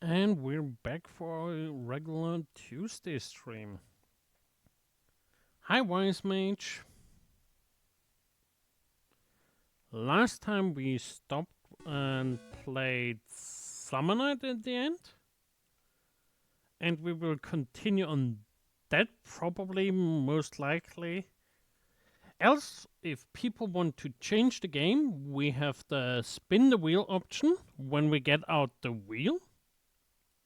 And we're back for a regular Tuesday stream. Hi, Wise Mage. Last time we stopped and played Summer Night at the end. And we will continue on that probably, most likely. Else, if people want to change the game, we have the spin the wheel option when we get out the wheel.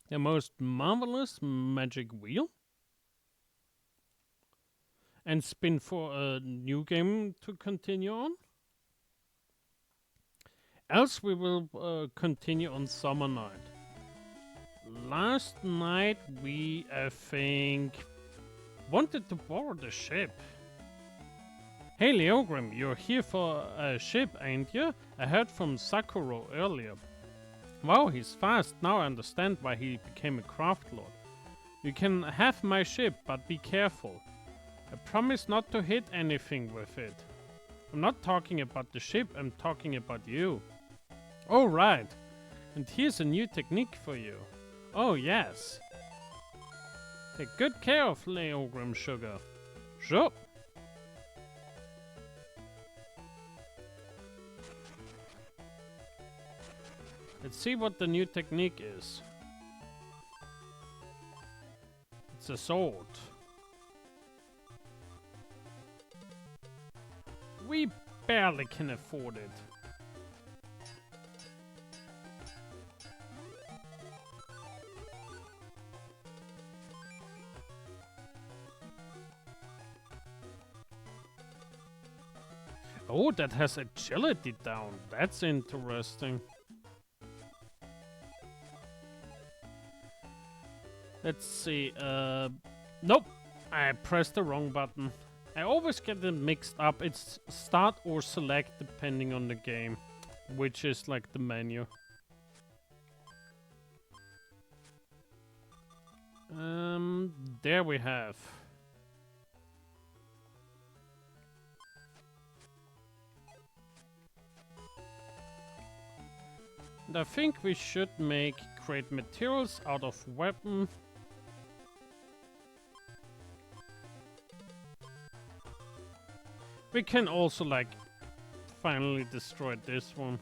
The most marvelous magic wheel. And spin for a new game to continue on. Else we will continue on Summer Night. Last night we, I think, wanted to borrow the ship. Hey Leogrim, you're here for a ship, ain't you? I heard from Sakuro earlier. Wow, he's fast. Now I understand why he became a craft lord. You can have my ship, but be careful. I promise not to hit anything with it. I'm not talking about the ship, I'm talking about you. Oh, right. And here's a new technique for you. Oh, yes. Take good care of Leogrim, sugar. Sure. Let's see what the new technique is. It's a sword. We barely can afford it. Oh, that has agility down. That's interesting. Let's see. Nope. I pressed the wrong button. I always get them mixed up. It's start or select depending on the game, which is like the menu. There we have. And I think we should create materials out of weapon. We can also like finally destroy this one.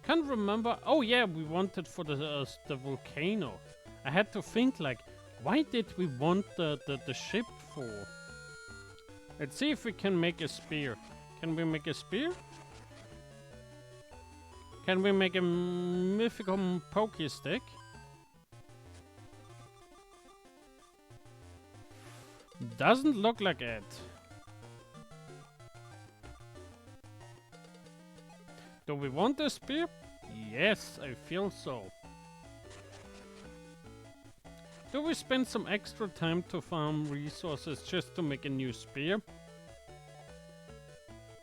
Can't remember. Oh yeah, we wanted for the volcano. I had to think like, why did we want the ship for? Let's see if we can make a spear. Can we make a spear? Can we make a mythical pokey stick? Doesn't look like it. Do we want a spear? Yes, I feel so. Do we spend some extra time to farm resources just to make a new spear?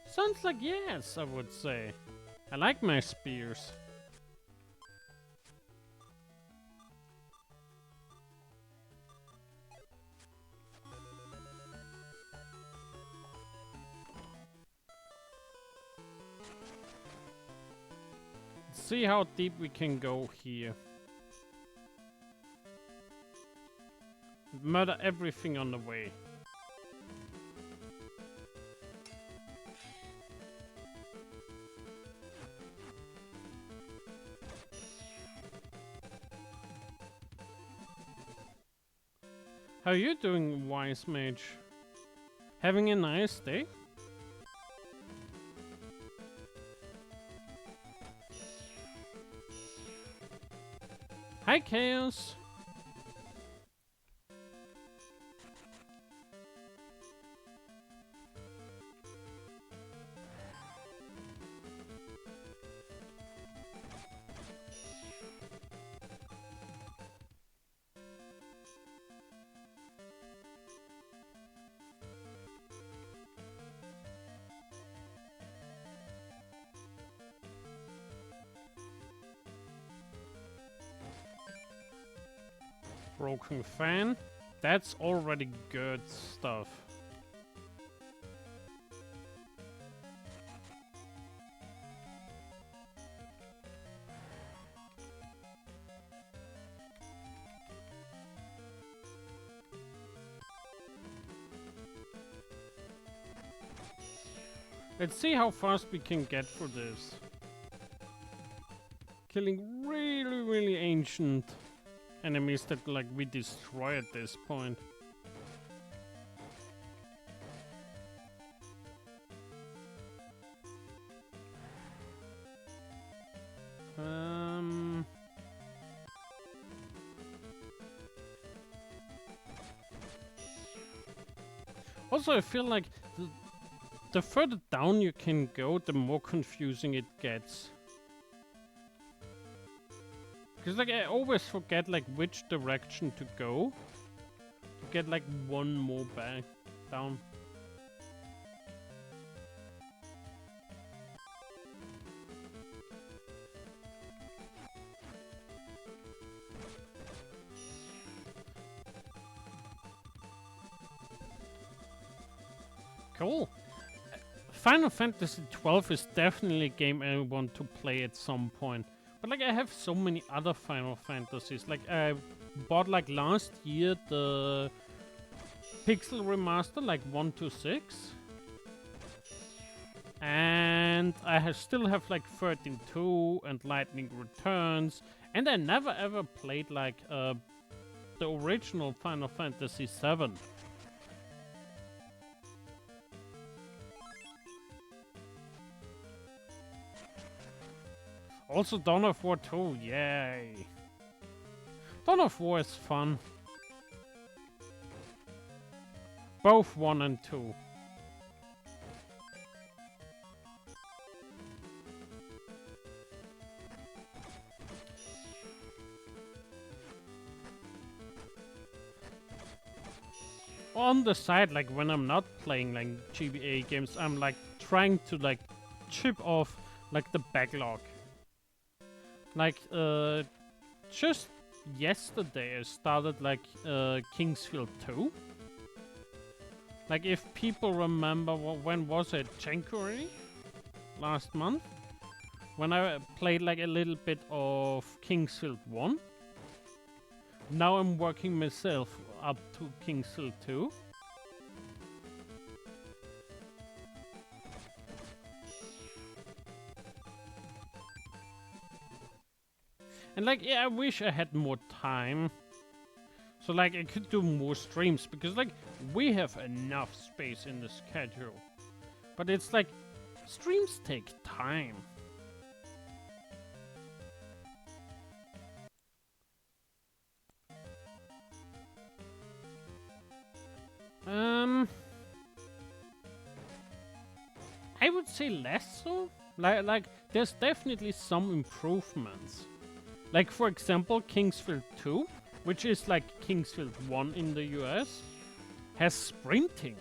Sounds like yes, I would say. I like my spears. Let's see how deep we can go here. Murder everything on the way. How are you doing, Wise Mage? Having a nice day? Hi, Chaos! Broken fan. That's already good stuff. Let's see how fast we can get for this. Killing really ancient enemies that like we destroy at this point. Also, I feel like the further down you can go, the more confusing it gets. Because like I always forget like which direction to go to get like one more back down. Cool. Final Fantasy 12 is definitely a game I want to play at some point. But like I have so many other Final Fantasies. Like I bought like last year the Pixel Remaster, like 1 to 6. And I still have like 13.2 and Lightning Returns. And I never ever played like the original Final Fantasy 7. Also Dawn of War 2, yay! Dawn of War is fun. Both 1 and 2. On the side, like when I'm not playing like GBA games, I'm like trying to like chip off like the backlog. Like, just yesterday I started like Kingsfield 2. Like if people remember, when was it? January? Last month? When I played like a little bit of Kingsfield 1. Now I'm working myself up to Kingsfield 2. And like, yeah, I wish I had more time. So like, I could do more streams. Because like, we have enough space in the schedule. But it's like, streams take time. I would say less so. Like, there's definitely some improvements. Like, for example, Kingsfield 2, which is like Kingsfield 1 in the US, has sprinting,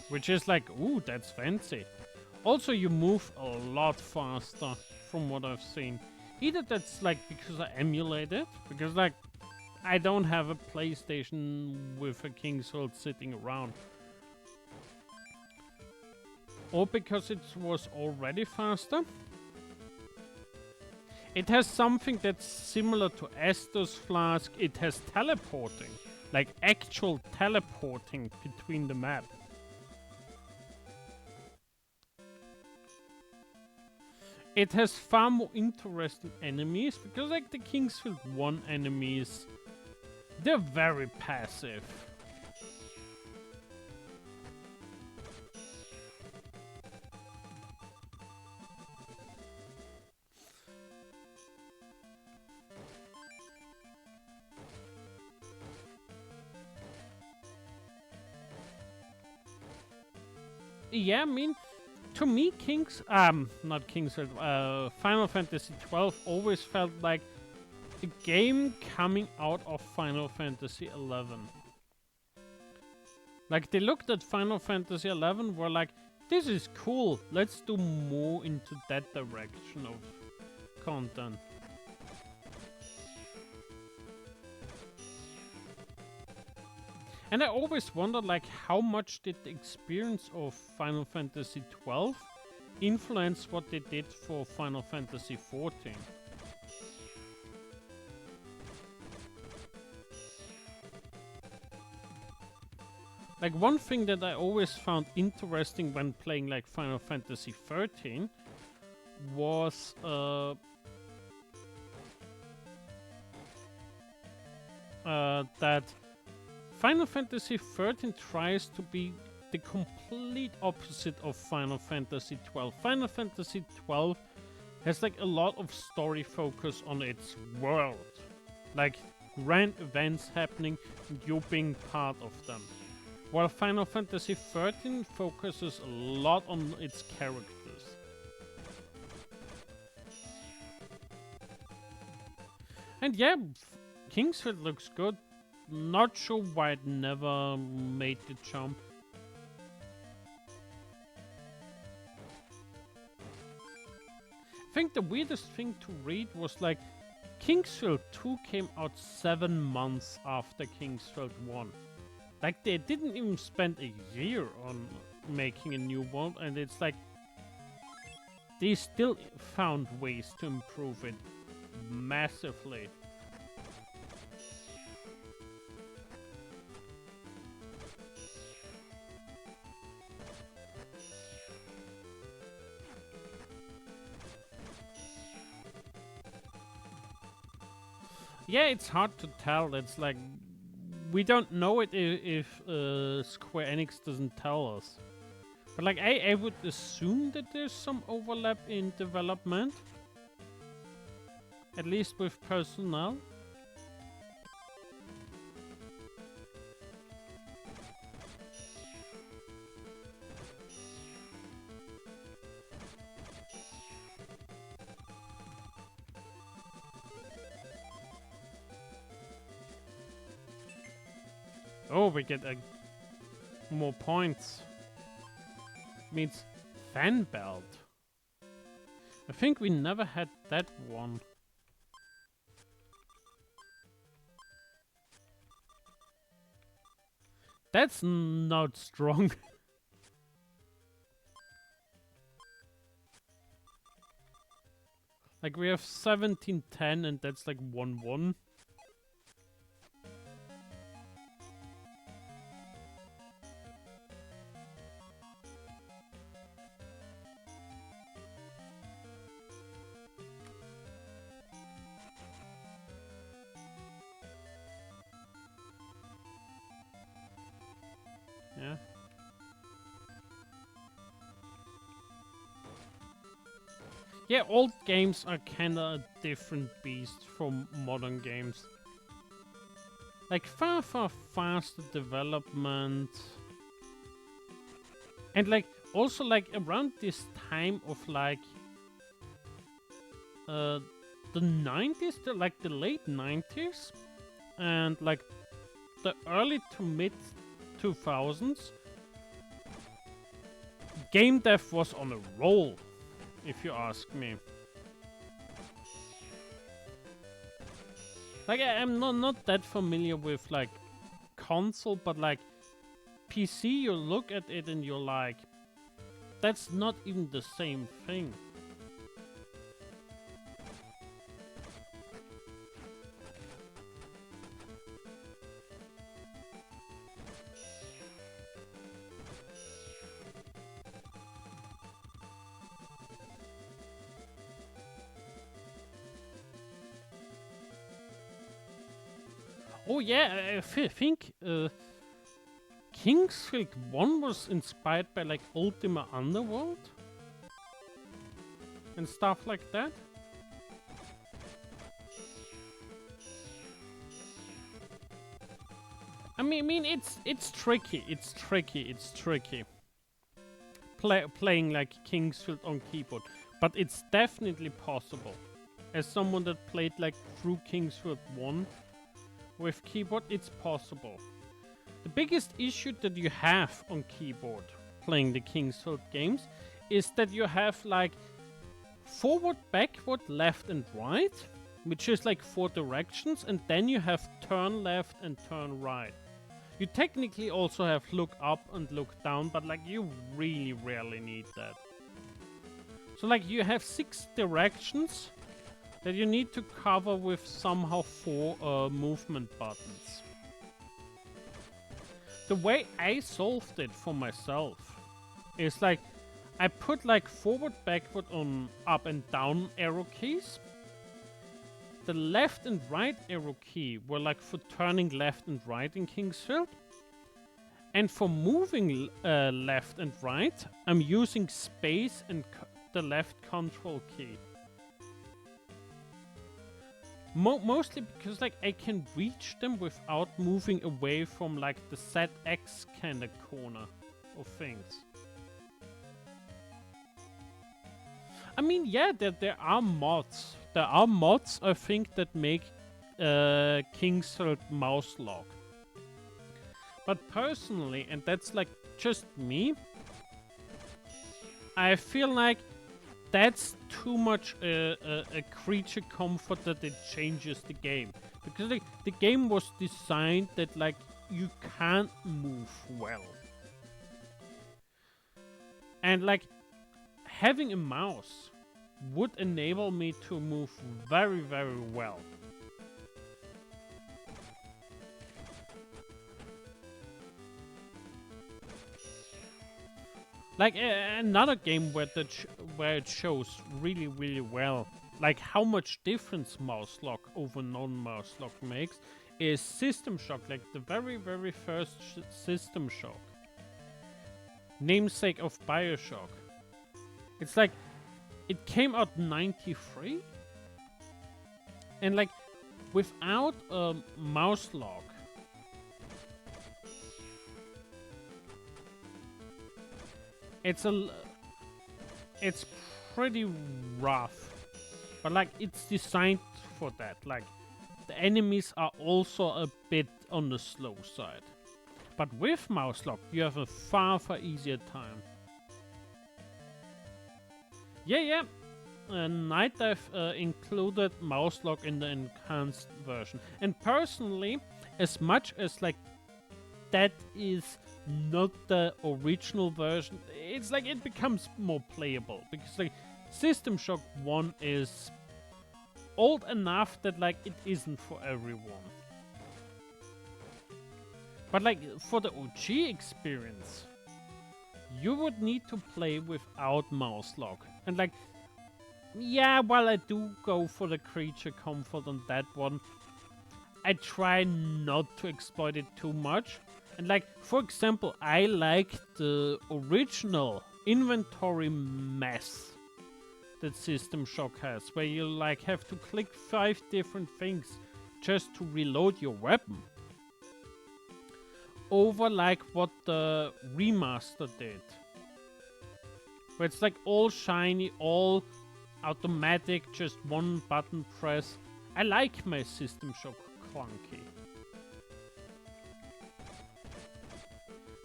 which is like, ooh, that's fancy. Also, you move a lot faster from what I've seen. Either that's like because I emulate it, because like I don't have a PlayStation with a Kingsfield sitting around. Or because it was already faster. It has something that's similar to Estus Flask. It has teleporting. Like actual teleporting between the map. It has far more interesting enemies. Because like the Kingsfield 1 enemies, they're very passive. Yeah, I mean, to me, Final Fantasy 12 always felt like a game coming out of Final Fantasy 11. Like, they looked at Final Fantasy 11, were like, this is cool, let's do more into that direction of content. And I always wondered, like, how much did the experience of Final Fantasy XII influence what they did for Final Fantasy XIV? Like, one thing that I always found interesting when playing like Final Fantasy XIII was that Final Fantasy XIII tries to be the complete opposite of Final Fantasy XII. Final Fantasy XII has like a lot of story focus on its world, like grand events happening and you being part of them. While Final Fantasy XIII focuses a lot on its characters. And yeah, Kingsfield looks good. Not sure why it never made the jump. I think the weirdest thing to read was like Kingsfield 2 came out 7 months after Kingsfield 1. Like, they didn't even spend a year on making a new one, and it's like they still found ways to improve it massively. Yeah, it's hard to tell. It's like we don't know it if Square Enix doesn't tell us. But like I would assume that there's some overlap in development. At least with personnel. Oh, we get more points. Means fan belt. I think we never had that one. That's not strong. Like we have 1710 and that's like 1-1. Yeah. Yeah, old games are kinda a different beast from modern games. Like far faster development. And like also like around this time of like the 90s, like the late 90s and like the early to mid 2000s, game dev was on a roll, if you ask me. Like I'm not that familiar with like console, but like PC, you look at it and you're like, that's not even the same thing. Oh yeah, I think Kingsfield 1 was inspired by like Ultima Underworld and stuff like that. I mean, it's tricky. It's tricky. Playing like Kingsfield on keyboard, but it's definitely possible. As someone that played like through Kingsfield 1 with keyboard, it's possible. The biggest issue that you have on keyboard playing the Kingsfield games is that you have like forward, backward, left and right, which is like 4 directions, and then you have turn left and turn right. You technically also have look up and look down, but like you really rarely need that. So like you have 6 directions that you need to cover with somehow 4 movement buttons. The way I solved it for myself is like I put like forward, backward on up and down arrow keys. The left and right arrow key were like for turning left and right in Kingsfield. And for moving left and right, I'm using space and the left control key. Mostly because like I can reach them without moving away from like the ZX kind of corner of things. I mean, yeah, there are mods. There are mods, I think, that make Kingsfield mouse lock. But personally, and that's like just me, I feel like that's too much a creature comfort that it changes the game. Because like, the game was designed that like you can't move well. And like having a mouse would enable me to move very, very well. Like another game where it shows really, really well, like how much difference mouse lock over non-mouse lock makes, is System Shock, like the very, very first System Shock. Namesake of BioShock. It's like, it came out 93? And like, without a mouse lock, it's pretty rough, but like it's designed for that. Like the enemies are also a bit on the slow side, but with mouse lock you have a far easier time. Yeah. Night Dive included mouse lock in the enhanced version, and personally, as much as like that is not the original version, it's like it becomes more playable because like System Shock 1 is old enough that like it isn't for everyone. But like for the OG experience, you would need to play without mouse lock. And like, yeah, while I do go for the creature comfort on that one, I try not to exploit it too much. And like, for example, I like the original inventory mess that System Shock has, where you like have to click 5 different things just to reload your weapon. Over like what the remaster did. Where it's like all shiny, all automatic, just one button press. I like my System Shock clunky.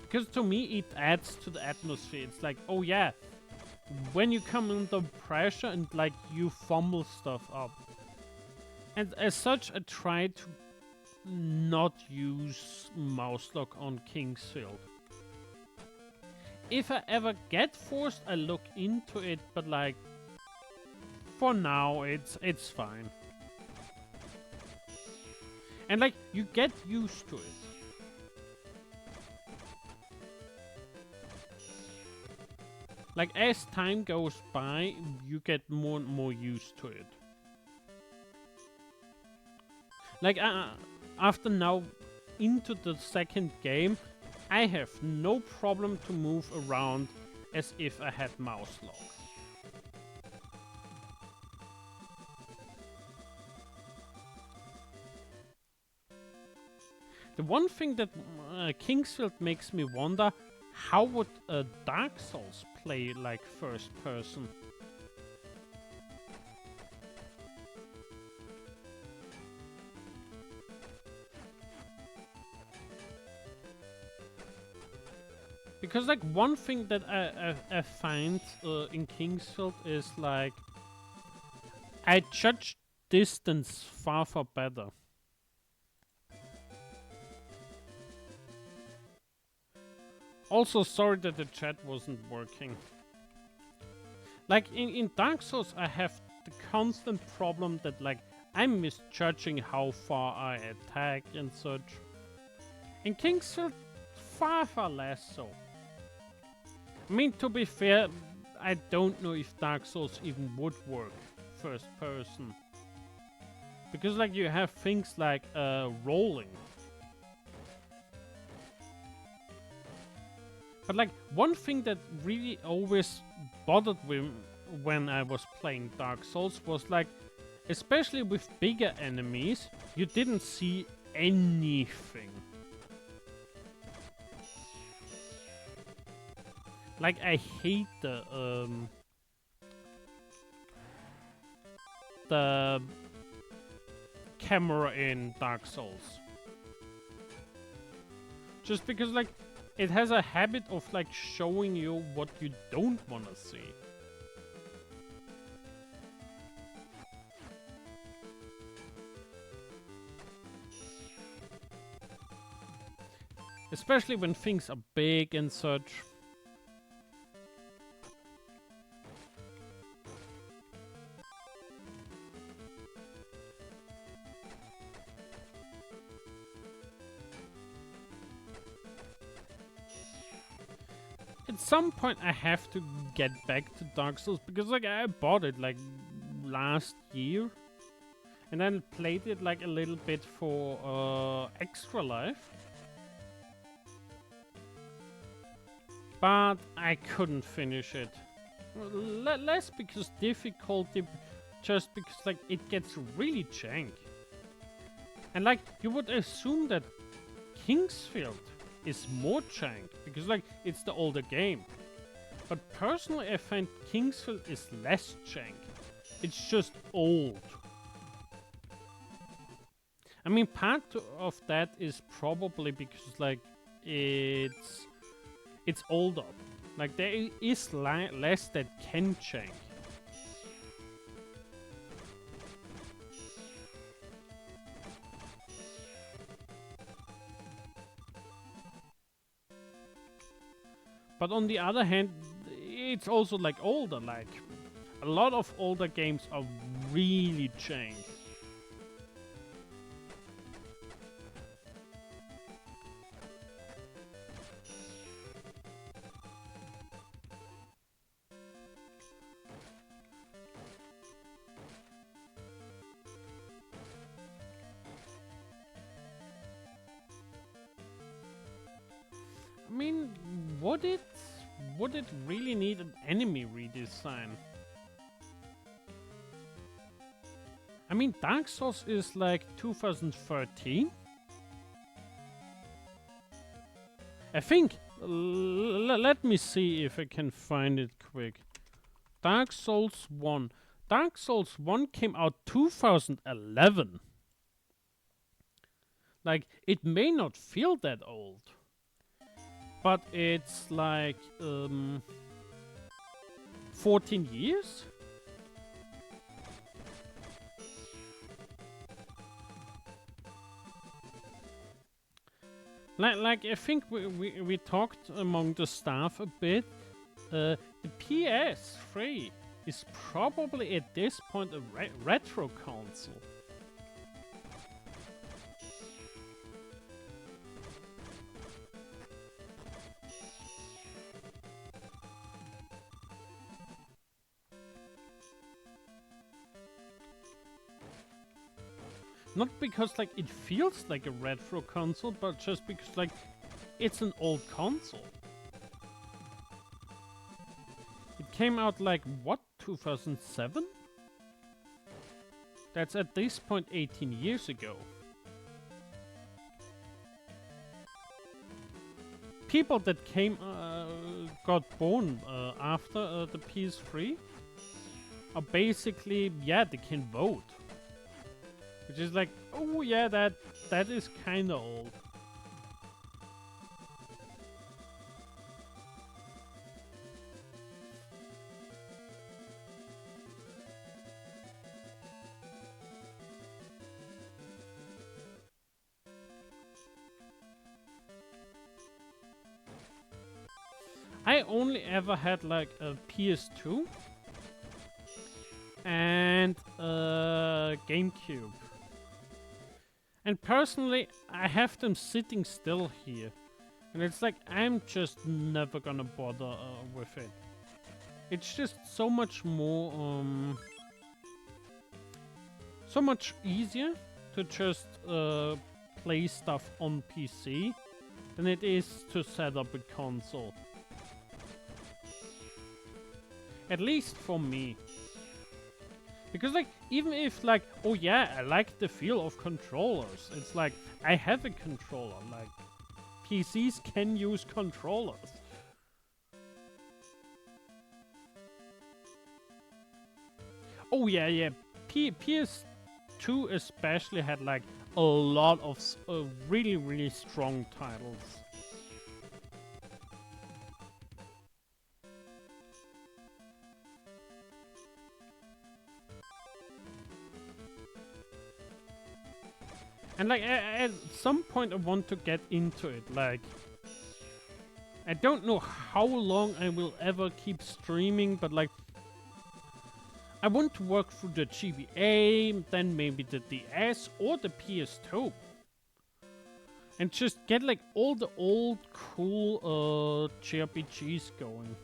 Because to me it adds to the atmosphere. It's like, oh yeah, when you come under pressure and like you fumble stuff up. And as such, I try to not use mouse lock on Kingsfield. If I ever get forced, I look into it, but like for now it's fine. And like you get used to it. Like, as time goes by, you get more and more used to it. Like, after now, into the second game, I have no problem to move around as if I had mouse lock. The one thing that Kingsfield makes me wonder, how would Dark Souls play like first person? Because like one thing that I find in Kingsfield is like I judge distance far better. Also, sorry that the chat wasn't working. Like, in Dark Souls, I have the constant problem that, like, I'm misjudging how far I attack and such. In Kingsfield, far, far less so. I mean, to be fair, I don't know if Dark Souls even would work first person. Because, like, you have things like rolling. But, like, one thing that really always bothered me when I was playing Dark Souls was, like, especially with bigger enemies, you didn't see anything. Like, I hate the camera in Dark Souls. Just because, like, it has a habit of, like, showing you what you don't want to see. Especially when things are big and such. At some point I have to get back to Dark Souls because, like, I bought it like last year and then played it like a little bit for Extra Life. But I couldn't finish it. Less because difficulty, just because, like, it gets really jank. And, like, you would assume that Kingsfield is more jank because, like, it's the older game. But personally, I find Kingsfield is less jank. It's just old. I mean, part of that is probably because, like, it's older. Like, there is less that can jank. But on the other hand, it's also, like, older. Like, a lot of older games are really jank. I mean, would it really need an enemy redesign? I mean, Dark Souls is like 2013. I think. Let me see if I can find it quick. Dark Souls 1. Dark Souls 1 came out 2011. Like, it may not feel that old. But it's like 14 years? Like I think we talked among the staff a bit. The PS3 is probably at this point a retro console. Not because, like, it feels like a retro console, but just because, like, it's an old console. It came out, like, what, 2007? That's at this point 18 years ago. People that got born after the PS3 are basically, yeah, they can vote. Which is like, oh yeah, that is kinda old. I only ever had like a PS2 and a GameCube. And personally, I have them sitting still here. And it's like, I'm just never gonna bother with it. It's just so much more, so much easier to just play stuff on PC than it is to set up a console. At least for me. Because like, even if like, oh yeah, I like the feel of controllers. It's like, I have a controller. Like, PCs can use controllers. Oh yeah, yeah. PS2 especially had like a lot of really, really strong titles. And like, at some point I want to get into it. Like, I don't know how long I will ever keep streaming, but like, I want to work through the GBA, then maybe the DS or the PS2. And just get like all the old cool JRPGs going.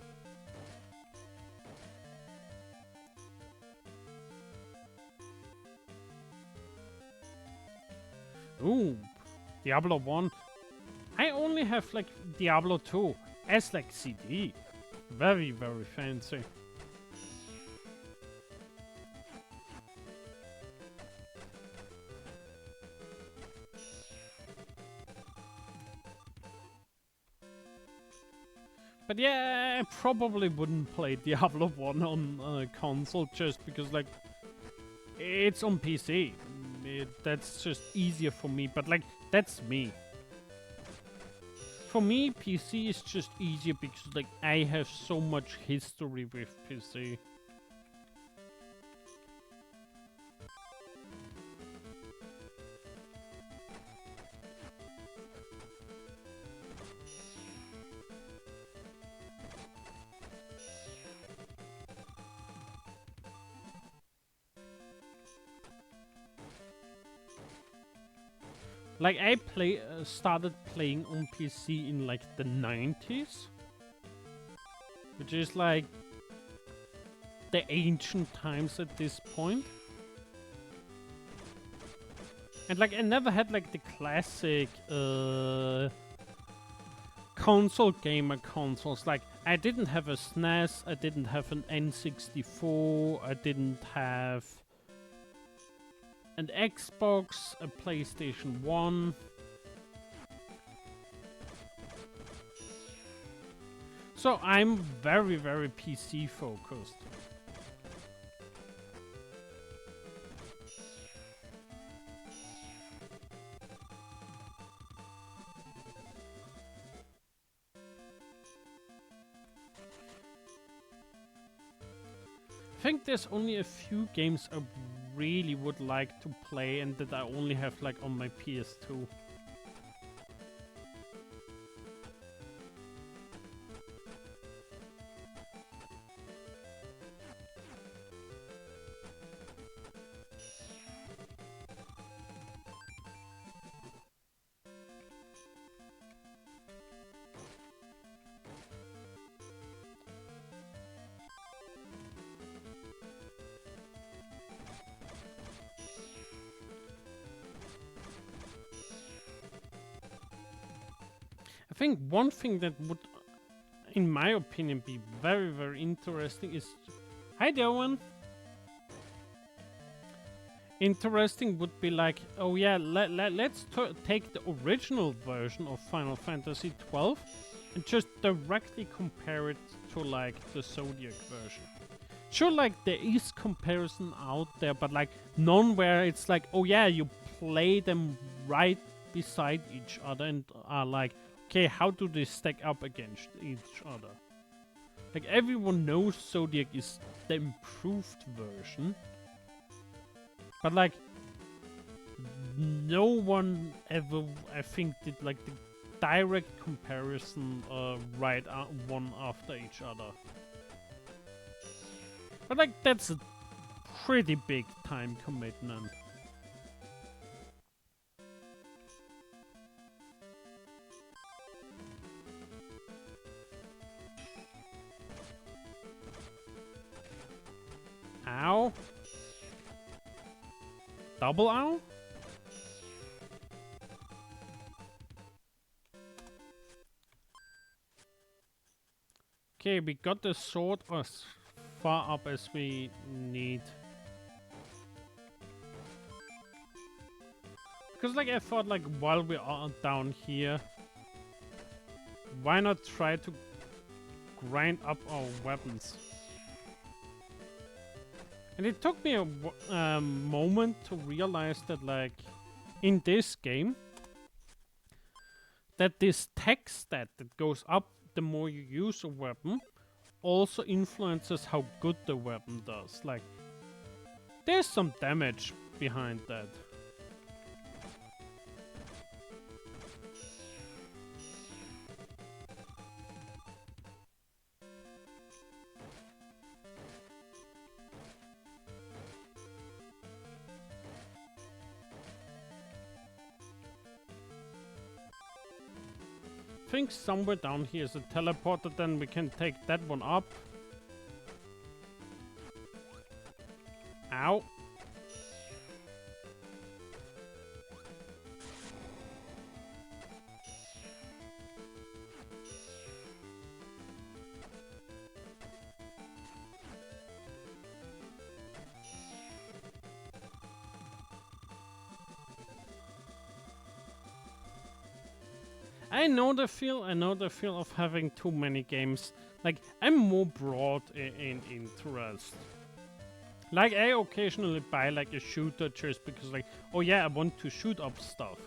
Ooh, Diablo 1. I only have like Diablo 2 as like CD. Very, very fancy. But yeah, I probably wouldn't play Diablo 1 on console just because like, it's on PC. That's just easier for me, but like, that's me. For me, PC is just easier because like, I have so much history with PC. Like, I started playing on PC in like the 90s. Which is like the ancient times at this point. And like, I never had like the classic console gamer consoles. Like, I didn't have a SNES, I didn't have an N64, I didn't have an Xbox, a PlayStation 1. So I'm very, very PC focused. I think there's only a few games I really would like to play and that I only have like on my PS2. I think one thing that would, in my opinion, be very, very interesting is... Hi, Darwin! Interesting would be like, oh yeah, let's take the original version of Final Fantasy XII and just directly compare it to like the Zodiac version. Sure, like there is comparison out there, but like none where it's like, oh yeah, you play them right beside each other and are like, okay, how do they stack up against each other? Like, everyone knows Zodiac is the improved version. But like, no one ever, I think, did like the direct comparison right one after each other. But like that's a pretty big time commitment. Ow. Double ow? Okay, we got the sword as far up as we need. Because like I thought like while we are down here, why not try to grind up our weapons? And it took me a moment to realize that like in this game that this tech stat that goes up the more you use a weapon also influences how good the weapon does. Like there's some damage behind that. I think somewhere down here is a teleporter, then we can take that one up. Ow. I know the feel of having too many games. Like, I'm more broad in interest. Like, I occasionally buy like a shooter just because like, oh yeah, I want to shoot up stuff.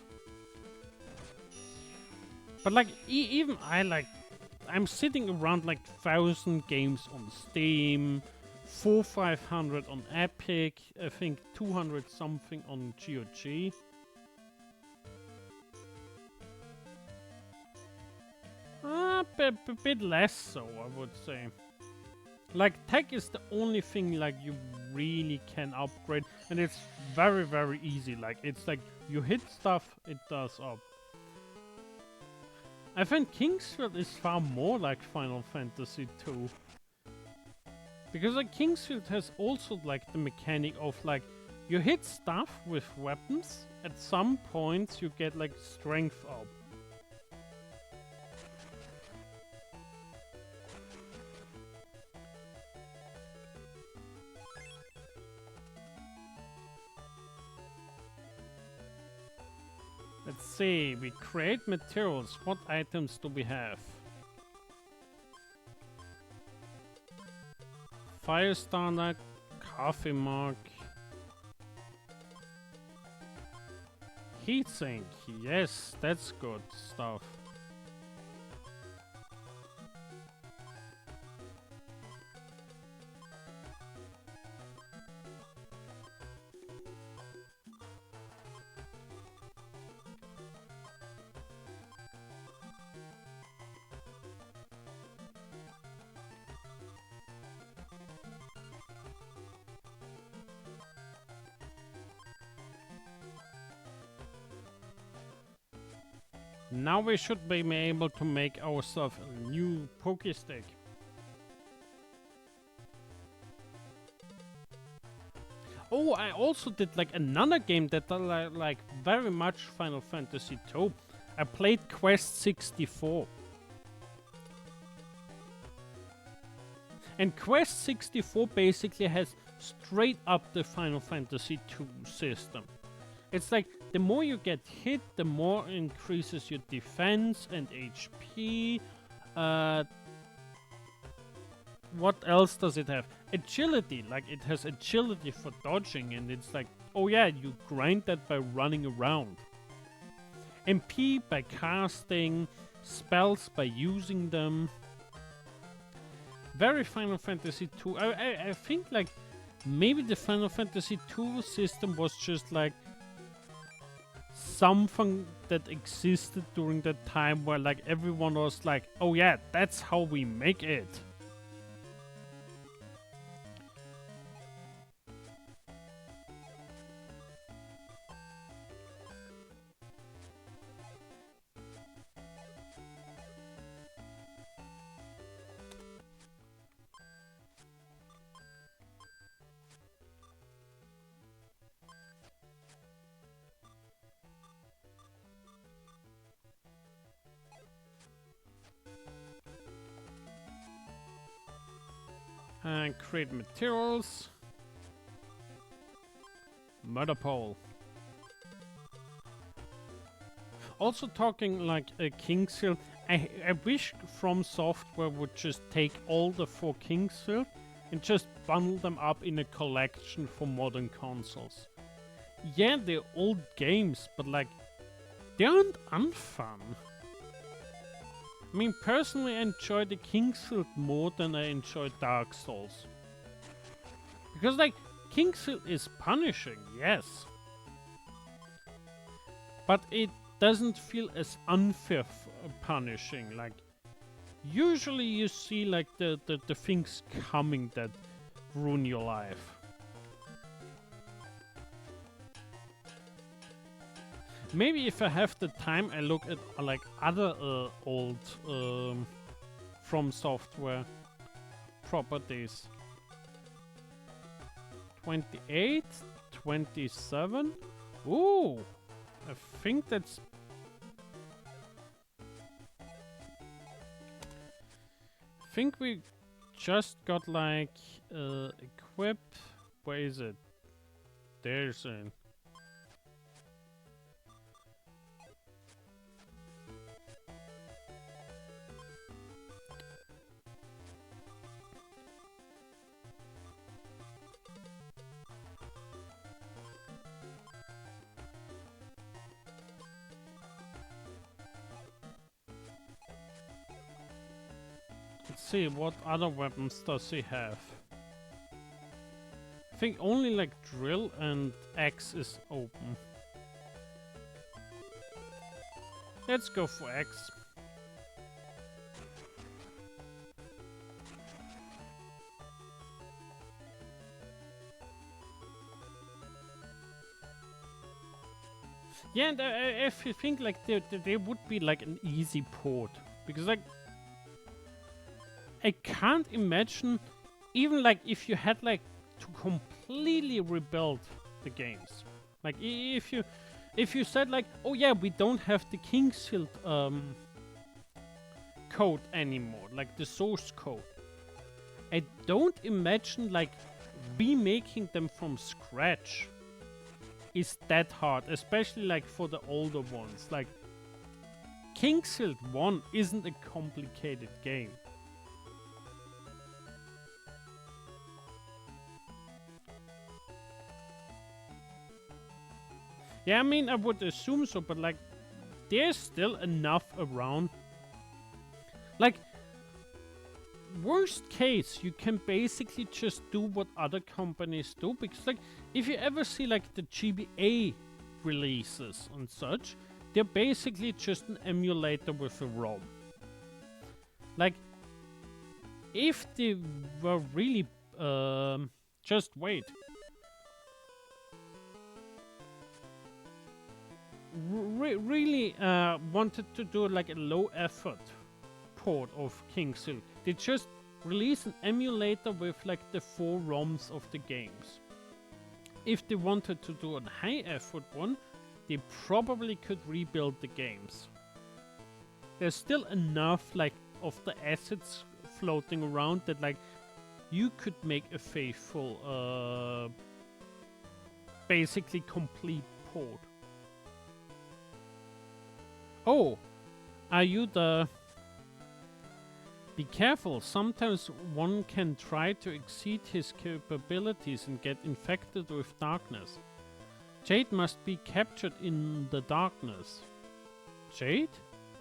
But like, even I'm sitting around like 1,000 games on Steam, 400-500 on Epic, I think 200 something on GOG. A bit less so, I would say. Like, tech is the only thing like you really can upgrade, and it's very, very easy. Like, it's like you hit stuff, it does up. I think Kingsfield is far more like Final Fantasy II. Because like Kingsfield has also like the mechanic of like you hit stuff with weapons, at some points you get like strength up. Let's see, we create materials. What items do we have? Fire starter, coffee mug, heatsink. Yes, that's good stuff. Now we should be able to make ourselves a new Pokestick. Oh, I also did like another game that like very much Final Fantasy II. I played Quest 64. And Quest 64 basically has straight up the Final Fantasy II system. It's like the more you get hit, the more increases your defense and HP. What else does it have? Agility, like it has agility for dodging, and it's like, oh yeah, you grind that by running around. MP by casting, spells by using them. Very Final Fantasy II. I think like maybe the Final Fantasy II system was just like something that existed during that time where like everyone was like, oh yeah, that's how we make it. And create materials. Murder pole. Also talking like a Kingsfield, I wish From Software would just take all the 4 Kingsfield and just bundle them up in a collection for modern consoles. Yeah, they're old games, but like, they aren't unfun. I mean, personally I enjoy the Kingsfield more than I enjoy Dark Souls. Because like, Kingsfield is punishing, yes. But it doesn't feel as unfair punishing. Like, usually you see like the things coming that ruin your life. Maybe if I have the time, I look at like other old From Software properties. 28, 27. Ooh, I think that's. I think we just got like equip. Where is it? There's it. Let's see, what other weapons does he have? I think only like drill and axe is open. Let's go for axe. Yeah, and if you think like there would be like an easy port, because like I can't imagine, even like if you had like to completely rebuild the games, like if you said like, oh yeah, we don't have the Kingsfield code anymore, like the source code. I don't imagine like remaking them from scratch is that hard, especially like for the older ones. Like Kingsfield 1 isn't a complicated game. Yeah, I mean, I would assume so, but like, there's still enough around. Like, worst case, you can basically just do what other companies do, because like, if you ever see like the GBA releases and such, they're basically just an emulator with a ROM. Like, if they were really, just wait. Really wanted to do like a low effort port of Kingsfield, they just release an emulator with like the 4 ROMs of the games. If they wanted to do a high effort one, they probably could rebuild the games. There's still enough like of the assets floating around that like you could make a faithful basically complete port. Oh, are you the... Be careful, sometimes one can try to exceed his capabilities and get infected with darkness. Jade must be captured in the darkness. Jade?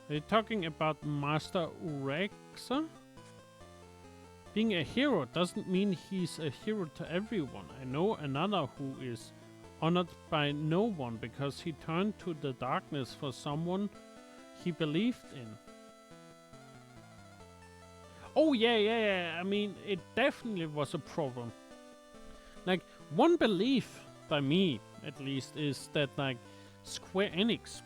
Are you talking about Master Urexa? Being a hero doesn't mean he's a hero to everyone. I know another who is honored by no one because he turned to the darkness for someone he believed in. Oh yeah. I mean, it definitely was a problem. Like, one belief, by me at least, is that like Square Enix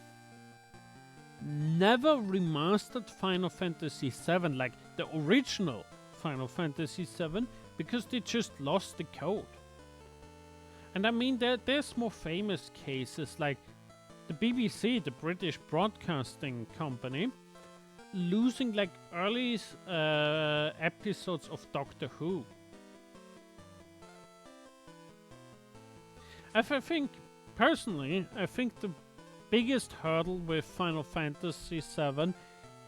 never remastered Final Fantasy VII, like the original Final Fantasy VII, because they just lost the code. And I mean, there's more famous cases, like the BBC, the British Broadcasting Company, losing like early episodes of Doctor Who. I think, personally, I think the biggest hurdle with Final Fantasy VII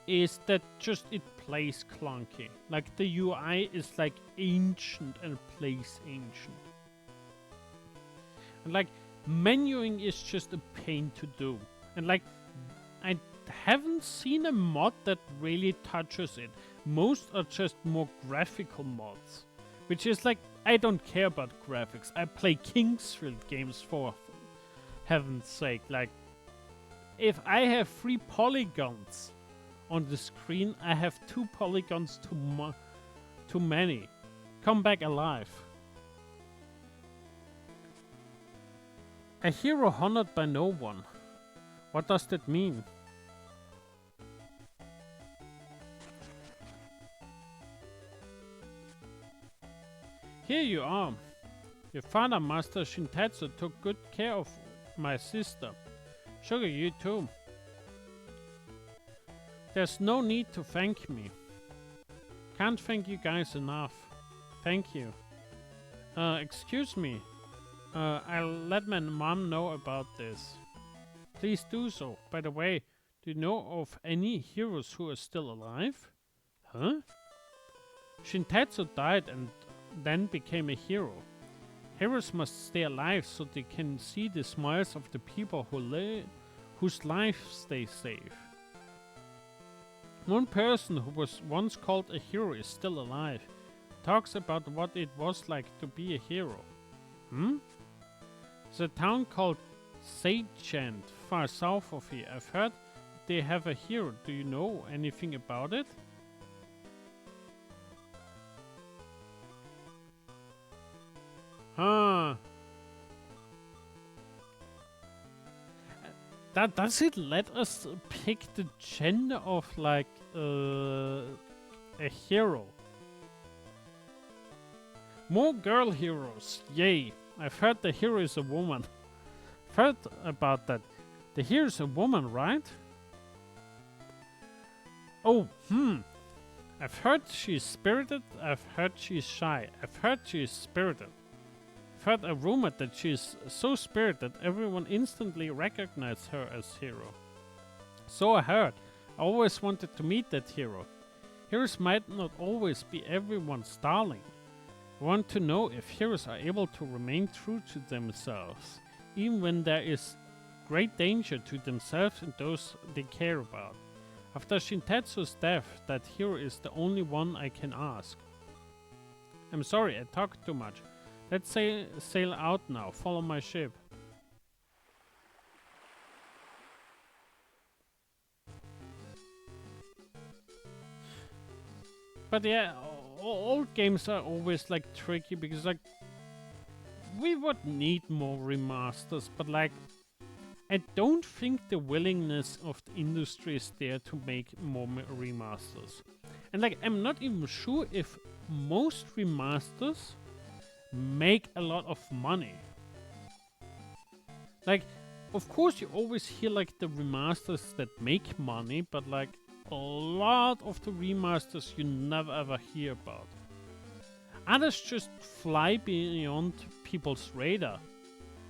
is that just it plays clunky. Like the UI is like ancient and plays ancient. And like menuing is just a pain to do. And like I haven't seen a mod that really touches it. Most are just more graphical mods. Which is like, I don't care about graphics. I play Kingsfield games for heaven's sake. Like, if I have 3 polygons on the screen, I have 2 polygons too many. Come back alive. A hero honored by no one. What does that mean? Here you are. Your father, Master Shintetsu, took good care of my sister. Sugar, you too. There's no need to thank me. Can't thank you guys enough. Thank you. Excuse me. I'll let my mom know about this. Please do so. By the way, do you know of any heroes who are still alive? Huh? Shintetsu died and then became a hero. Heroes must stay alive so they can see the smiles of the people whose lives they save. One person who was once called a hero is still alive. Talks about what it was like to be a hero. There's a town called Sagechand, far south of here. I've heard they have a hero. Do you know anything about it? Does it let us pick the gender of like a hero? More girl heroes, yay! I've heard the hero is a woman. I've heard about that. The hero is a woman, right? Oh, I've heard she's spirited, I've heard she's shy, I've heard she's spirited. I've heard a rumor that she's so spirited everyone instantly recognizes her as hero. So I heard. I always wanted to meet that hero. Heroes might not always be everyone's darling. I want to know if heroes are able to remain true to themselves, even when there is great danger to themselves and those they care about. After Shintetsu's death, that hero is the only one I can ask. I'm sorry, I talked too much. Let's sail out now. Follow my ship. But yeah, old games are always like tricky because like we would need more remasters, but like I don't think the willingness of the industry is there to make more remasters. And like I'm not even sure if most remasters make a lot of money. Like, of course you always hear like the remasters that make money, but like a lot of the remasters you never ever hear about. Others just fly beyond people's radar.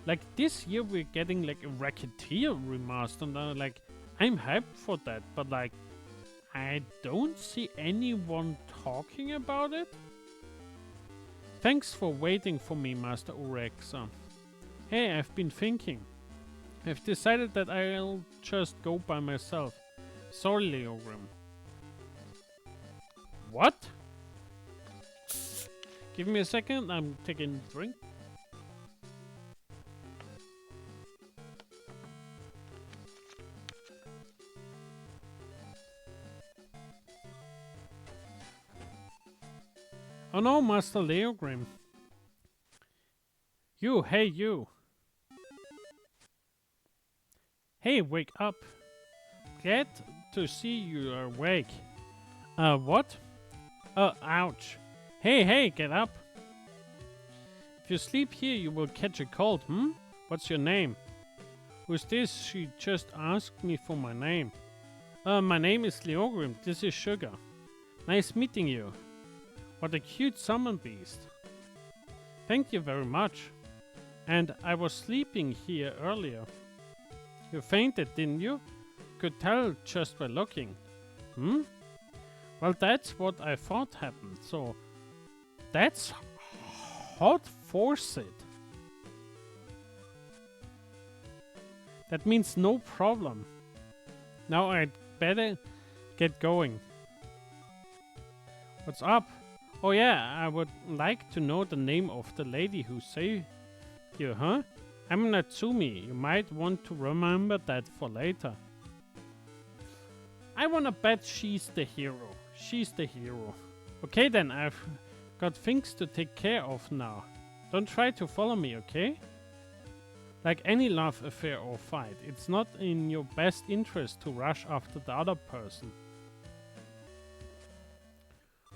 Like this year we're getting like a Racketeer remaster and like I'm hyped for that, but like I don't see anyone talking about it. Thanks for waiting for me, Master Urexa. Hey, I've been thinking. I've decided that I'll just go by myself. Sorry, Leogrim. What? Give me a second, I'm taking a drink. Oh no, Master Leogrim. You, hey you. Hey, wake up. Glad to see you are awake. What? Ouch. Hey, get up. If you sleep here, you will catch a cold, What's your name? Who's this? She just asked me for my name. My name is Leogrim. This is Sugar. Nice meeting you. What a cute summon beast. Thank you very much. And I was sleeping here earlier. You fainted, didn't you? Could tell just by looking. Well, that's what I thought happened. So, that's hot forced. That means no problem. Now I'd better get going. What's up? Oh yeah, I would like to know the name of the lady who saved you, huh? I'm Natsumi. You might want to remember that for later. I wanna bet she's the hero. She's the hero. Okay then, I've got things to take care of now. Don't try to follow me, okay? Like any love affair or fight, it's not in your best interest to rush after the other person.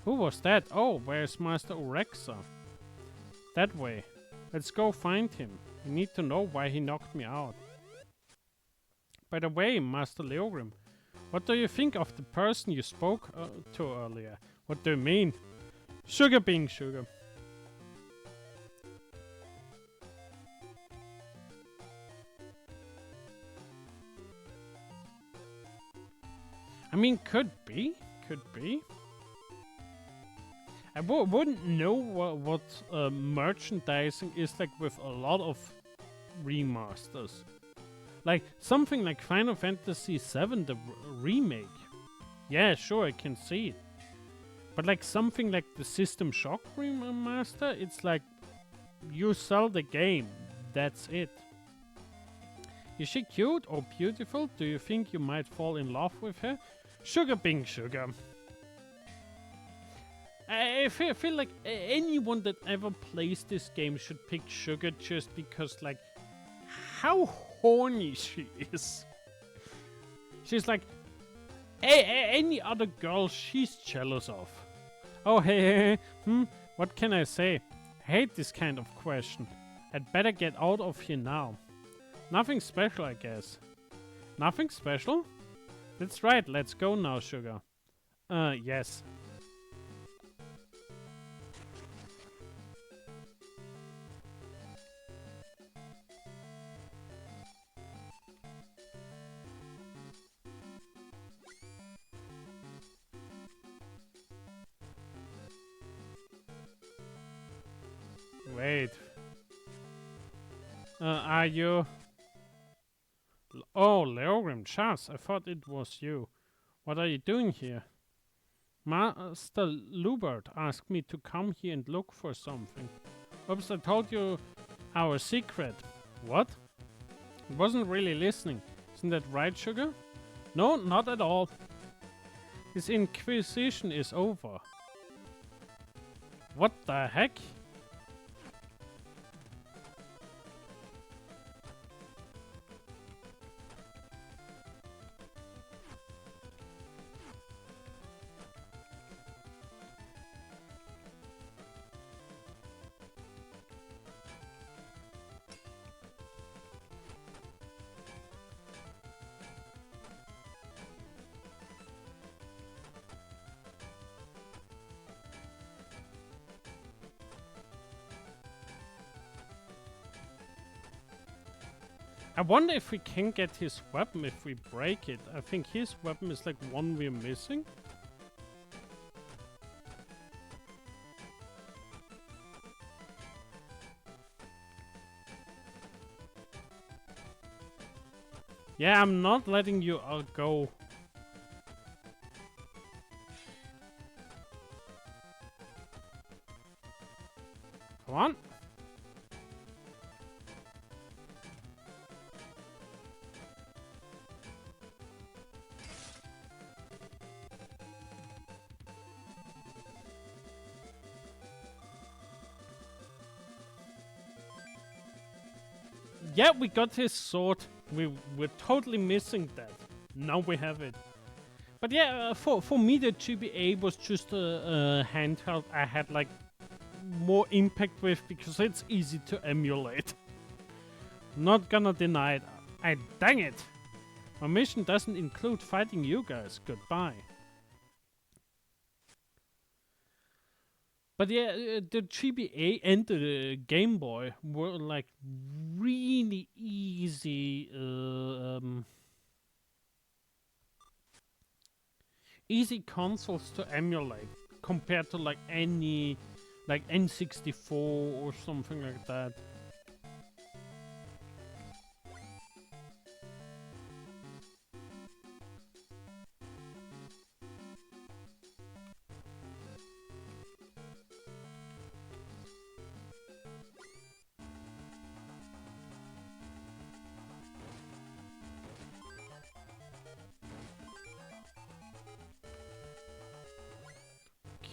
Who was that? Oh, where's Master Urexa? That way. Let's go find him. We need to know why he knocked me out. By the way, Master Leogrim, what do you think of the person you spoke to earlier? What do you mean? Sugar being sugar. I mean, could be. Could be. I wouldn't know what merchandising is like with a lot of remasters. Like something like Final Fantasy VII, the remake. Yeah, sure, I can see it. But like something like the System Shock remaster, it's like you sell the game. That's it. Is she cute or beautiful? Do you think you might fall in love with her? Sugar being sugar. I feel like anyone that ever plays this game should pick Sugar just because, like, how horny she is. She's like, any other girl she's jealous of. Oh, hey, what can I say? I hate this kind of question. I'd better get out of here now. Nothing special, I guess. Nothing special? That's right, let's go now, Sugar. Yes. Wait. Are you... Oh, Leogrim, Chas, I thought it was you. What are you doing here? Master Lubert asked me to come here and look for something. Oops, I told you our secret. What? I wasn't really listening. Isn't that right, Sugar? No, not at all. This inquisition is over. What the heck? I wonder if we can get his weapon if we break it. I think his weapon is like one we're missing. Yeah, I'm not letting you go. Come on. Yeah, we got his sword. We're totally missing that. Now we have it. But yeah, for me the GBA was just a handheld I had like more impact with because it's easy to emulate. Not gonna deny it. Dang it! My mission doesn't include fighting you guys. Goodbye. But yeah, the GBA and the Game Boy were like really easy, easy consoles to emulate compared to like any, like N64 or something like that.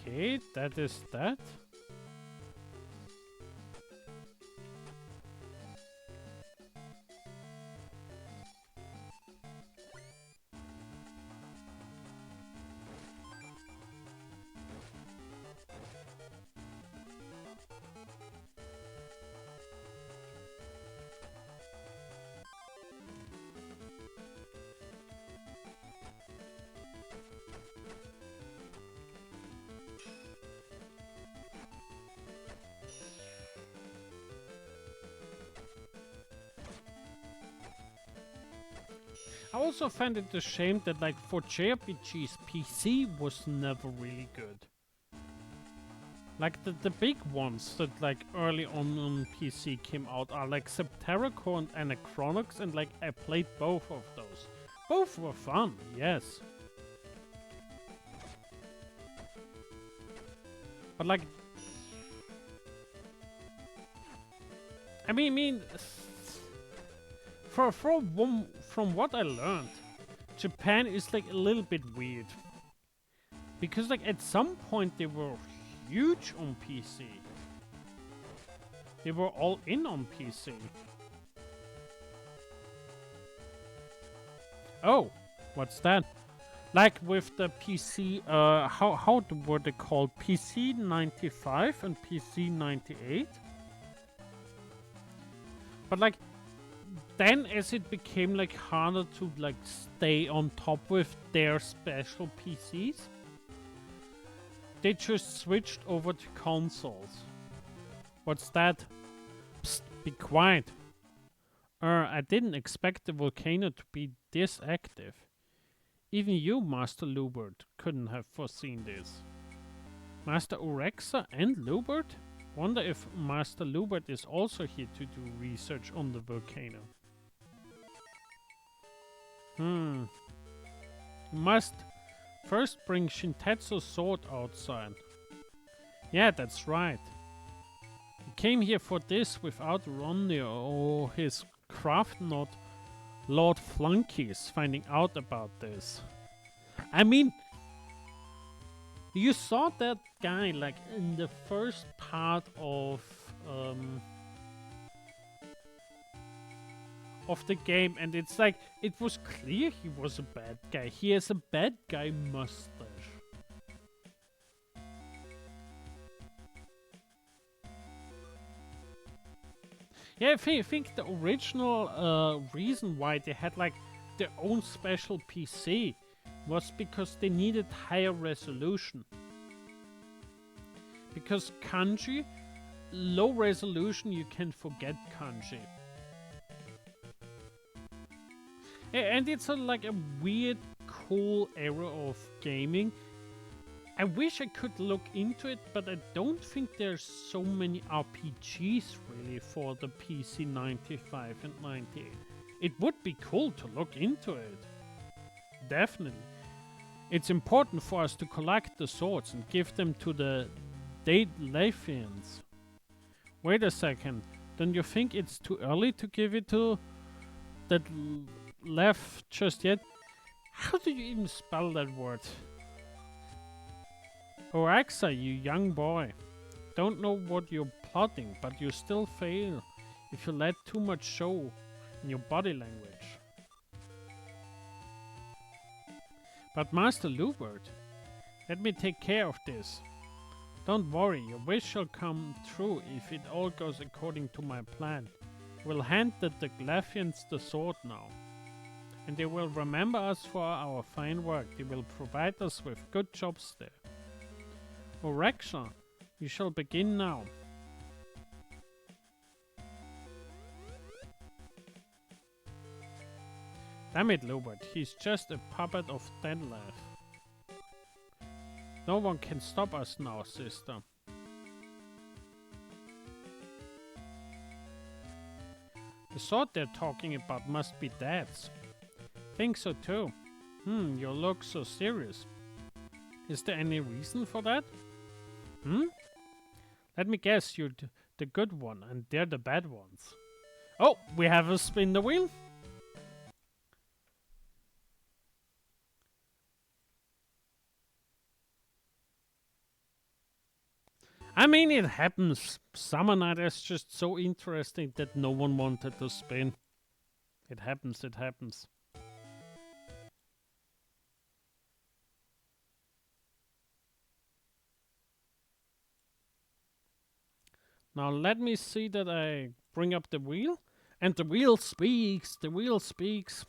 Okay, that is that. I also found it a shame that like for JRPGs, PC was never really good. Like the big ones that like early on PC came out are like Septerracore and Anachronix, and like I played both of those. Both were fun, yes. But like, I mean, from what I learned, Japan is like a little bit weird. Because like at some point they were huge on PC. They were all in on PC. Oh, what's that? Like with the PC, how were they called? PC 95 and PC 98? But like, then as it became like harder to like stay on top with their special PCs, they just switched over to consoles. What's that? Psst, be quiet. I didn't expect the volcano to be this active. Even you, Master Lubert, couldn't have foreseen this. Master Orexa and Lubert? Wonder if Master Lubert is also here to do research on the volcano. Must first bring Shintetsu's sword outside. Yeah, that's right. He came here for this without Ronny or his craft node Lord Flunkies finding out about this. I mean, you saw that guy like in the first part of the game, and it's like it was clear he was a bad guy. He has a bad guy mustache. Yeah, I think the original reason why they had like their own special PC was because they needed higher resolution. Because kanji, low resolution, you can forget kanji. And it's like a weird, cool era of gaming. I wish I could look into it, but I don't think there's so many RPGs really for the PC 95 and 98. It would be cool to look into it. Definitely. It's important for us to collect the swords and give them to the Lathians. Wait a second. Don't you think it's too early to give it to that left just yet? How do you even spell that word? Oaxa, you young boy. Don't know what you're plotting, but you still fail. if you let too much show in your body language. But Master Lubert, let me take care of this. Don't worry, your wish shall come true if it all goes according to my plan. We'll hand the Glathians the sword now. And they will remember us for our fine work. They will provide us with good jobs there. O Raksha, we shall begin now. Damn it, Lubert, he's just a puppet of Denlath. No one can stop us now, sister. The sword they're talking about must be Dad's. Think so too. You look so serious. Is there any reason for that? Let me guess, you're the good one and they're the bad ones. Oh, we have a spin the wheel. I mean, it happens. Summer Night is just so interesting that no one wanted to spin. It happens, it happens. Now let me see that I bring up the wheel. And the wheel speaks, the wheel speaks.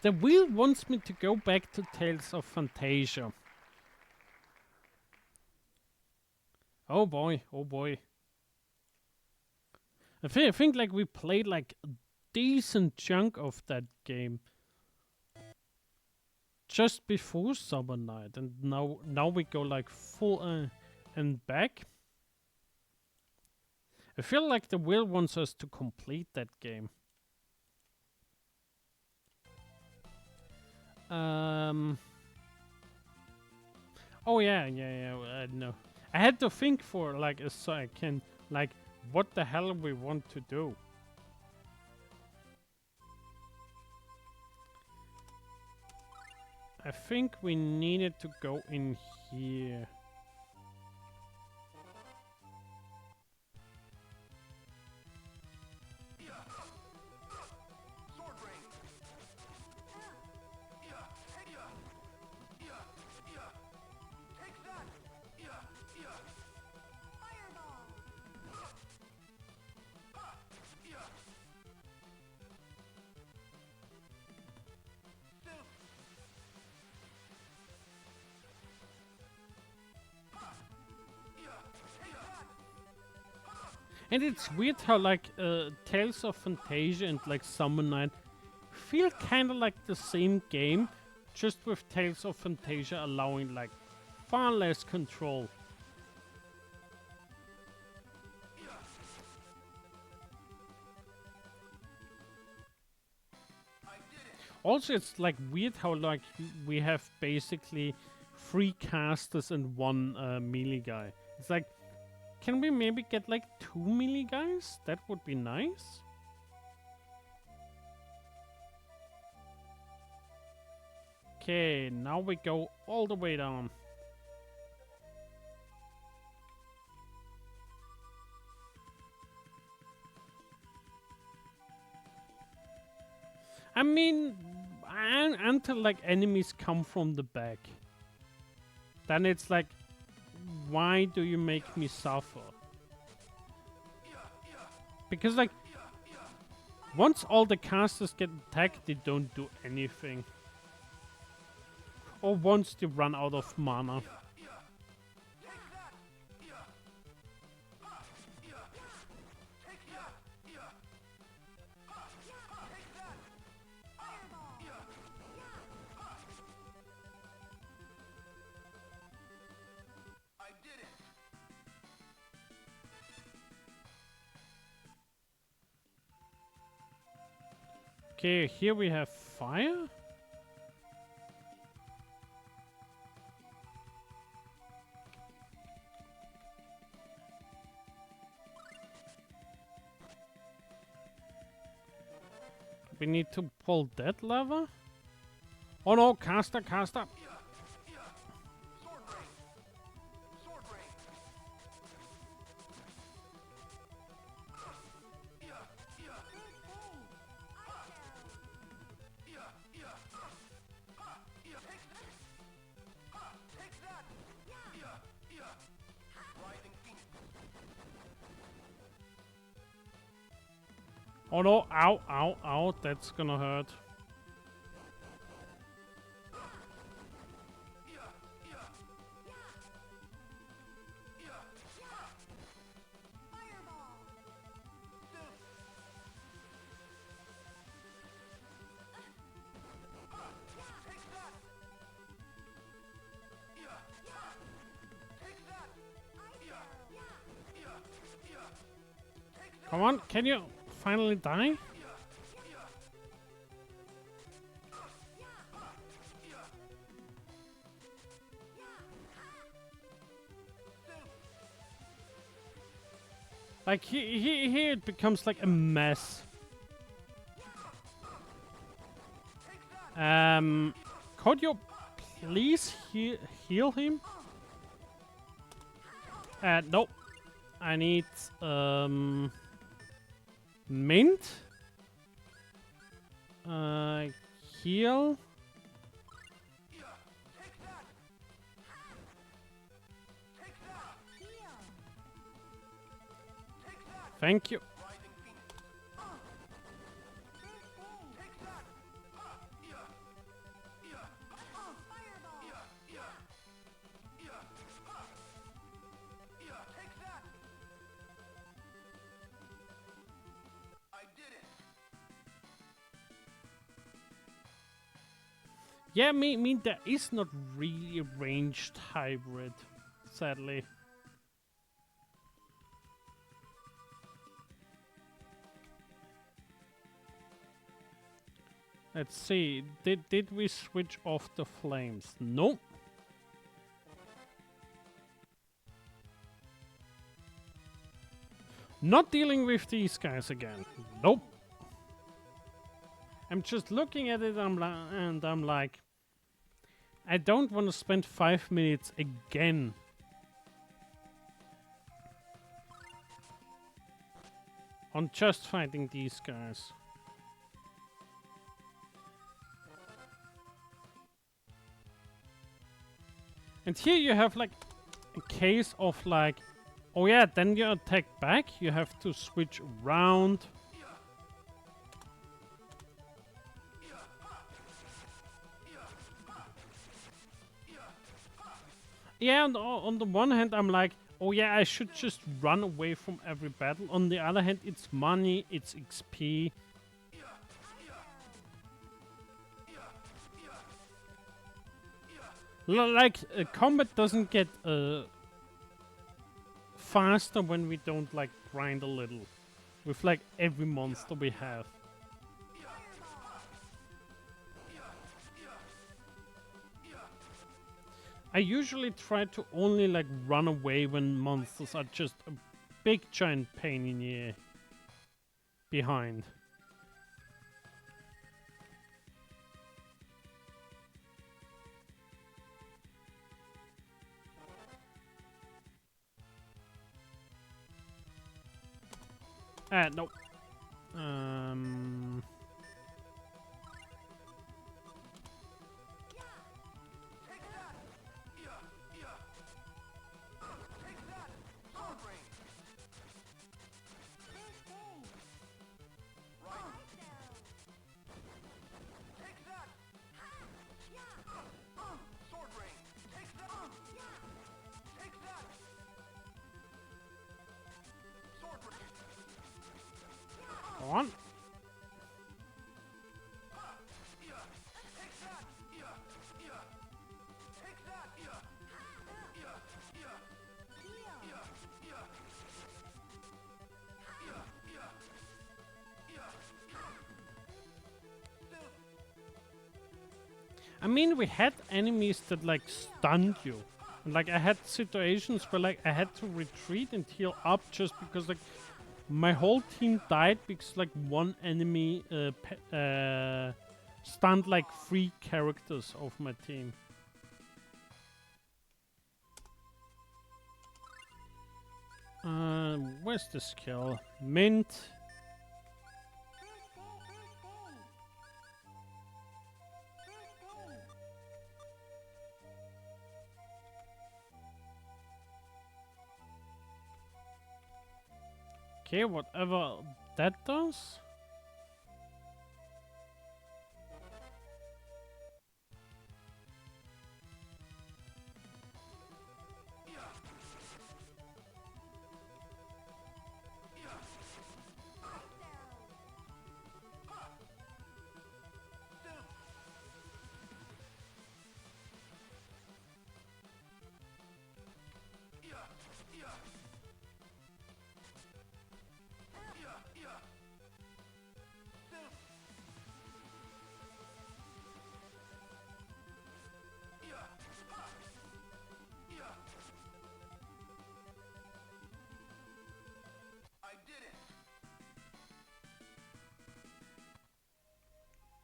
The wheel wants me to go back to Tales of Fantasia. Oh boy, oh boy. I think like we played like a decent chunk of that game just before Summer Night, and now we go like full and back. I feel like the wheel wants us to complete that game. Oh yeah, no. I had to think for like a second, like what the hell we want to do. I think we needed to go in here. And it's weird how like Tales of Fantasia and like Summer Night feel kind of like the same game, just with Tales of Fantasia allowing like far less control. Also, it's like weird how like we have basically 3 casters and 1 melee guy. It's like, can we maybe get like 2 melee guys? That would be nice. Okay, now we go all the way down. I mean, until like enemies come from the back. Then it's like, why do you make me suffer? Because like, once all the casters get attacked, they don't do anything. Or once they run out of mana. Okay, here we have fire. We need to pull that lever. Oh no, caster, caster. Oh no, ow, ow, ow, that's gonna hurt. Come on, can you finally die? Like, here it becomes like a mess. Could you please heal him? Nope. I need, mint. Heal. Thank you. Yeah, mean there is not really a ranged hybrid, sadly. Let's see. Did we switch off the flames? No. Not dealing with these guys again. Nope. I'm just looking at it and I'm like, I don't want to spend 5 minutes again on just fighting these guys. And here you have like a case of like, oh yeah, then you attack back, you have to switch around. Yeah, on the one hand I'm like, oh yeah, I should just run away from every battle. On the other hand, it's money, it's XP. Like, combat doesn't get faster when we don't like grind a little with like every monster we have. I usually try to only like run away when monsters are just a big giant pain in the ear behind. Nope. Go on. I mean, we had enemies that like stunned you. And, like, I had situations where like I had to retreat and heal up just because like my whole team died because like one enemy stunned like 3 characters of my team. Where's the skill? Mint. Okay, whatever that does.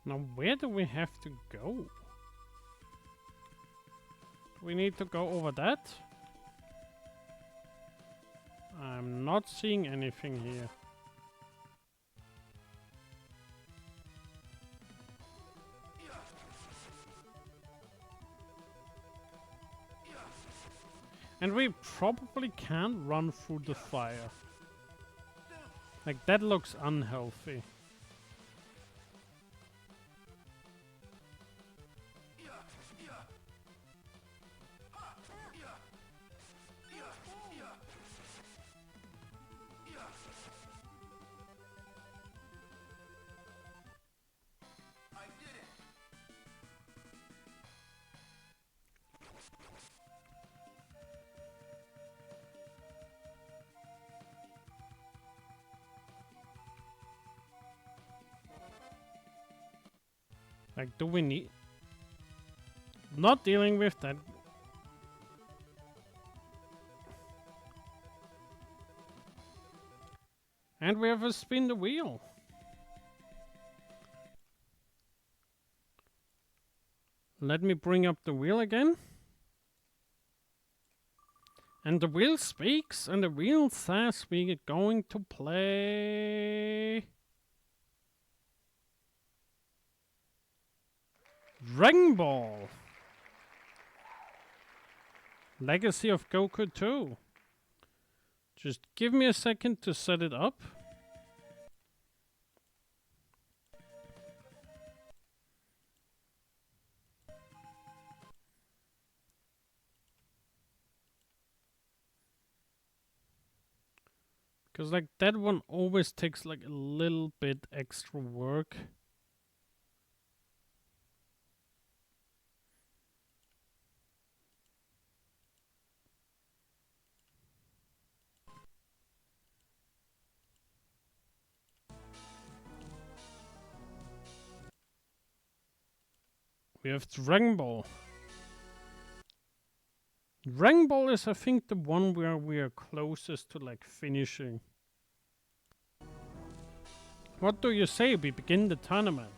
Now, where do we have to go? We need to go over that. I'm not seeing anything here. And we probably can't run through the fire. Like, that looks unhealthy. Like, do we need... Not dealing with that. And we have to spin the wheel. Let me bring up the wheel again. And the wheel speaks, and the wheel says we are going to play... Dragon Ball! Legacy of Goku 2. Just give me a second to set it up. Because like that one always takes like a little bit extra work. We have Dragon Ball. Dragon Ball is, I think, the one where we are closest to like finishing. What do you say we begin the tournament?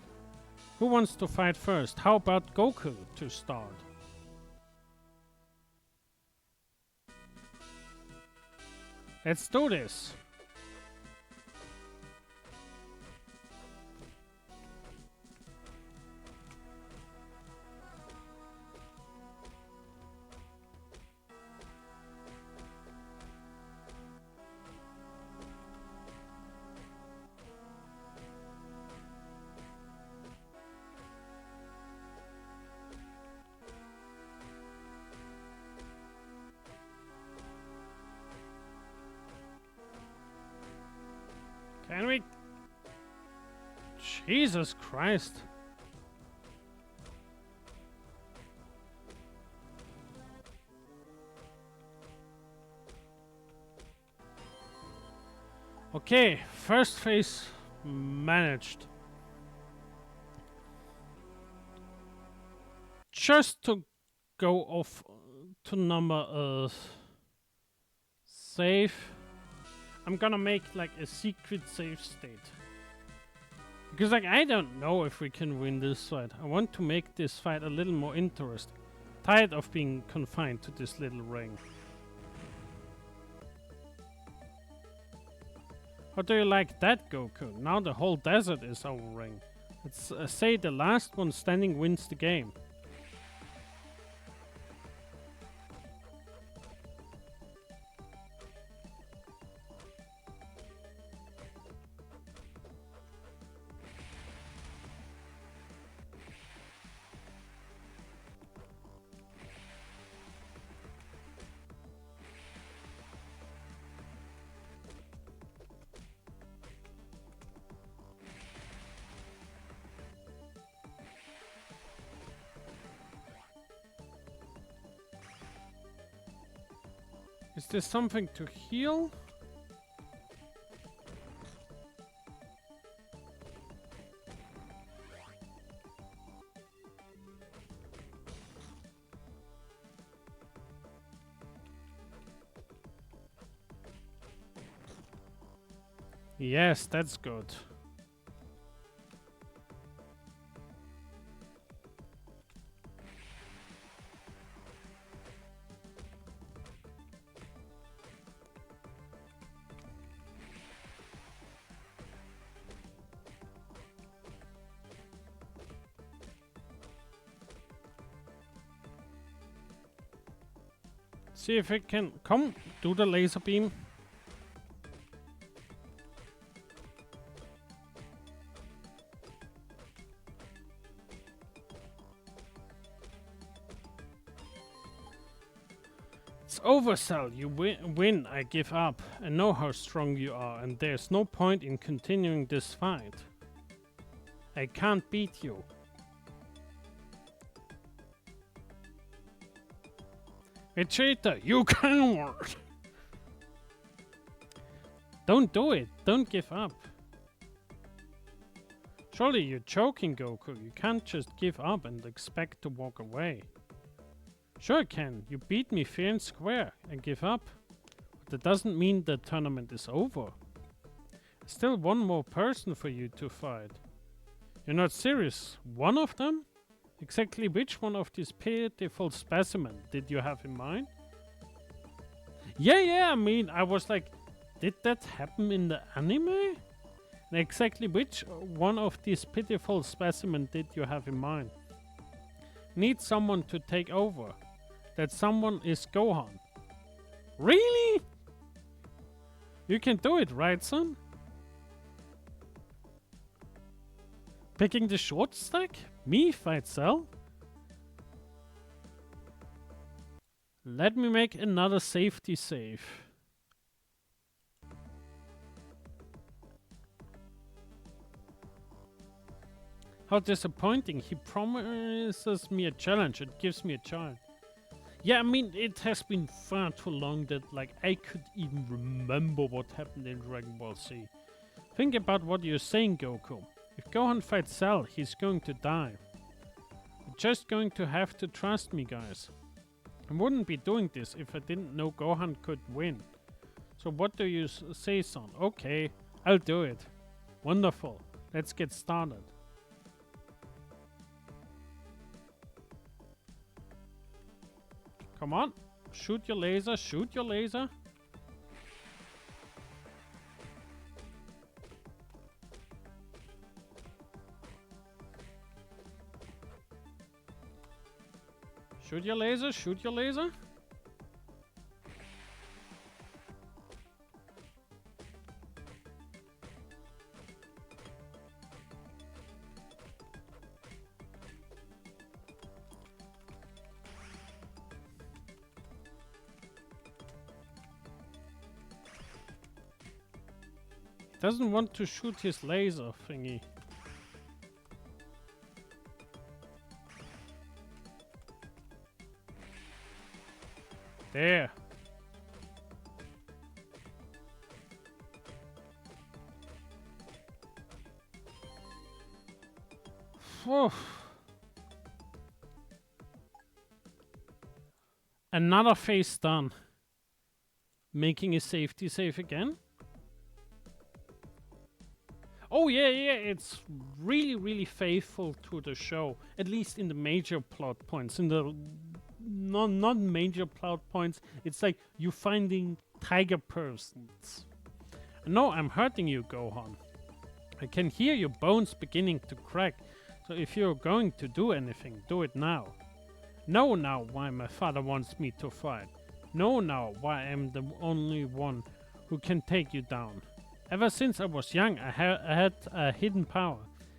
Who wants to fight first? How about Goku to start? Let's do this. Can we? Jesus Christ. Okay, first phase managed. Just to go off to number save. I'm gonna make like a secret save state. Because like I don't know if we can win this fight. I want to make this fight a little more interesting. Tired of being confined to this little ring. How do you like that, Goku? Now the whole desert is our ring. Let's say the last one standing wins the game. Is there something to heal? Yes, that's good. See if it can come. Do the laser beam. It's over, Cell. You win. I give up. I know how strong you are, and there's no point in continuing this fight. I can't beat you. Vegeta, you coward! Don't do it. Don't give up. Surely you're joking, Goku. You can't just give up and expect to walk away. Sure I can. You beat me fair and square. I give up. But that doesn't mean the tournament is over. Still one more person for you to fight. You're not serious. One of them? Exactly which one of these pitiful specimens did you have in mind? Yeah, I mean, I was like, did that happen in the anime? Exactly which one of these pitiful specimens did you have in mind? Need someone to take over. That someone is Gohan. Really? You can do it, right, son? Picking the short stack? Me fight Cell? Let me make another safety save. How disappointing. He promises me a challenge. It gives me a chance. Yeah, I mean, it has been far too long that like I could even remember what happened in Dragon Ball Z. Think about what you're saying, Goku. If Gohan fights Cell, he's going to die. You're just going to have to trust me, guys. I wouldn't be doing this if I didn't know Gohan could win. So what do you say, son? Okay, I'll do it. Wonderful. Let's get started. Come on. Shoot your laser. Shoot your laser. Shoot your laser. Shoot your laser. Doesn't want to shoot his laser thingy. There. Whew. Another phase done. Making a safety save again. Oh yeah, it's really faithful to the show. At least in the major plot points. In the non-major plot points, it's like you finding tiger persons. No, I'm hurting you, Gohan. I can hear your bones beginning to crack. So if you're going to do anything, do it now. Know now why my father wants me to fight. Know now why I'm the only one who can take you down. Ever since I was young, I had a hidden power.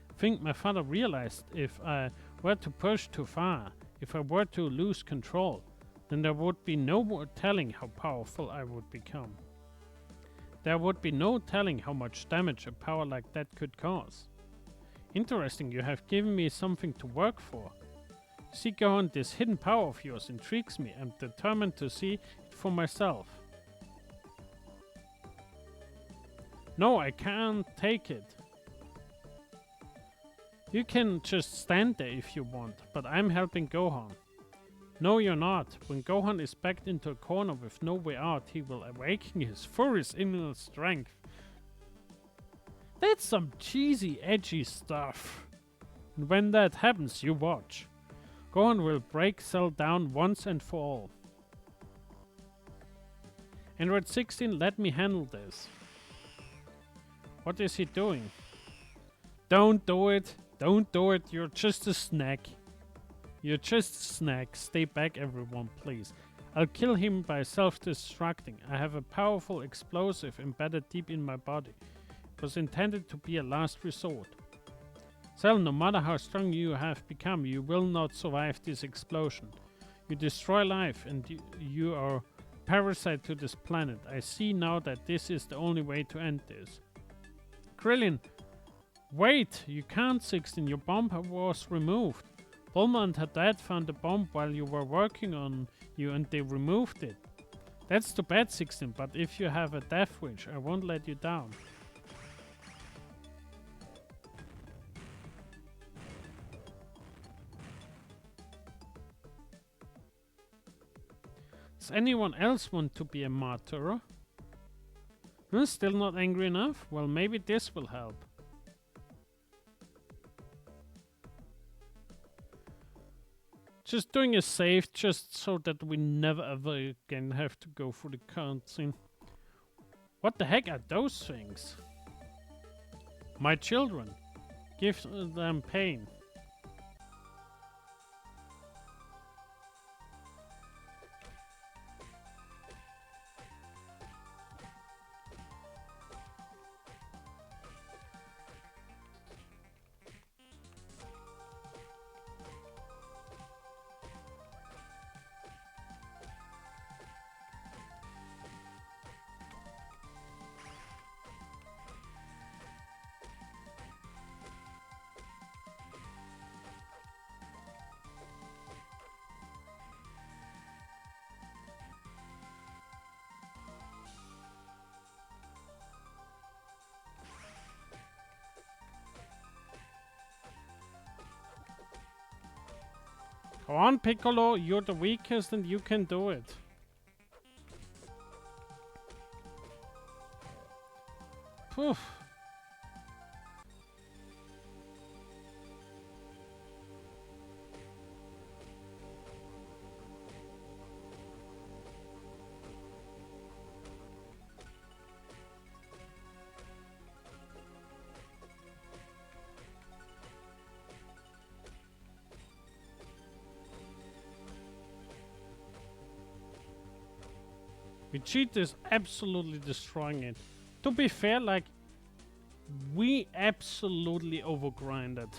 I think my father realized if I were to push too far, if I were to lose control, then there would be no more telling how powerful I would become. There would be no telling how much damage a power like that could cause. Interesting, you have given me something to work for. See, Gohan, this hidden power of yours intrigues me. I'm determined to see it for myself. No, I can't take it. You can just stand there if you want, but I'm helping Gohan. No, you're not. When Gohan is backed into a corner with no way out, he will awaken his furious inner strength. That's some cheesy, edgy stuff. And when that happens, you watch. Gohan will break Cell down once and for all. Android 16, let me handle this. What is he doing? Don't do it. Don't do it. You're just a snack. You're just a snack. Stay back, everyone, please. I'll kill him by self-destructing. I have a powerful explosive embedded deep in my body. It was intended to be a last resort. Cell, no matter how strong you have become, you will not survive this explosion. You destroy life and you are parasite to this planet. I see now that this is the only way to end this. Krillin, wait! You can't, 16. Your bomb was removed. Bulma and her dad found the bomb while you were working on you and they removed it. That's too bad, 16, but if you have a death wish, I won't let you down. Does anyone else want to be a martyr? Still not angry enough? Well, maybe this will help. Just doing a save just so that we never ever again have to go through the cutscene. What the heck are those things? My children. Give them pain. Come on, Piccolo, you're the weakest and you can do it. Poof. Vegeta is absolutely destroying it. To be fair, like, we absolutely overgrinded.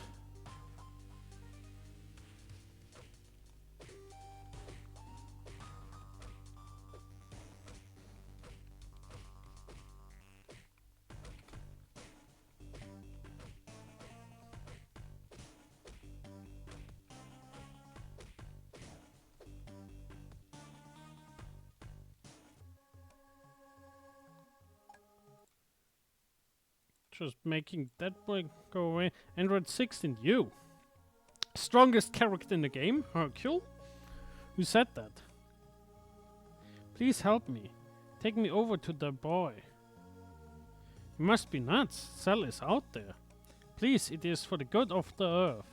Just making that boy go away. Android 16, you. Strongest character in the game, Hercule? Who said that? Please help me. Take me over to the boy. You must be nuts. Cell is out there. Please, it is for the good of the earth.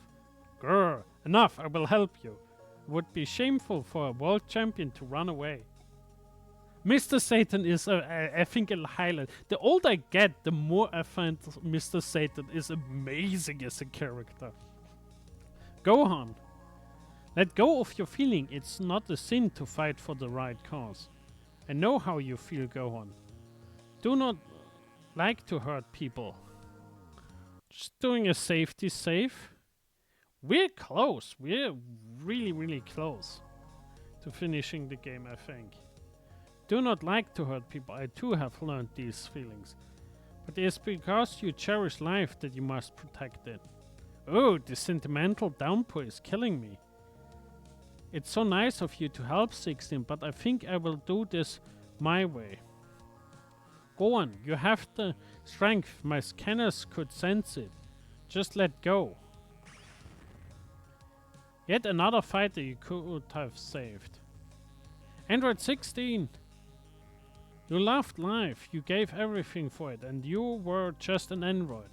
Grr, enough, I will help you. It would be shameful for a world champion to run away. Mr. Satan is, I think, a highlight. The older I get, the more I find Mr. Satan is amazing as a character. Gohan, let go of your feeling. It's not a sin to fight for the right cause. I know how you feel, Gohan. Do not like to hurt people. Just doing a safety save. We're close. We're really, really close to finishing the game, I think. Do not like to hurt people. I too have learned these feelings. But it's because you cherish life that you must protect it. Oh, this sentimental downpour is killing me. It's so nice of you to help 16, but I think I will do this my way. Go on, you have the strength. My scanners could sense it. Just let go. Yet another fighter you could have saved. Android 16! You loved life, you gave everything for it, and you were just an android.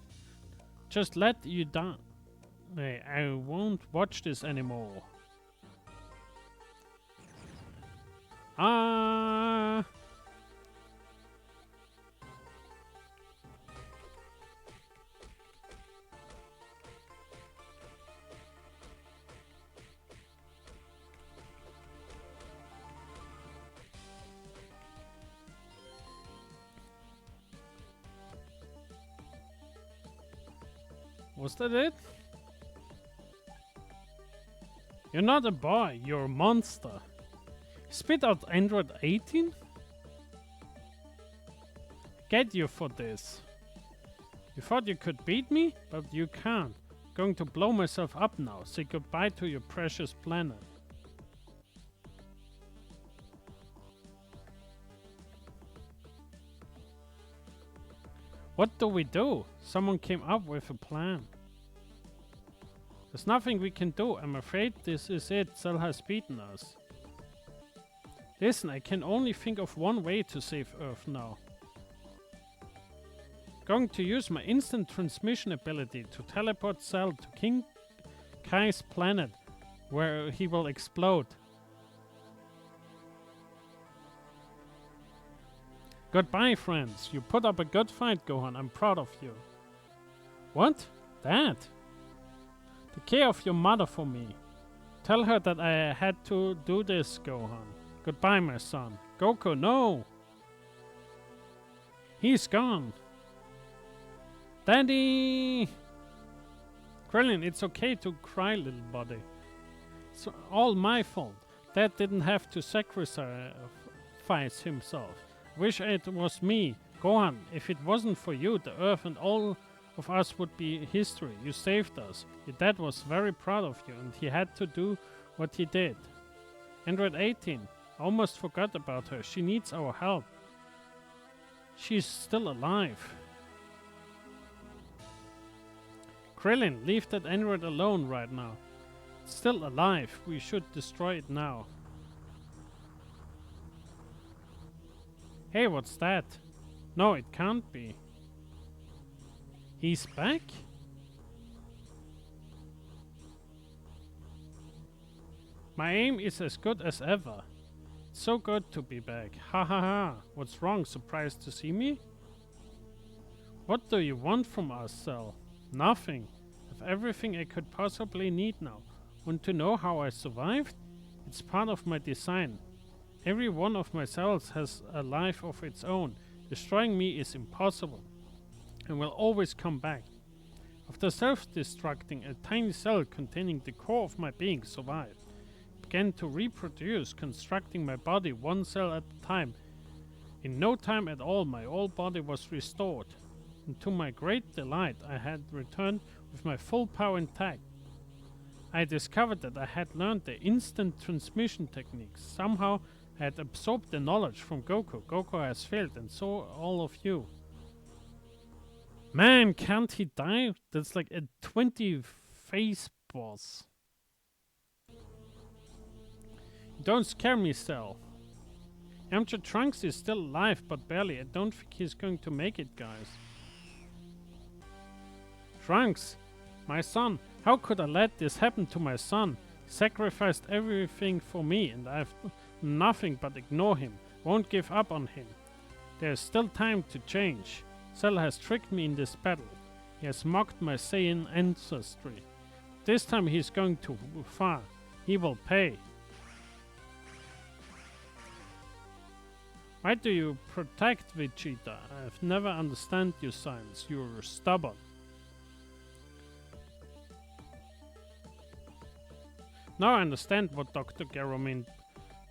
Just let you down. I won't watch this anymore. Ah! Was that it? You're not a boy, you're a monster. Spit out Android 18? Get you for this. You thought you could beat me, but you can't. Going to blow myself up now. Say goodbye to your precious planet. What do we do? Someone came up with a plan. There's nothing we can do. I'm afraid this is it. Cell has beaten us. Listen, I can only think of one way to save Earth now. Going to use my instant transmission ability to teleport Cell to King Kai's planet, where he will explode. Goodbye, friends. You put up a good fight, Gohan. I'm proud of you. What? Dad? Take care of your mother for me. Tell her that I had to do this, Gohan. Goodbye, my son. Goku, no! He's gone. Daddy! Krillin, it's okay to cry, little buddy. It's all my fault. Dad didn't have to sacrifice himself. Wish it was me. Gohan, if it wasn't for you, the Earth and all of us would be history. You saved us. Your dad was very proud of you and he had to do what he did. Android 18. I almost forgot about her. She needs our help. She's still alive. Krillin, leave that android alone right now. It's still alive. We should destroy it now. Hey, what's that? No, it can't be. He's back? My aim is as good as ever. It's so good to be back. Ha ha ha. What's wrong? Surprised to see me? What do you want from us, Cell? Nothing. I have everything I could possibly need now. Want to know how I survived? It's part of my design. Every one of my cells has a life of its own. Destroying me is impossible and will always come back. After self-destructing, a tiny cell containing the core of my being survived. It began to reproduce, constructing my body one cell at a time. In no time at all, my whole body was restored. And to my great delight, I had returned with my full power intact. I discovered that I had learned the instant transmission techniques. Somehow I had absorbed the knowledge from Goku. Goku has failed, and so all of you. Man, can't he die? That's like a 20 face boss. Don't scare me, Cell. Yamcha Trunks is still alive, but barely. I don't think he's going to make it, guys. Trunks, my son. How could I let this happen to my son? He sacrificed everything for me, and I've nothing but ignore him. Won't give up on him. There's still time to change. Cell has tricked me in this battle. He has mocked my Saiyan ancestry. This time he's going too far. He will pay. Why do you protect Vegeta? I've never understand you, science. You're stubborn. Now I understand what Dr. Gero meant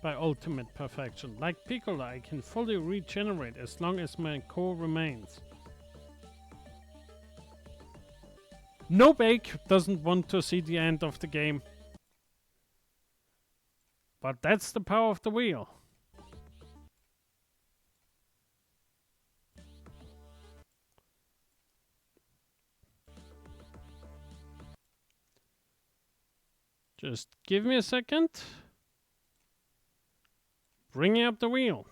by ultimate perfection. Like Piccolo, I can fully regenerate as long as my core remains. No Bake doesn't want to see the end of the game. But that's the power of the wheel. Just give me a second. Bringing up the wheel.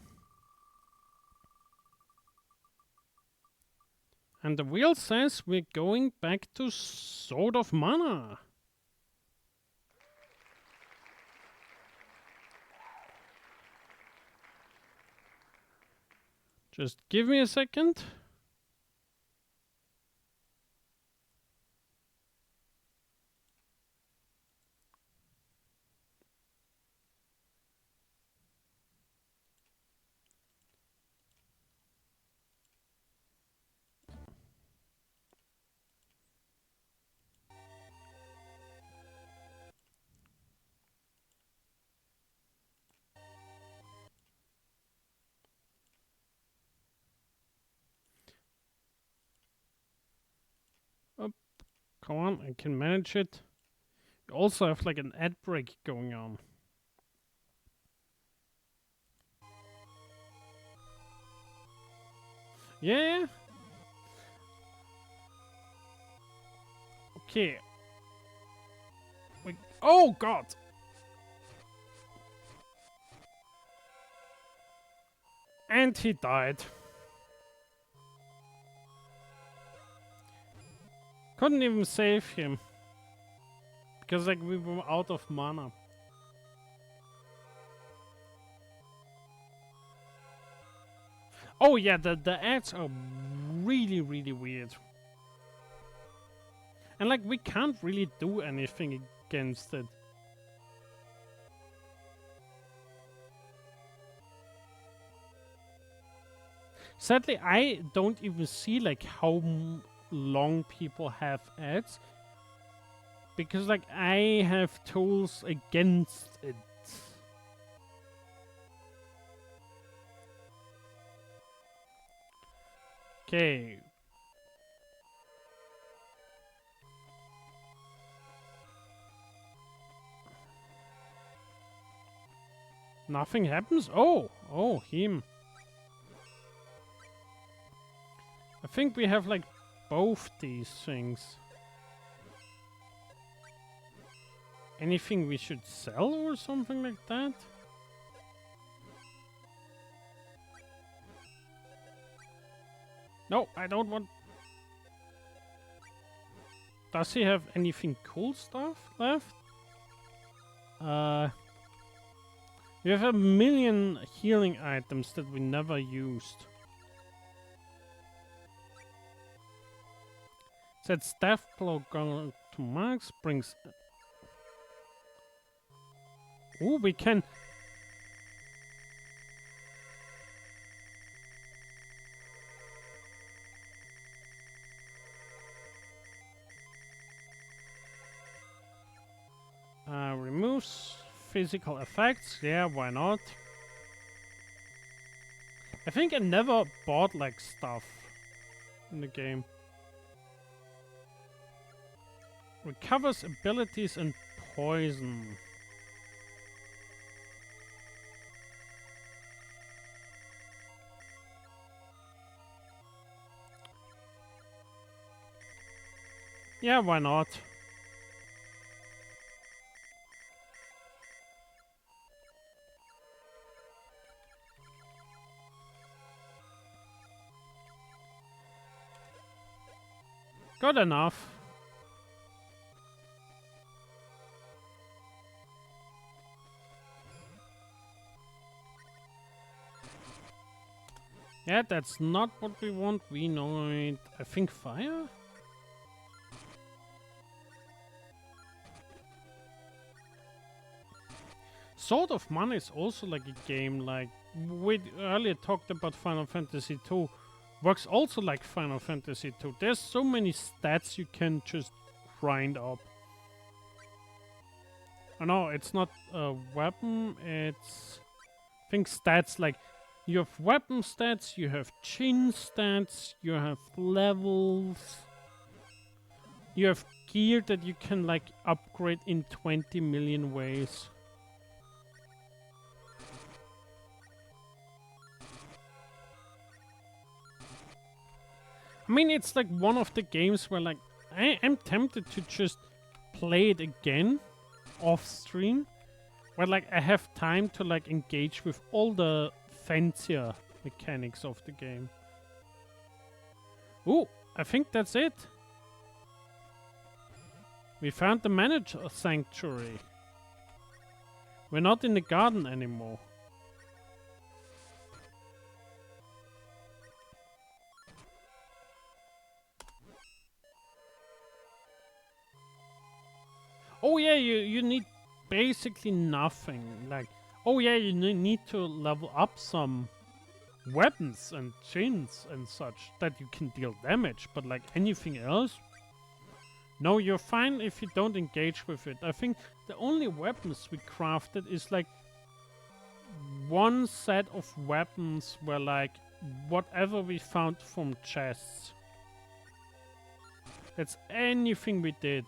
And the wheel says we're going back to Sword of Mana. Just give me a second. Come on, I can manage it. You also have like an ad break going on. Yeah. Okay. Wait. Oh God. And he died. Couldn't even save him. Because like we were out of mana. Oh yeah, the ads are really weird. And like we can't really do anything against it. Sadly, I don't even see like how long people have ads. Because like I have tools against it. Okay. Nothing happens? Oh, him. I think we have like both these things. Anything we should sell or something like that? No, I don't want... Does he have anything cool stuff left? We have a million healing items that we never used. Said staff blow going to max brings... Oh, we can... removes physical effects. Yeah, why not? I think I never bought like stuff in the game. Recovers abilities and poison. Yeah, why not? Good enough. Yeah, that's not what we want. We need, I think, fire? Sword of Mana is also like a game like we earlier talked about Final Fantasy II. Works also like Final Fantasy II. There's so many stats you can just grind up. Oh no, it's not a weapon, it's... I think stats like... You have weapon stats, you have chin stats, you have levels. You have gear that you can like upgrade in 20 million ways. I mean, it's like one of the games where like I'm tempted to just play it again off stream, where like I have time to like engage with all the fancier mechanics of the game. Ooh, I think that's it. We found the manager sanctuary. We're not in the garden anymore. Oh yeah, you need basically nothing. Like, oh yeah, you need to level up some weapons and chains and such that you can deal damage, but like anything else, no, you're fine if you don't engage with it. I think the only weapons we crafted is like one set of weapons where like whatever we found from chests. That's anything we did.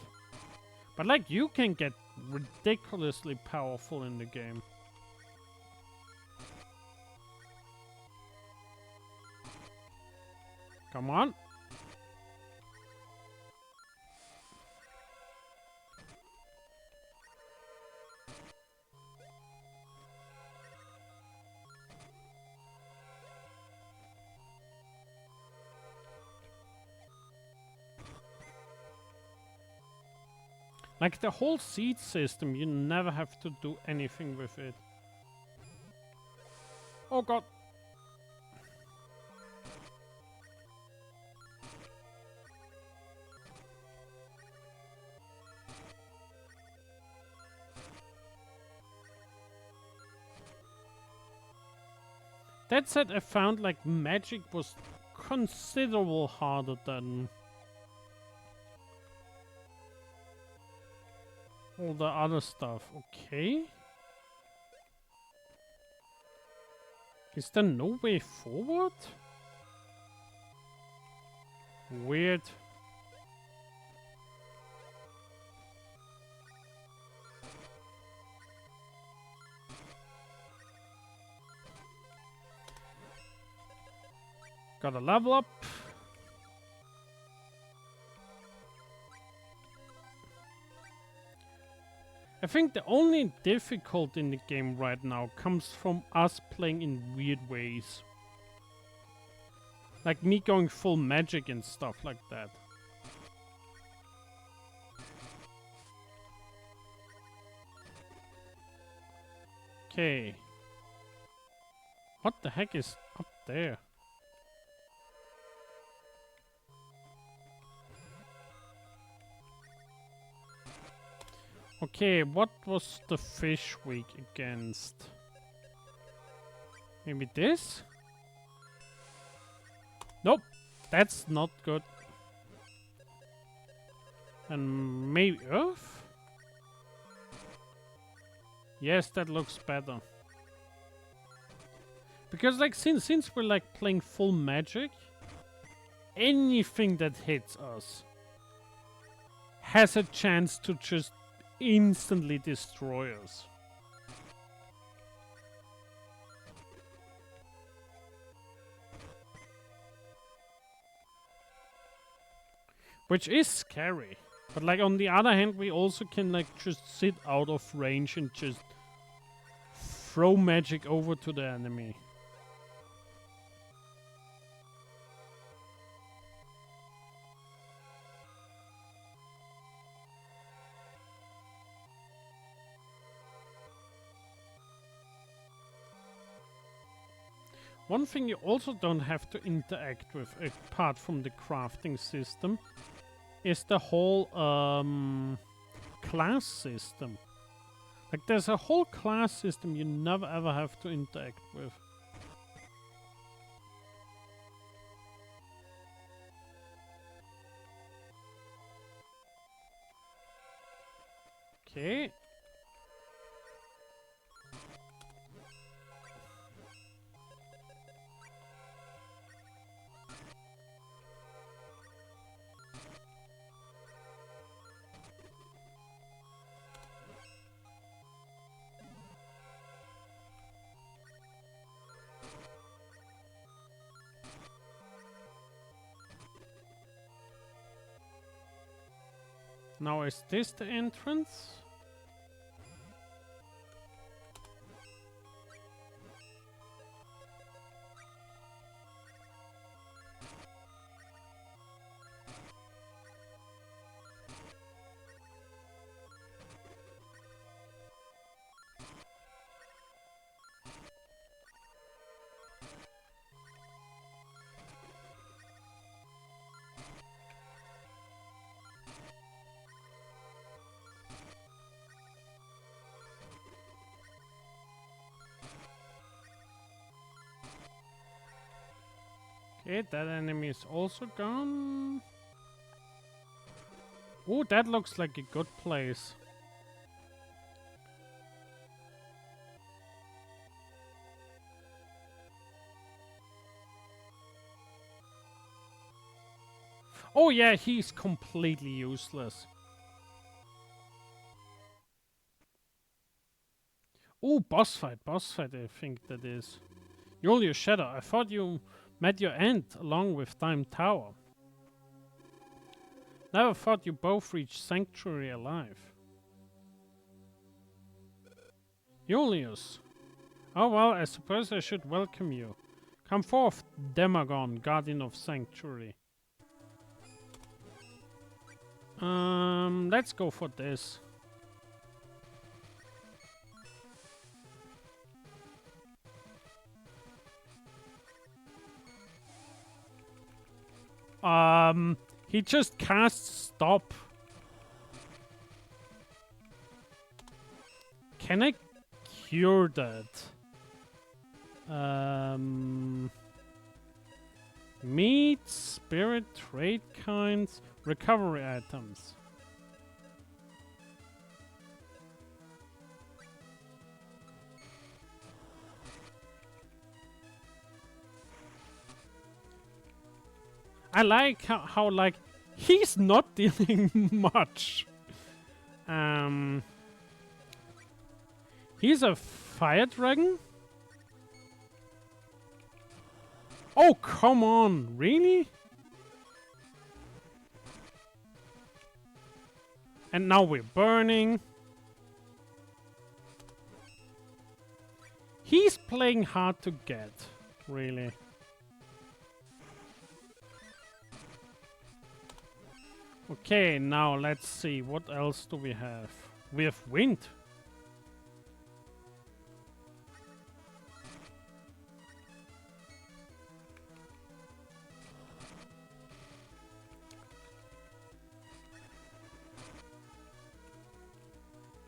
But like, you can get ridiculously powerful in the game. Come on. Like the whole seed system, you never have to do anything with it. Oh god. That said, I found like magic was considerable harder than all the other stuff. Okay. Is there no way forward? Weird. Gotta level up. I think the only difficulty in the game right now comes from us playing in weird ways. Like me going full magic and stuff like that. Okay. What the heck is up there? Okay, what was the fish weak against? Maybe this? Nope, that's not good. And maybe Earth? Yes, that looks better. Because like since we're like playing full magic, anything that hits us has a chance to just instantly destroy us. Which is scary. But like on the other hand, we also can like just sit out of range and just throw magic over to the enemy. One thing you also don't have to interact with, apart from the crafting system, is the whole class system. Like there's a whole class system you never ever have to interact with. Okay. Now is this the entrance? Okay, that enemy is also gone. Oh, that looks like a good place. Oh yeah, he's completely useless. Oh, boss fight, I think that is. Julius Shadow, I thought you met your end along with Time Tower. Never thought you both reached Sanctuary alive. Julius. Oh well, I suppose I should welcome you. Come forth, Demagon, Guardian of Sanctuary. Let's go for this. He just casts stop. Can I cure that? Meat, spirit, trade kinds, recovery items. I like how like he's not dealing much. He's a fire dragon? Oh, come on, really? And now we're burning. He's playing hard to get, really. Okay, now let's see, what else do we have? We have wind.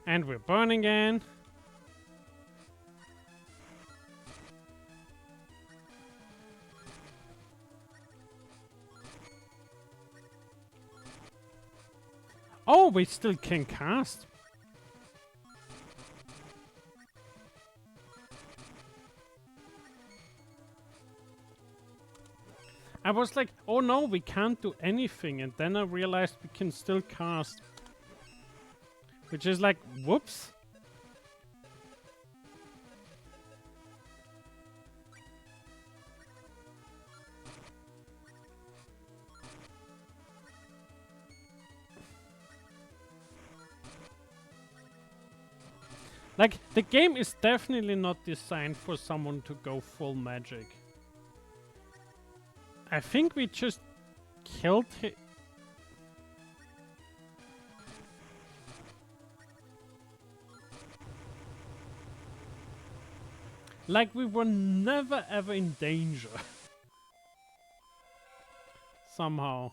And we're burning again. Oh, we still can cast. I was like, oh no, we can't do anything. And then I realized we can still cast. Which is like, whoops. Like, the game is definitely not designed for someone to go full magic. I think we just killed him. Like, we were never ever in danger. Somehow.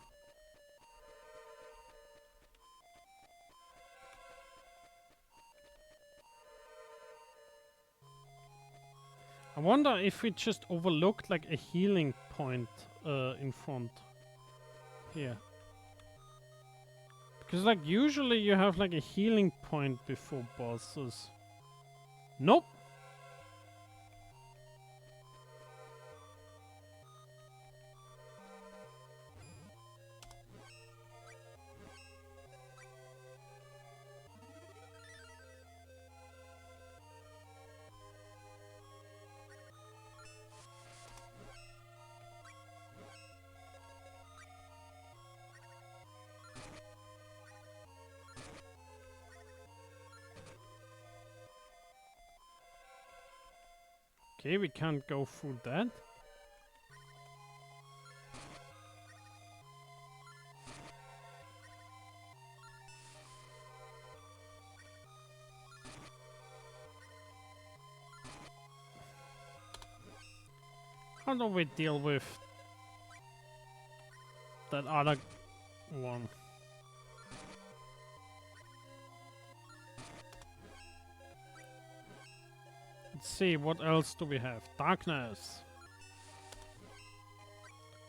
I wonder if we just overlooked like a healing point in front here. Because like usually you have like a healing point before bosses. Nope. Okay, we can't go through that. How do we deal with that other one? Let's see, what else do we have? Darkness.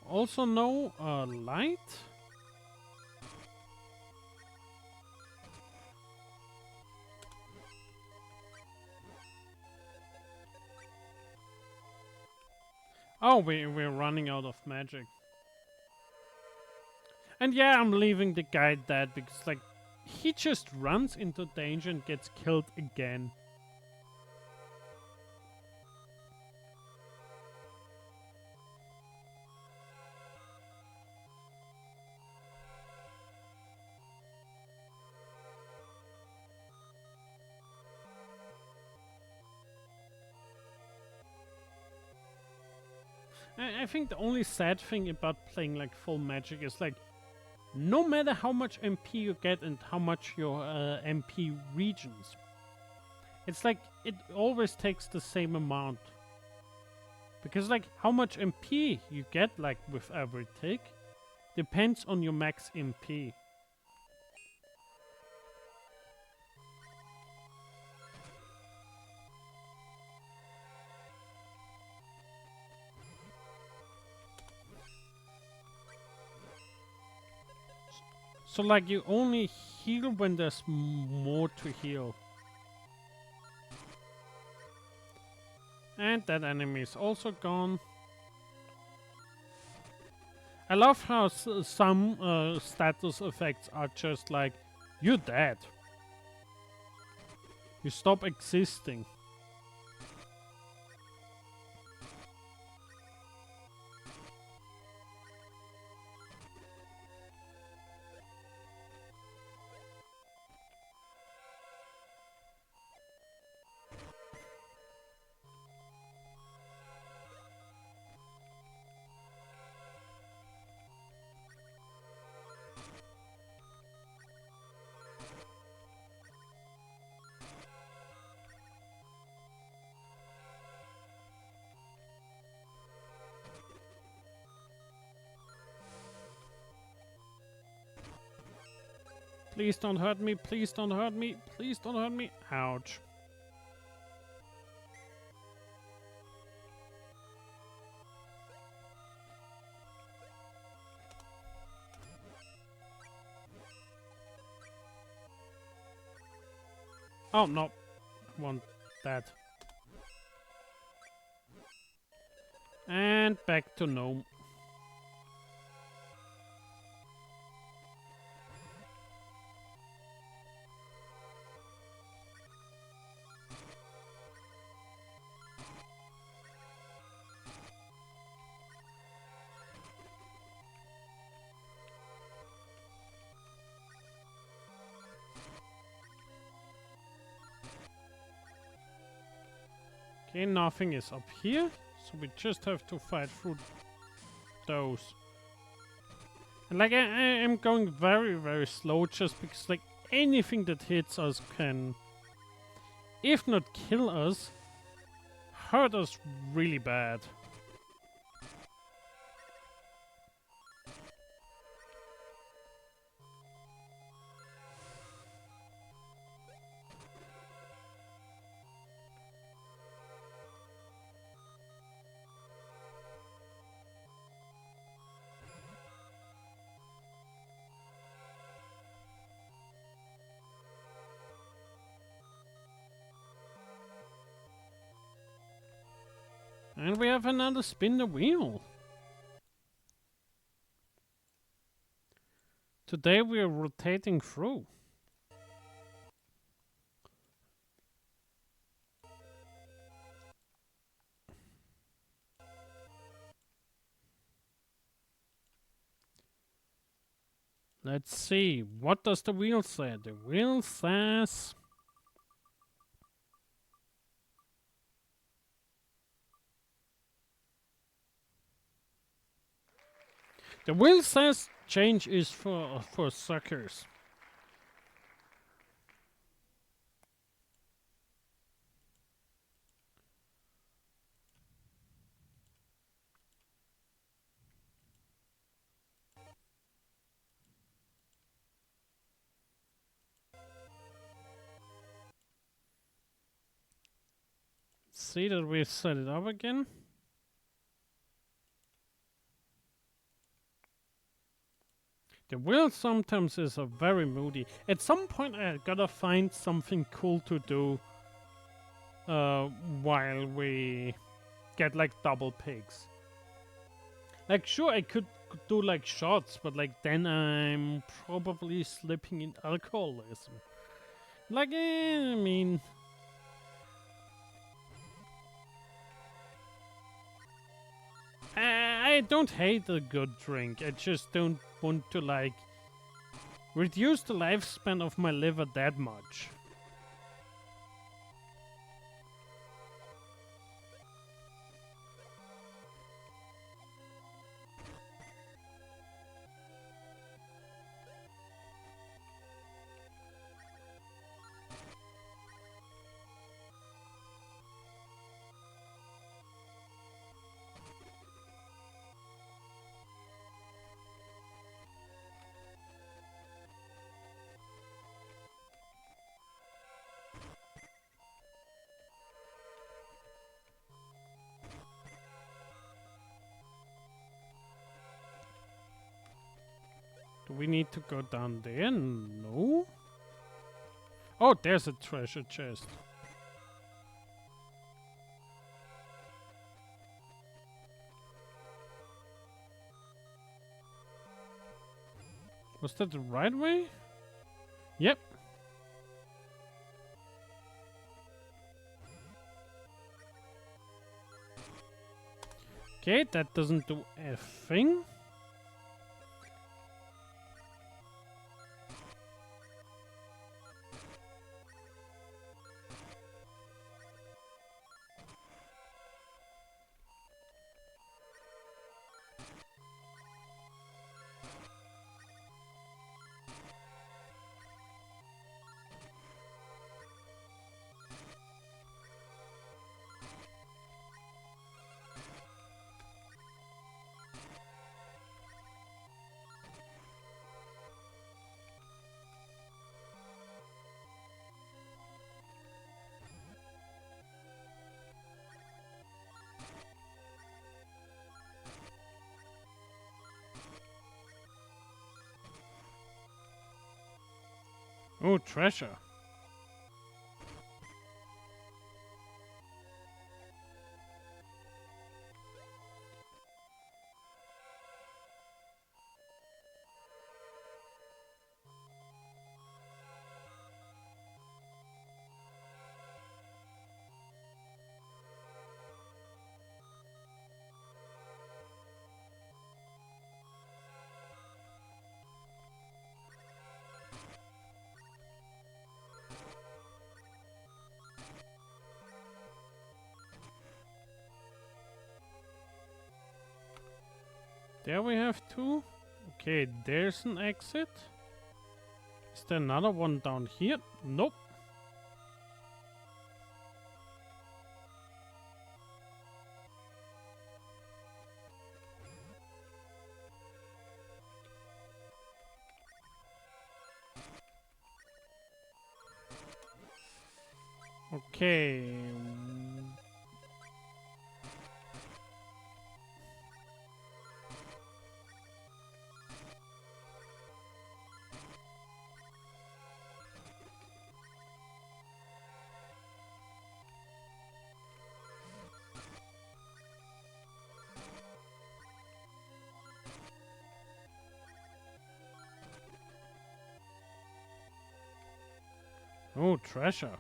Also no light? Oh, we're running out of magic. And yeah, I'm leaving the guy dead because, like, he just runs into danger and gets killed again. I think the only sad thing about playing like full magic is like, no matter how much MP you get and how much your MP regions, it's like it always takes the same amount. Because like how much MP you get like with every tick depends on your max MP. So like you only heal when there's more to heal. And that enemy is also gone. I love how some status effects are just like, you're dead. You stop existing. Please don't hurt me, please don't hurt me, please don't hurt me. Ouch. Oh no, I want that. And back to gnome. Okay, nothing is up here, so we just have to fight through those. And like I am going very slow just because like anything that hits us can, if not kill us, hurt us really bad. And we have another spin the wheel. Today we are rotating through. Let's see, what does the wheel say? The wheel says... The wheel says change is for suckers. See that we set it up again. The wheel sometimes is a very moody. At some point I gotta find something cool to do while we get like double pigs. Like sure I could do like shots, but like then I'm probably slipping in alcoholism. Like, I mean, I don't hate a good drink. I just don't want to like reduce the lifespan of my liver that much. Do we need to go down there? No. Oh, there's a treasure chest. Was that the right way? Yep. Okay, that doesn't do a thing. Oh, treasure. There we have two. Okay, there's an exit. Is there another one down here? Nope. Okay. Oh, treasure.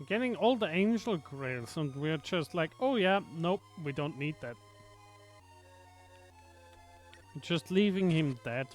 Getting all the angel grails and we're just like, oh yeah, nope, we don't need that. Just leaving him dead.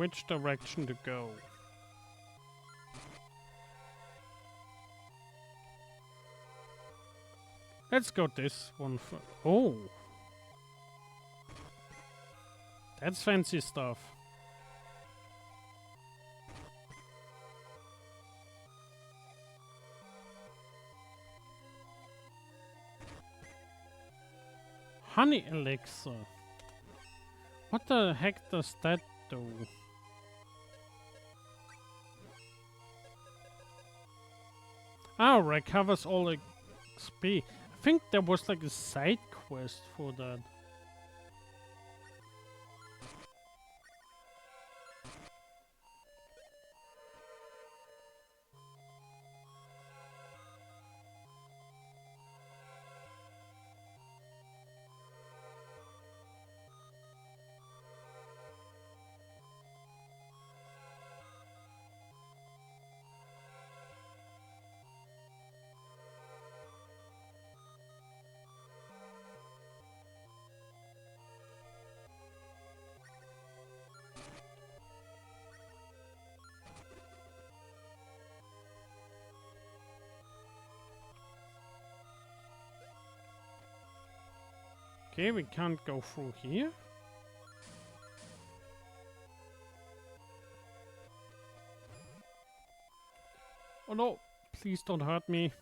which direction to go. Let's go this one for. Oh! That's fancy stuff. Honey elixir. What the heck does that do? Oh, recovers all XP. I think there was like a side quest for that. Okay, we can't go through here. Oh no, please don't hurt me.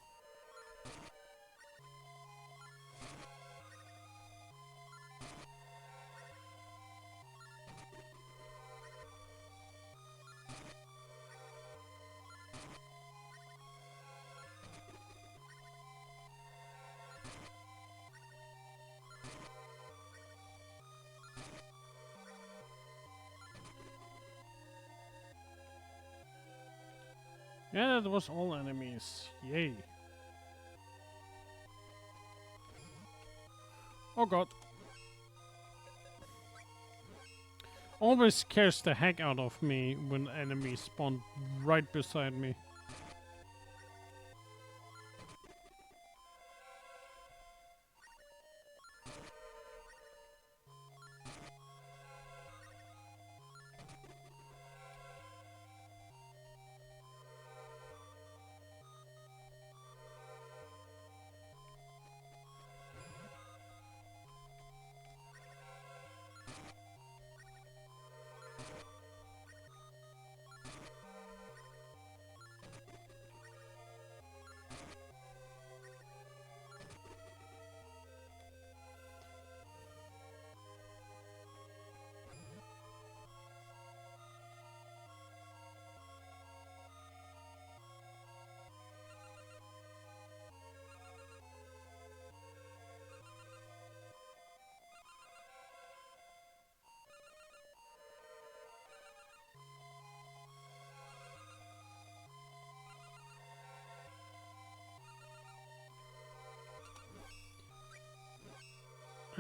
Yeah, that was all enemies. Yay. Oh god. Always scares the heck out of me when enemies spawn right beside me.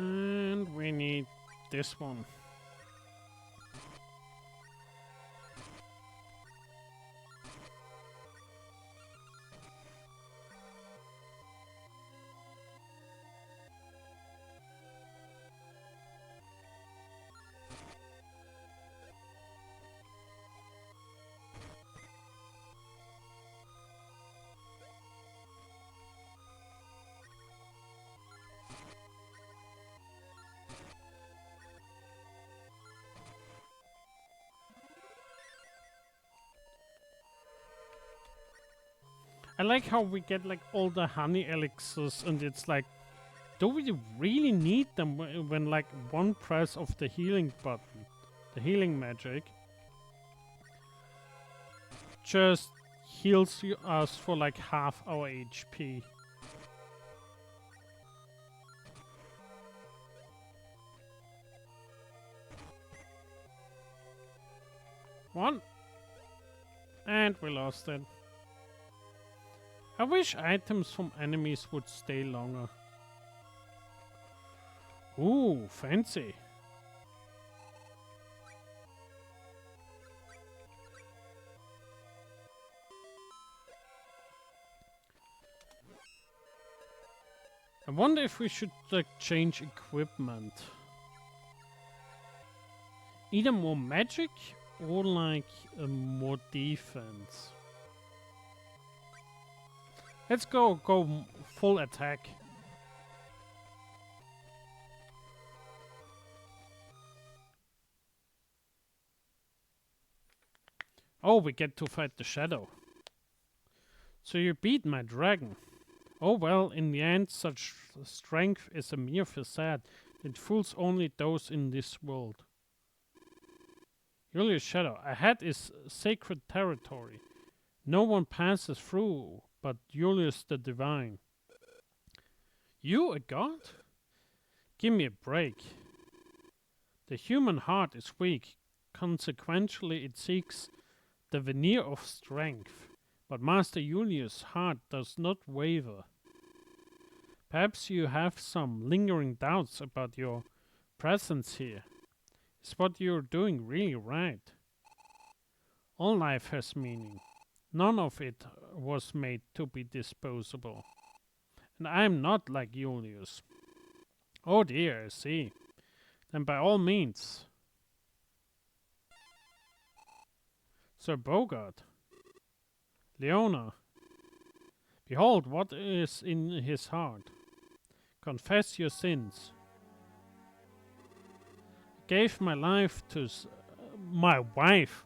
And we need this one. I like how we get like all the honey elixirs and it's like, do we really need them when like one press of the healing button, the healing magic, just heals us for like half our HP. One. And we lost it. I wish items from enemies would stay longer. Ooh, fancy. I wonder if we should like change equipment. Either more magic or like more defense? Let's go full attack. Oh, we get to fight the shadow. So you beat my dragon. Oh well, in the end, such strength is a mere facade. It fools only those in this world. Julius Shadow, ahead is sacred territory. No one passes through but Julius the Divine. You a god? Give me a break. The human heart is weak. Consequently, it seeks the veneer of strength. But Master Julius' heart does not waver. Perhaps you have some lingering doubts about your presence here. Is what you're doing really right? All life has meaning. None of it was made to be disposable. And I'm not like Julius. Oh dear, I see. Then by all means. Sir Bogart. Leona. Behold what is in his heart. Confess your sins. I gave my life to my wife.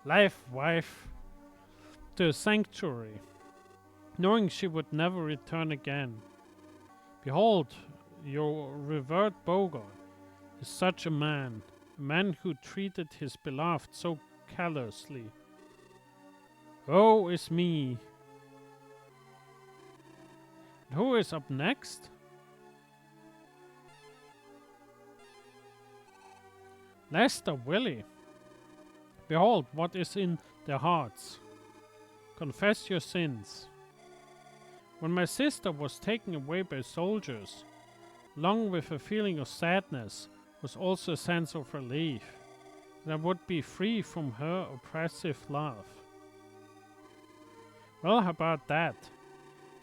Wife. To a sanctuary, knowing she would never return again. Behold, your revered Bogart is such a man who treated his beloved so callously. Woe is me. And who is up next? Lester Willie. Behold what is in their hearts. Confess your sins. When my sister was taken away by soldiers, along with a feeling of sadness was also a sense of relief that I would be free from her oppressive love. Well, how about that?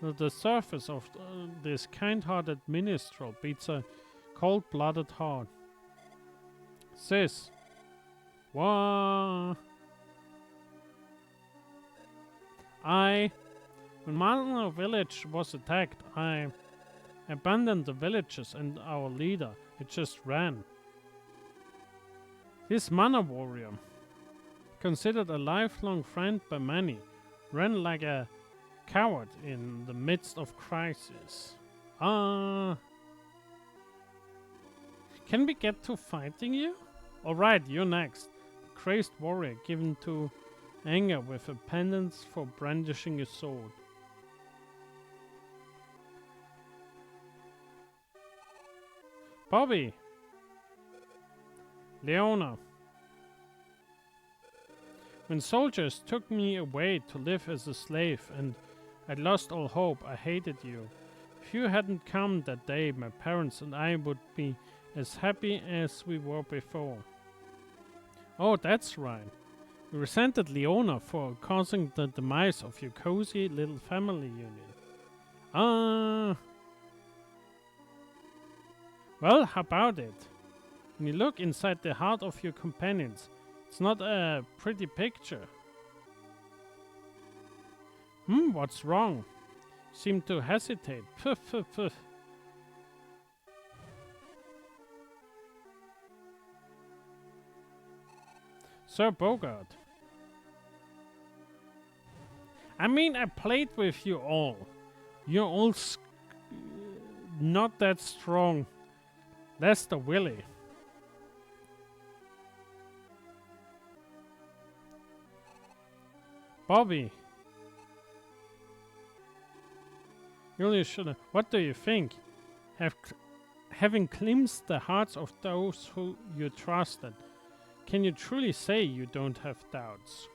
The surface of this kind-hearted minstrel beats a cold-blooded heart. Sis. What? When Malno village was attacked, I abandoned the villagers and our leader. It just ran. This mana warrior, considered a lifelong friend by many, ran like a coward in the midst of crisis. Can we get to fighting you? Alright, you're next. The crazed warrior given to anger with a penance for brandishing a sword. Bobby! Leona! When soldiers took me away to live as a slave and I'd lost all hope, I hated you. If you hadn't come that day, my parents and I would be as happy as we were before. Oh, that's right. You resented Leona for causing the demise of your cozy little family unit. Well, how about it? When you look inside the heart of your companions, it's not a pretty picture. What's wrong? You seem to hesitate. Pff. Sir Bogart. I mean, I played with you all. You're all not that strong. Lester Willie. Bobby. Julius should. What do you think? Having glimpsed the hearts of those who you trusted, can you truly say you don't have doubts?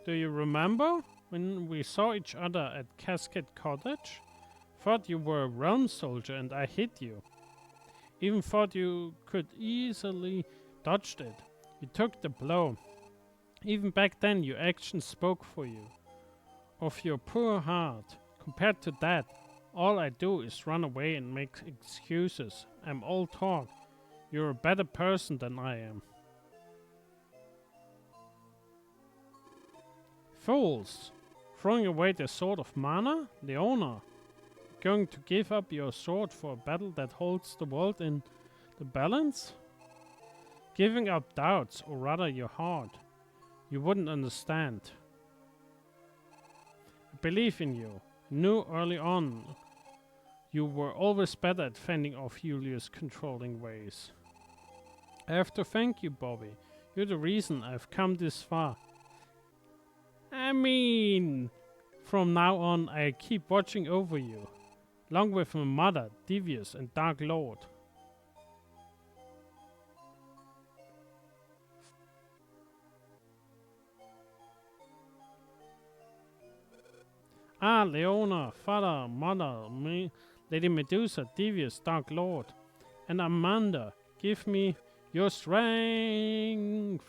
Do you remember when we saw each other at Cascade Cottage? Thought you were a realm soldier and I hit you. Even thought you could easily dodge it. You took the blow. Even back then your actions spoke for you. Of your poor heart. Compared to that, all I do is run away and make excuses. I'm all talk. You're a better person than I am. Fools! Throwing away the sword of mana? Leona! Going to give up your sword for a battle that holds the world in the balance? Giving up doubts, or rather your heart. You wouldn't understand. I believe in you. Knew early on you were always better at fending off Julius' controlling ways. I have to thank you, Bobby. You're the reason I've come this far. I mean, from now on I keep watching over you, along with my mother, Devious and Dark Lord. Ah, Leona, Father, Mother, Lady Medusa, Devious, Dark Lord, and Amanda, give me your strength.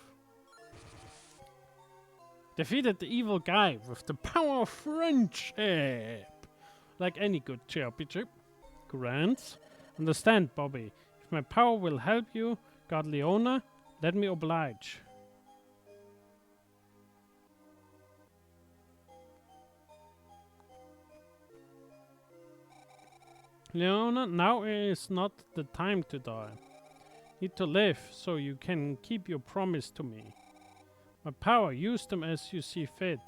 Defeated the evil guy with the power of friendship. Like any good JRPG. Grants. Understand, Bobby. If my power will help you, God Leona, let me oblige. Leona, now is not the time to die. Need to live so you can keep your promise to me. My power, use them as you see fit.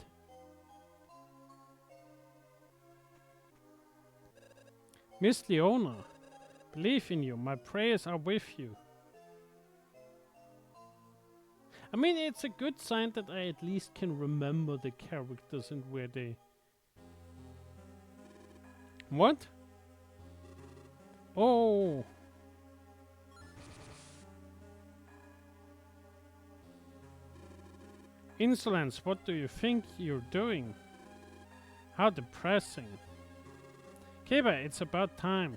Miss Leona, believe in you, my prayers are with you. I mean, it's a good sign that I at least can remember the characters and where they... What? Oh! Insolence, what do you think you're doing? How depressing. Kiba, it's about time.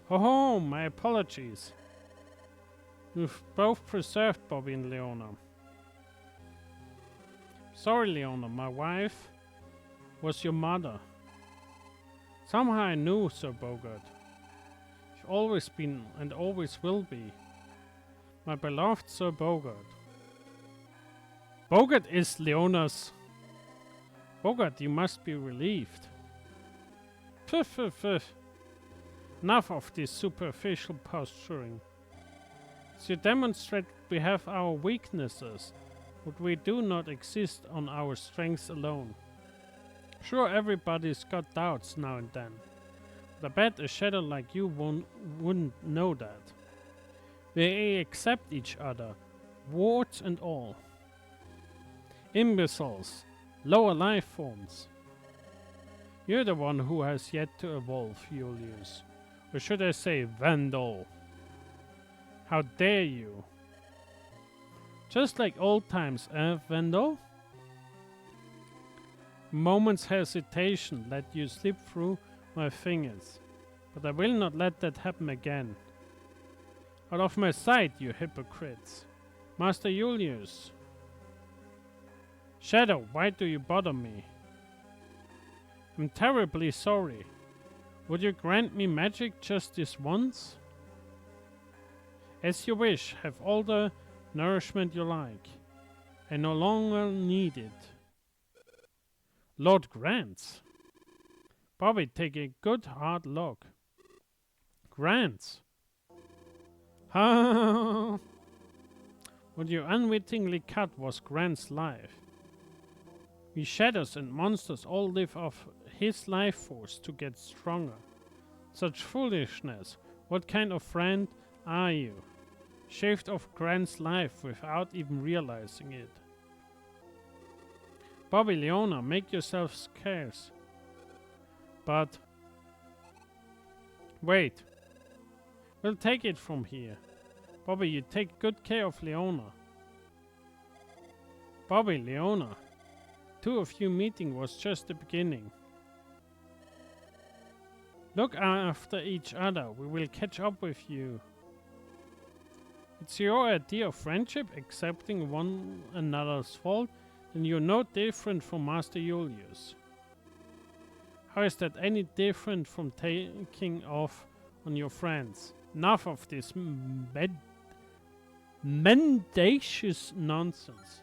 Ho ho, my apologies. You've both preserved Bobby and Leona. Sorry, Leona, my wife was your mother. Somehow I knew, Sir Bogart. You've always been and always will be my beloved Sir Bogart. Bogart is Leona's. Bogart, you must be relieved. Pff, pff, pff. Enough of this superficial posturing. As you demonstrate we have our weaknesses, but we do not exist on our strengths alone. Sure, everybody's got doubts now and then, but I bet a shadow like you wouldn't know that. We accept each other, warts and all. Imbeciles, lower life forms. You're the one who has yet to evolve, Julius. Or should I say, Vandal. How dare you? Just like old times, Vandal? Moment's hesitation let you slip through my fingers, but I will not let that happen again. Out of my sight, you hypocrites. Master Julius. Shadow, why do you bother me? I'm terribly sorry. Would you grant me magic just this once? As you wish, have all the nourishment you like. I no longer need it. Lord grants. Bobby, take a good hard look. Grants. Ha! What you unwittingly cut was Grant's life. We shadows and monsters all live off his life force to get stronger. Such foolishness. What kind of friend are you? Shaved off Grant's life without even realizing it. Bobby, Leona, make yourself scarce. But... wait. We'll take it from here. Bobby, you take good care of Leona. Bobby, Leona. Two of you meeting was just the beginning. Look after each other. We will catch up with you. It's your idea of friendship, accepting one another's fault, and you're no different from Master Julius. How is that any different from taking off on your friends? Enough of this Mendacious nonsense.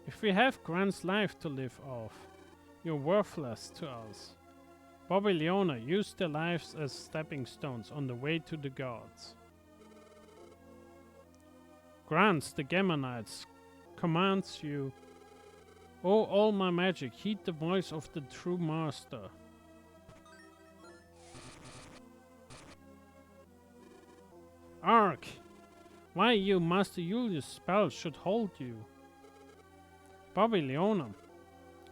If we have Grant's life to live off, you're worthless to us. Bobby Leona used their lives as stepping stones on the way to the gods. Grants the Gamma Knights commands you. Oh, all my magic, heed the voice of the true master. Ark! Why you, Master Julius' spell should hold you. Bobby Leona,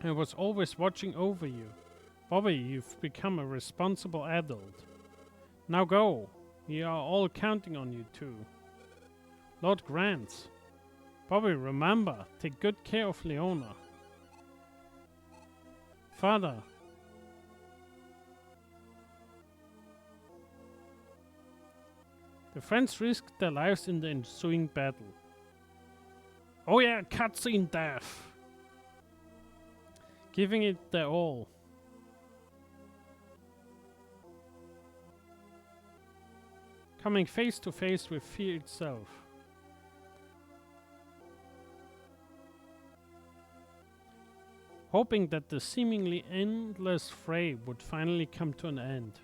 I was always watching over you. Bobby, you've become a responsible adult. Now go. We are all counting on you too. Lord Grant. Bobby, remember, take good care of Leona. Father. The friends risked their lives in the ensuing battle. Oh yeah, cutscene death! Giving it their all. Coming face to face with fear itself. Hoping that the seemingly endless fray would finally come to an end.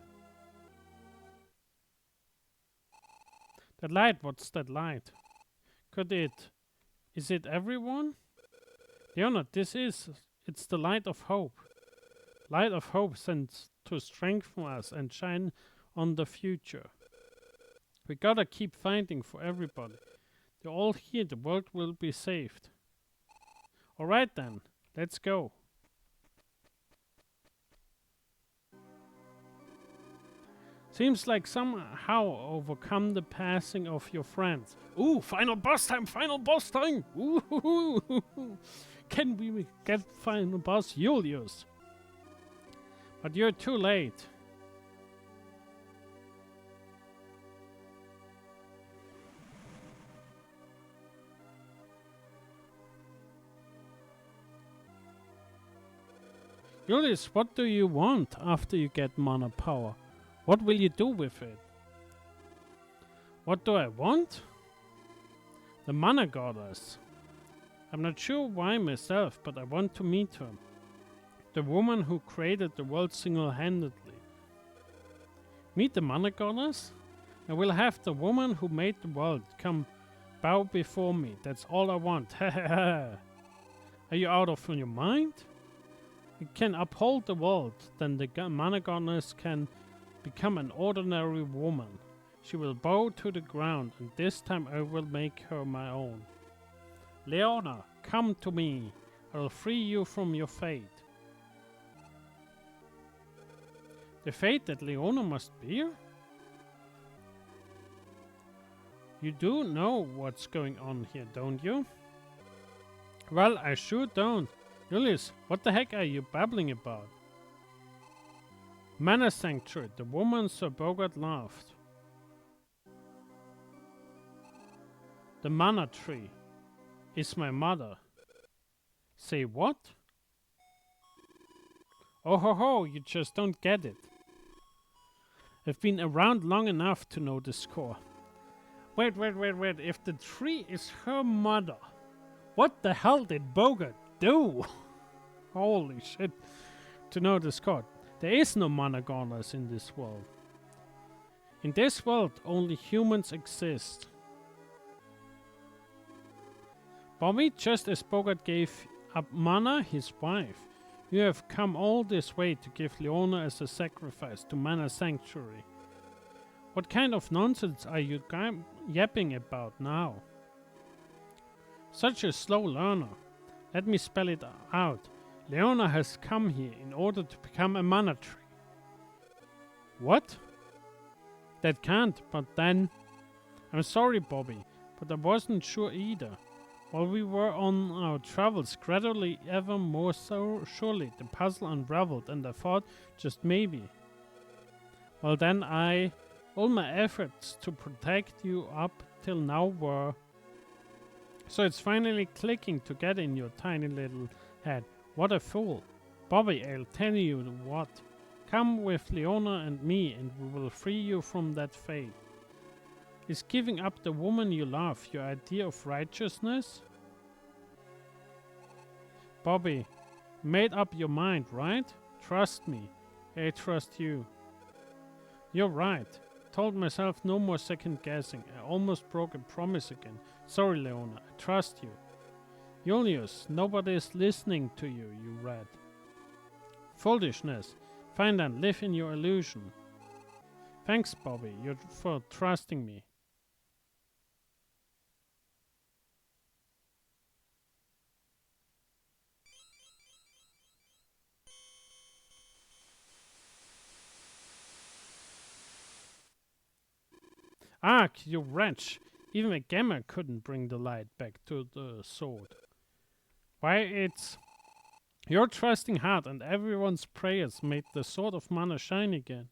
That light, what's that light? Is it everyone? Leona, it's the light of hope. Light of hope sent to strengthen us and shine on the future. We gotta keep fighting for everybody. They're all here, the world will be saved. Alright then, let's go. Seems like somehow overcome the passing of your friends. Ooh, final boss time, final boss time! Ooh, can we get final boss Julius? But you're too late. Julius, what do you want after you get mana power? What will you do with it? What do I want? The mana goddess. I'm not sure why myself, but I want to meet her. The woman who created the world single-handedly. Meet the mana goddess? I will have the woman who made the world come bow before me. That's all I want. Are you out of your mind? You can uphold the world, then the mana goddess can become an ordinary woman. She will bow to the ground, and this time I will make her my own. Leona, come to me. I will free you from your fate. The fate that Leona must bear? You do know what's going on here, don't you? Well, I sure don't. Julius, what the heck are you babbling about? Mana Sanctuary, the woman Sir Bogart loved. The Mana Tree is my mother. Say what? Oh ho ho, you just don't get it. I've been around long enough to know the score. Wait, if the tree is her mother, what the hell did Bogart do? Holy shit, to know the score. There is no mana goddess in this world. In this world, only humans exist. Bobby, just as Bogart gave up Mana, his wife, you have come all this way to give Leona as a sacrifice to Mana Sanctuary. What kind of nonsense are you yapping about now? Such a slow learner. Let me spell it out. Leona has come here in order to become a mana tree. What? That can't, but then... I'm sorry, Bobby, but I wasn't sure either. While we were on our travels, gradually ever more so surely, the puzzle unraveled and I thought, just maybe. Well then all my efforts to protect you up till now were... So it's finally clicking together in your tiny little had. What a fool. Bobby, I'll tell you what. Come with Leona and me and we will free you from that fate. Is giving up the woman you love your idea of righteousness? Bobby, made up your mind, right? Trust me. I trust you. You're right. Told myself no more second guessing. I almost broke a promise again. Sorry, Leona. I trust you. Julius, nobody is listening to you, you rat. Foolishness. Fine then, live in your illusion. Thanks, Bobby, for trusting me. Ah, you wretch! Even a gamer couldn't bring the light back to the sword. Why, it's your trusting heart and everyone's prayers made the sword of mana shine again.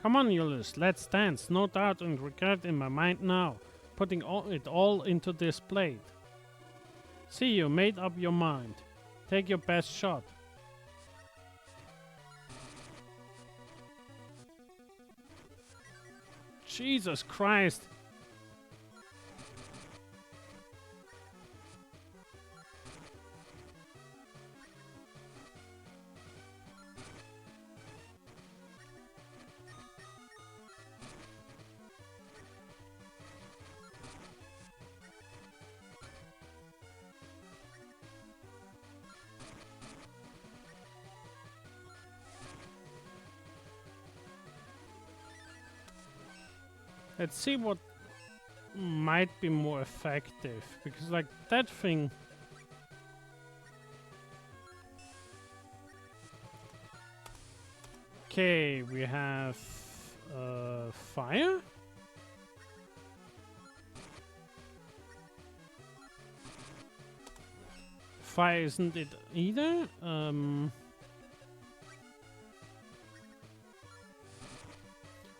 Come on, Julius, let's dance. No doubt and regret in my mind now, putting it all into this blade. See, you made up your mind. Take your best shot. Jesus Christ! Let's see what might be more effective, because like that thing. Okay, we have fire. Fire isn't it either.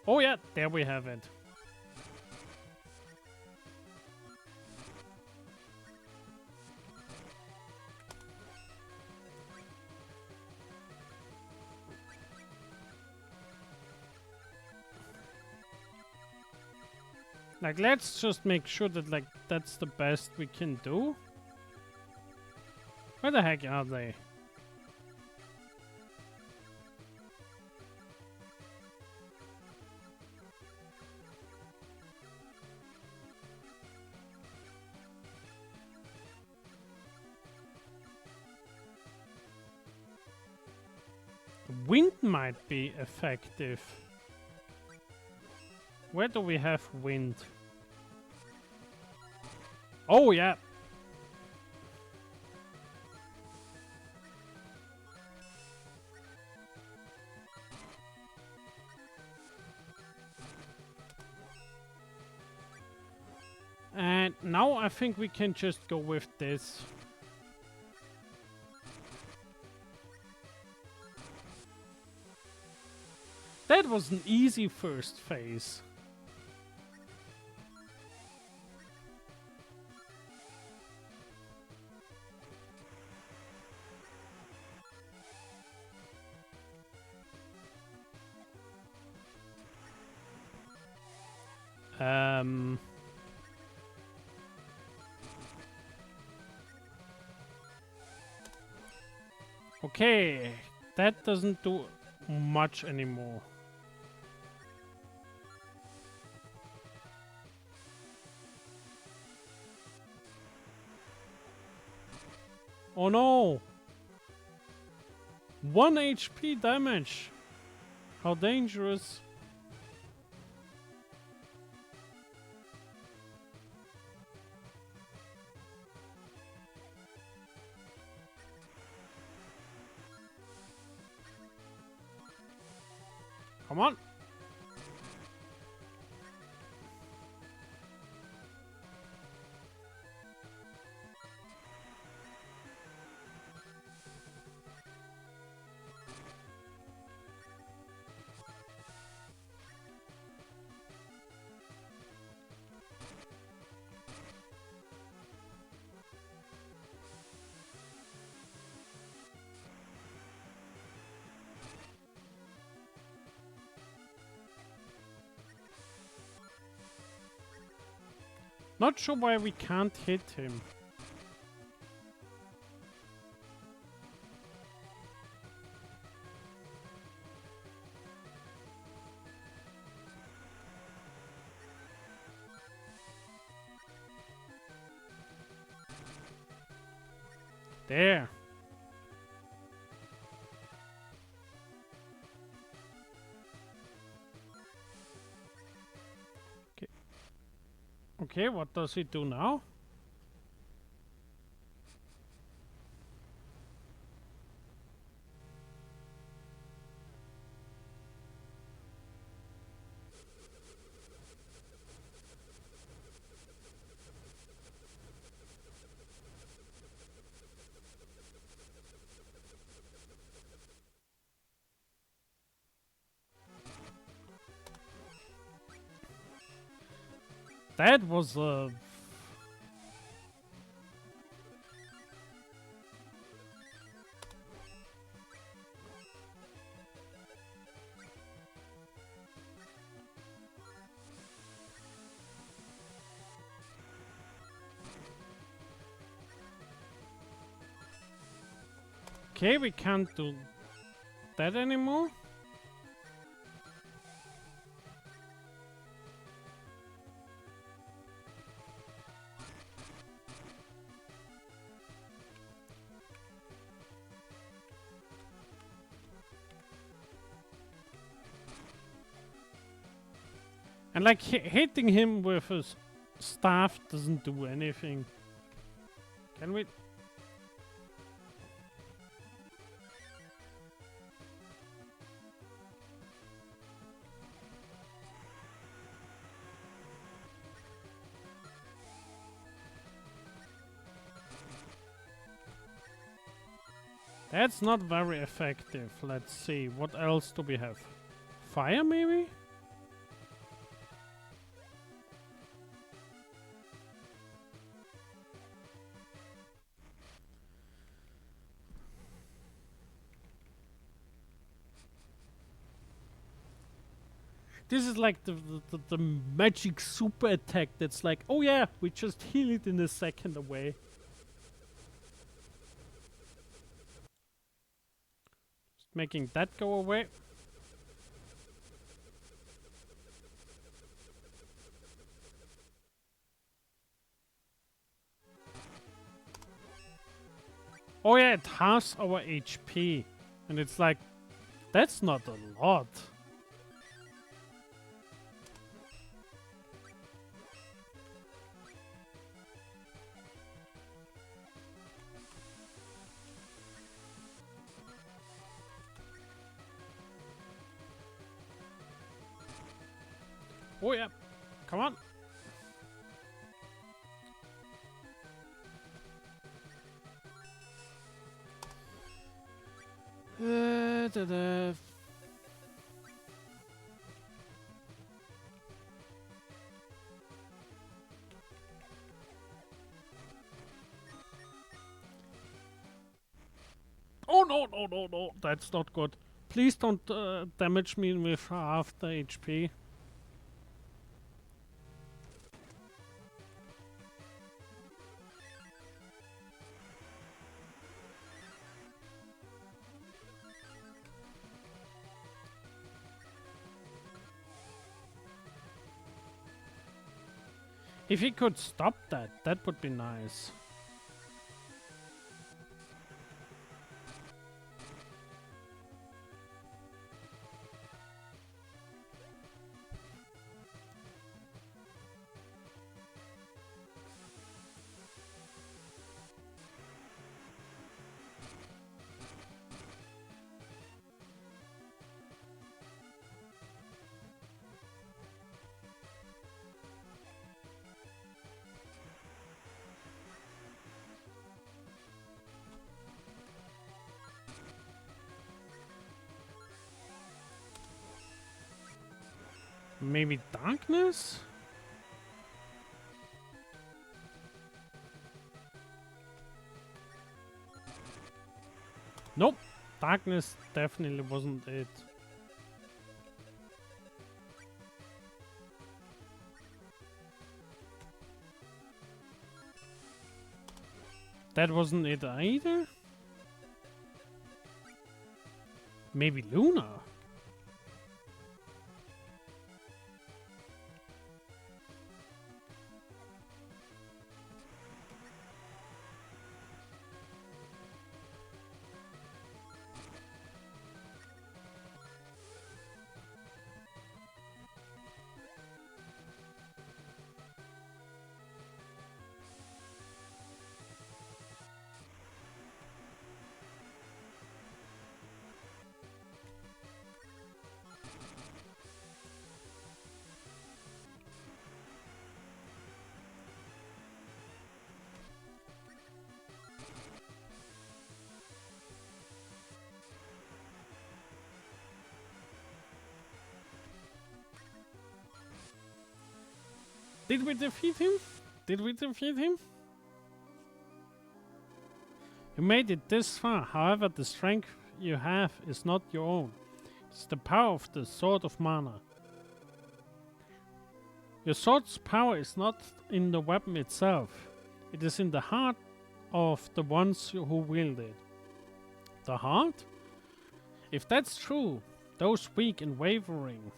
Oh yeah, there we have it. Like, let's just make sure that, like, that's the best we can do. Where the heck are they? The wind might be effective. Where do we have wind? Oh, yeah. And now I think we can just go with this. That was an easy first phase. Okay, that doesn't do much anymore. Oh no! 1 HP damage! How dangerous! Come on! Not sure why we can't hit him. There. Okay. Okay, what does he do now? That was okay, we can't do that anymore. And like hitting him with his staff doesn't do anything. Can we? That's not very effective. Let's see. What else do we have? Fire, maybe? This is like the magic super attack that's like, oh yeah, we just heal it in a second away. Just making that go away. Oh yeah, it halves our HP. And it's like, that's not a lot. Oh yeah, come on. Oh no, that's not good. Please don't damage me with half the HP. If he could stop that, that would be nice. Maybe darkness? Nope. Darkness definitely wasn't it. that wasn't it either? Maybe Luna? Did we defeat him? Did we defeat him? You made it this far, however the strength you have is not your own. It's the power of the Sword of Mana. Your sword's power is not in the weapon itself. It is in the heart of the ones who wield it. The heart? If that's true, those weak and wavering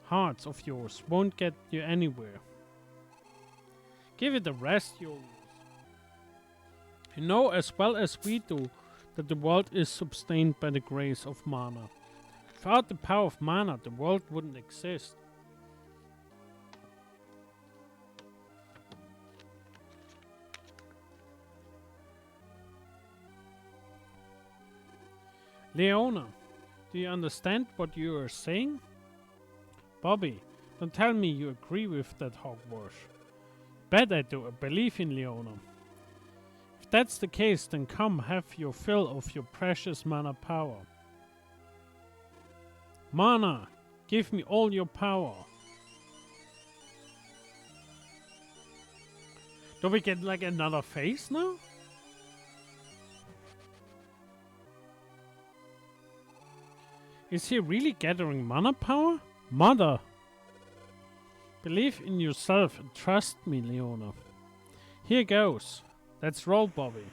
hearts of yours won't get you anywhere. Give it a rest, you know as well as we do that the world is sustained by the grace of mana. Without the power of mana, the world wouldn't exist. Leona, do you understand what you are saying? Bobby, don't tell me you agree with that hogwash. Bet I do. I believe in Leona. If that's the case, then come have your fill of your precious mana power. Mana, give me all your power. Do we get like another phase now? Is he really gathering mana power? Mother! Believe in yourself and trust me, Leona. Here goes. Let's roll, Bobby.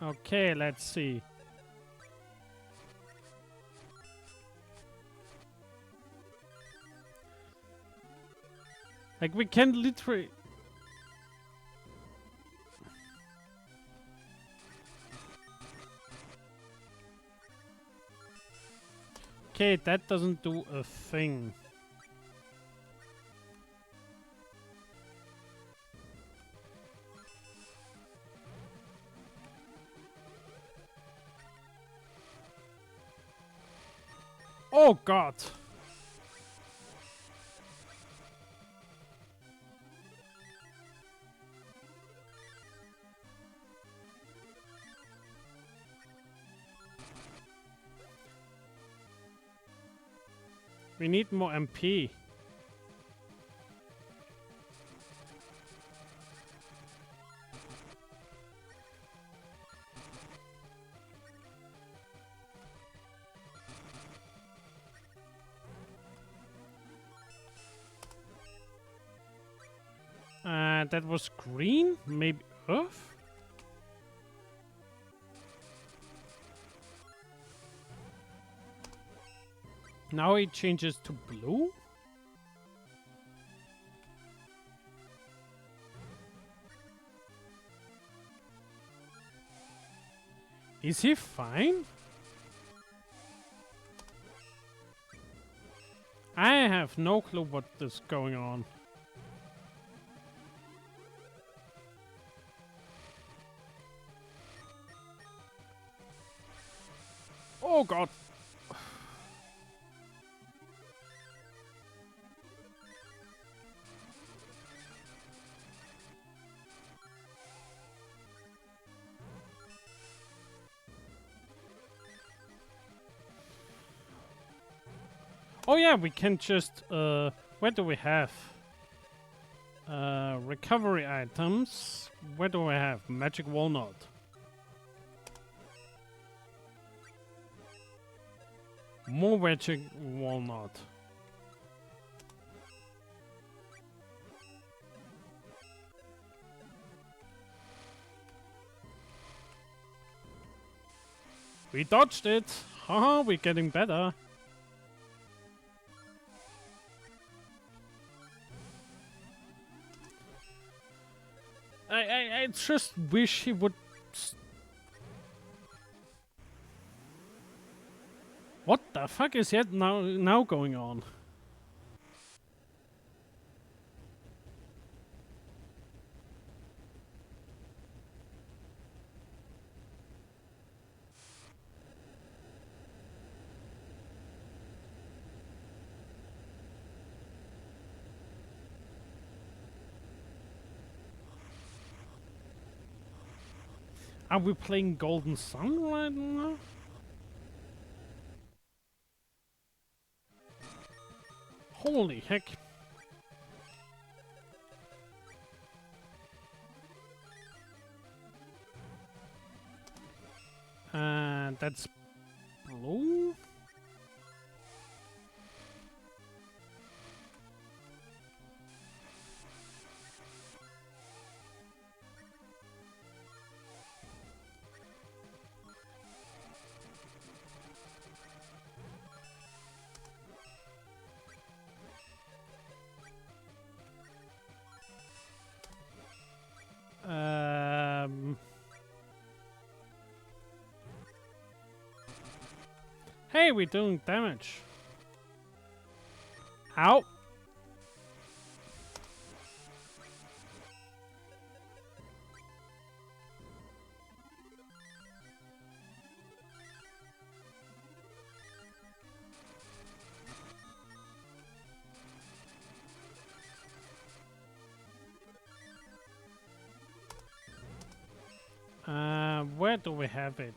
Okay, let's see. Like, we can literally... Okay, that doesn't do a thing. Oh God! We need more MP. That was green? Maybe Earth? Now it changes to blue? Is he fine? I have no clue what is going on. Oh God. Oh yeah, we can just, what do we have? Recovery items. What do I have? Magic walnut. More magic walnut. We dodged it! Haha, we're getting better. I just wish he would... What the fuck is yet now going on? Are we playing Golden Sun right now? Holy heck. That's blue? Hey, we're doing damage. Ow! Where do we have it?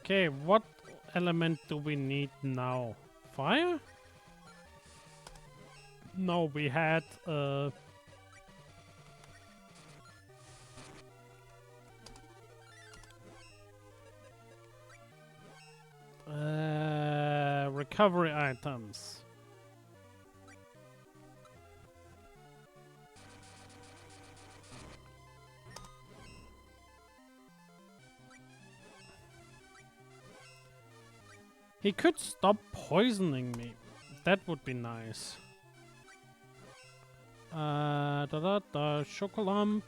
Okay, what element do we need now? Fire? No, we had recovery items. He could stop poisoning me. That would be nice. Chocolamp.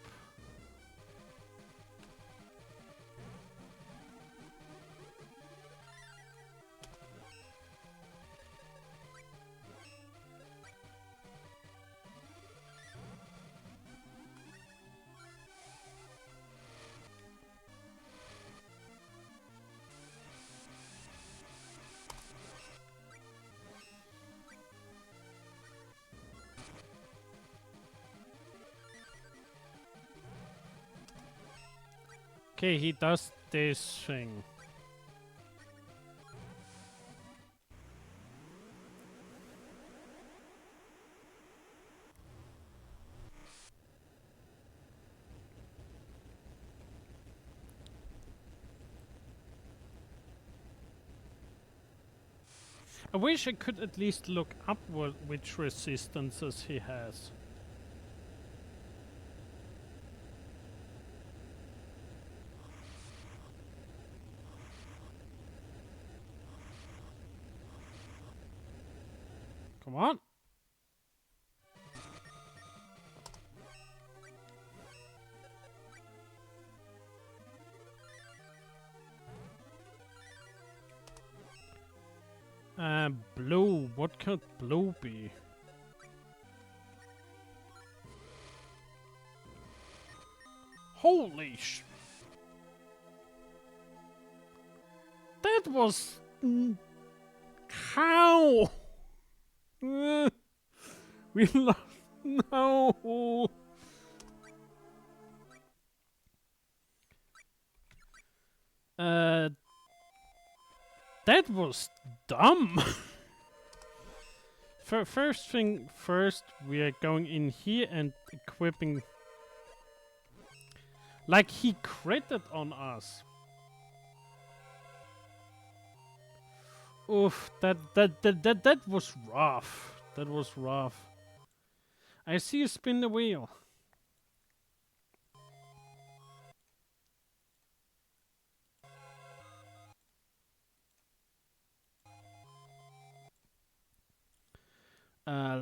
Okay, he does this thing. I wish I could at least look up which resistances he has. Come on. Blue. What could blue be? Holy sh... That was... How? We lost... No! That was dumb. first thing first, we are going in here and equipping. Like he critted on us. Oof, that was rough. That was rough. I see you spin the wheel.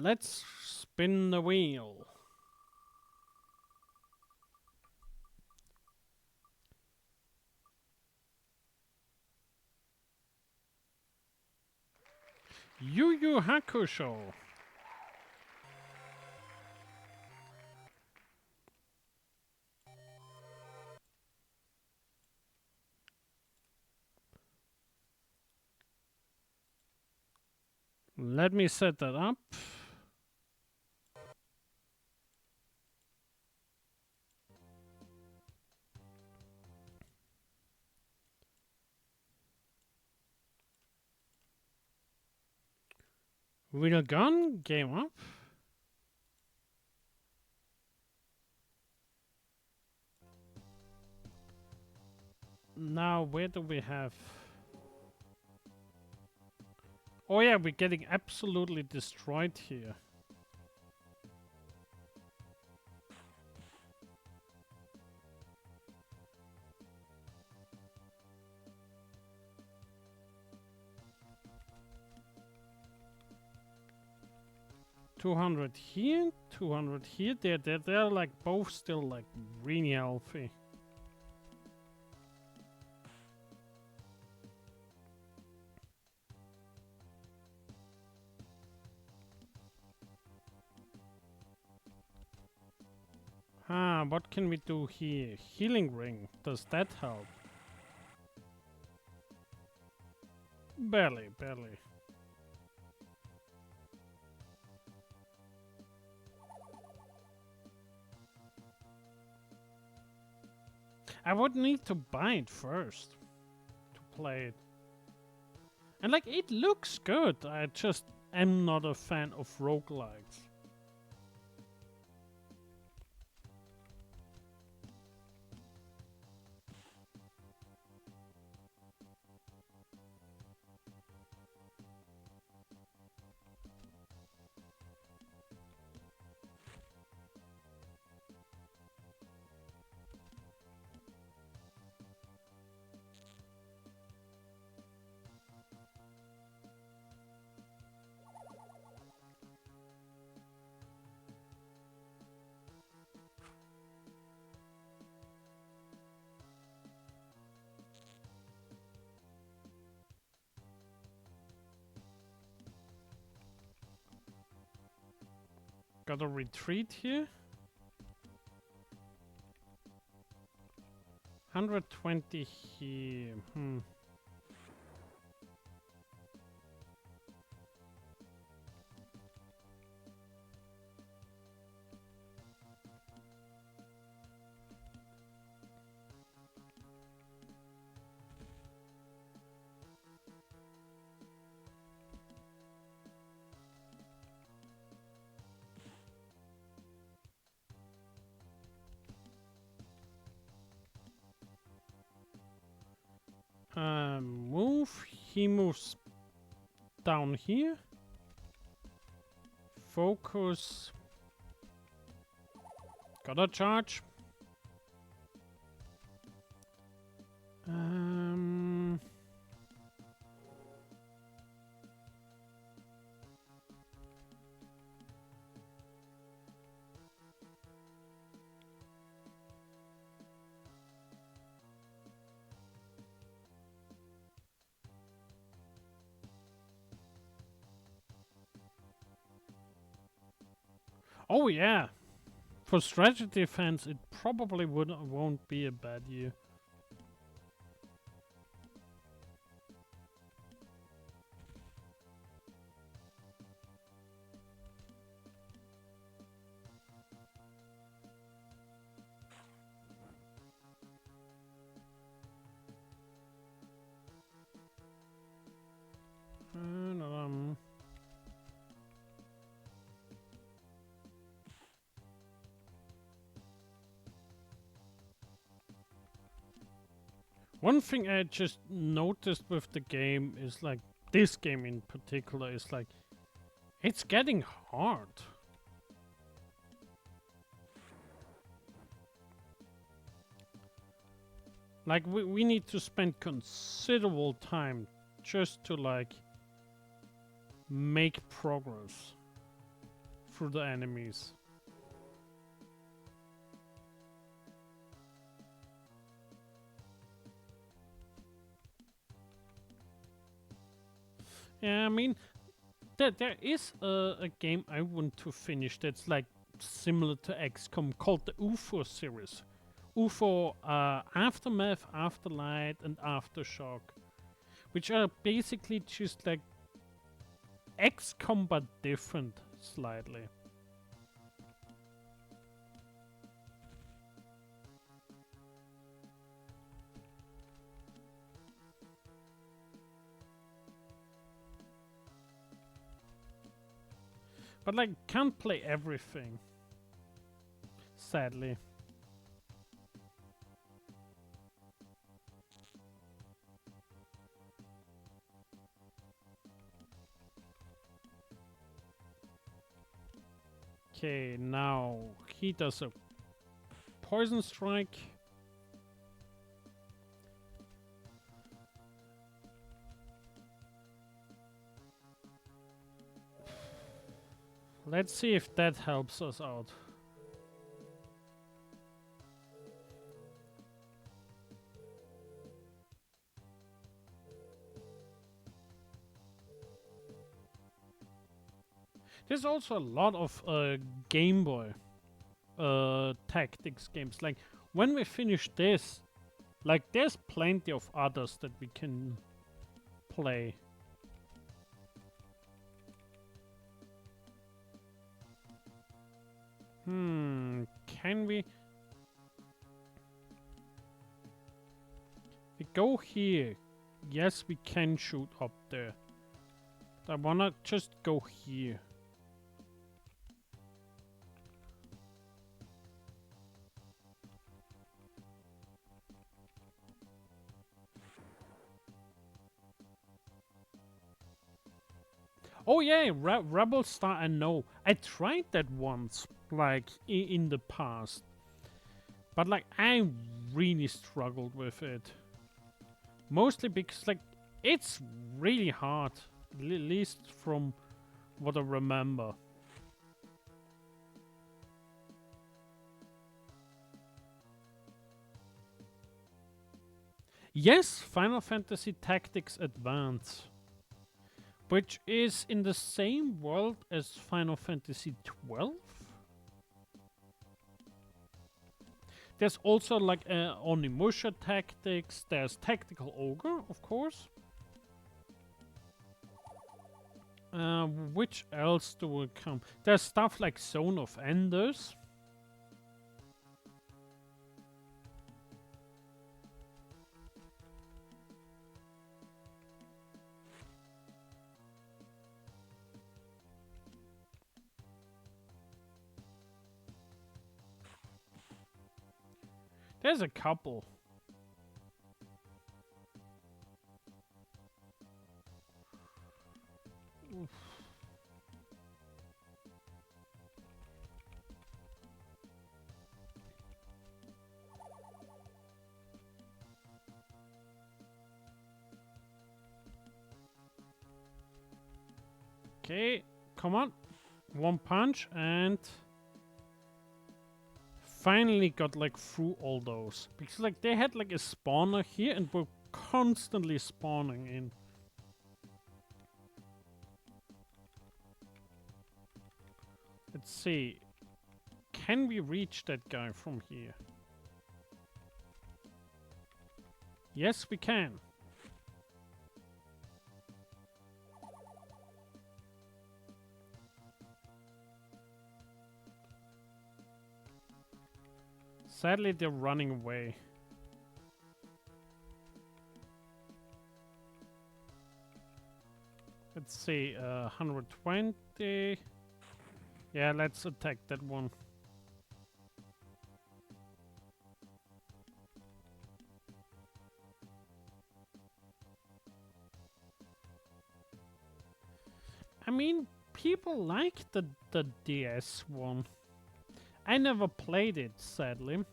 Let's spin the wheel. Yu Yu Hakusho. Let me set that up. Wheel gun, game up. Now, where do we have? Oh yeah, we're getting absolutely destroyed here. $200 here, 200 here. They're like both still like really healthy. What can we do here? Healing ring. Does that help? Barely. I would need to buy it first to play it. And like, it looks good. I just am not a fan of roguelikes. Got a retreat here. 120 here. Move. He moves down here. Focus. Gotta charge. Oh yeah. For strategy fans, it probably won't be a bad year. One thing I just noticed with the game is like, this game in particular is like, it's getting hard. Like we need to spend considerable time just to like make progress through the enemies. Yeah, I mean, there is a game I want to finish that's like similar to XCOM called the UFO series. UFO, Aftermath, Afterlight, and Aftershock, which are basically just like XCOM but different slightly. But like, can't play everything, sadly. Okay, now he does a poison strike. Let's see if that helps us out. There's also a lot of Game Boy tactics games. Like, when we finish this, like, there's plenty of others that we can play. Can we go here? Yes, we can shoot up there. I wanna just go here. Oh yeah, Rebel Star, I know. I tried that once, like, in the past. But, like, I really struggled with it. Mostly because, like, it's really hard. At least from what I remember. Yes, Final Fantasy Tactics Advance, which is in the same world as Final Fantasy 12. There's also like Onimusha Tactics, there's Tactical Ogre, of course. Which else do we come? There's stuff like Zone of Enders. There's a couple. Oof. Okay, come on. One punch and finally got like through all those. Because like they had like a spawner here and were constantly spawning in. Let's see. Can we reach that guy from here? Yes, we can. Sadly, they're running away. Let's see, 120. Yeah, let's attack that one. I mean, people like the DS one. I never played it, sadly.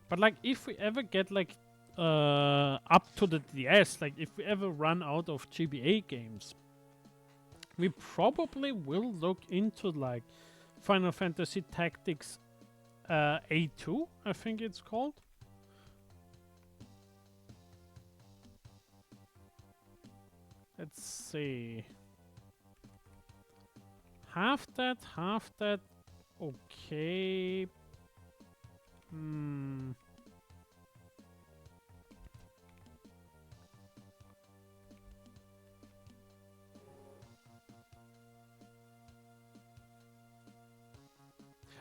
But like, if we ever get like up to the DS, like if we ever run out of GBA games, we probably will look into like Final Fantasy Tactics A2, I think it's called. Let's see. Half that. Okay.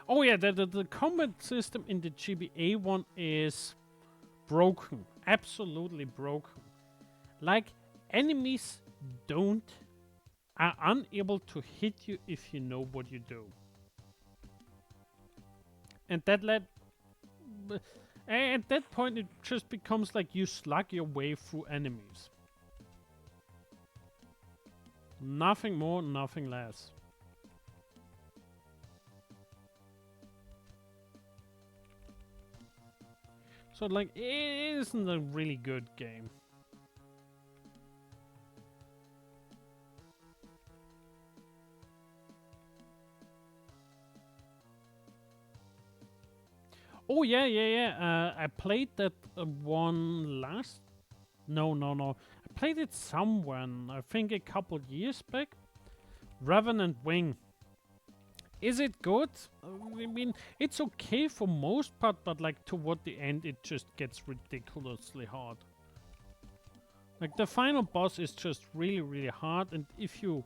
Oh yeah, the combat system in the GBA one is broken. Absolutely broken. Like, enemies are unable to hit you if you know what you do. And that at that point it just becomes like you slug your way through enemies. Nothing more, nothing less. So like, it isn't a really good game. Oh yeah. I played that one last. No. I played it somewhere. I think a couple years back. Revenant Wing. Is it good? I mean, it's okay for most part, but like toward the end, it just gets ridiculously hard. Like the final boss is just really hard, and if you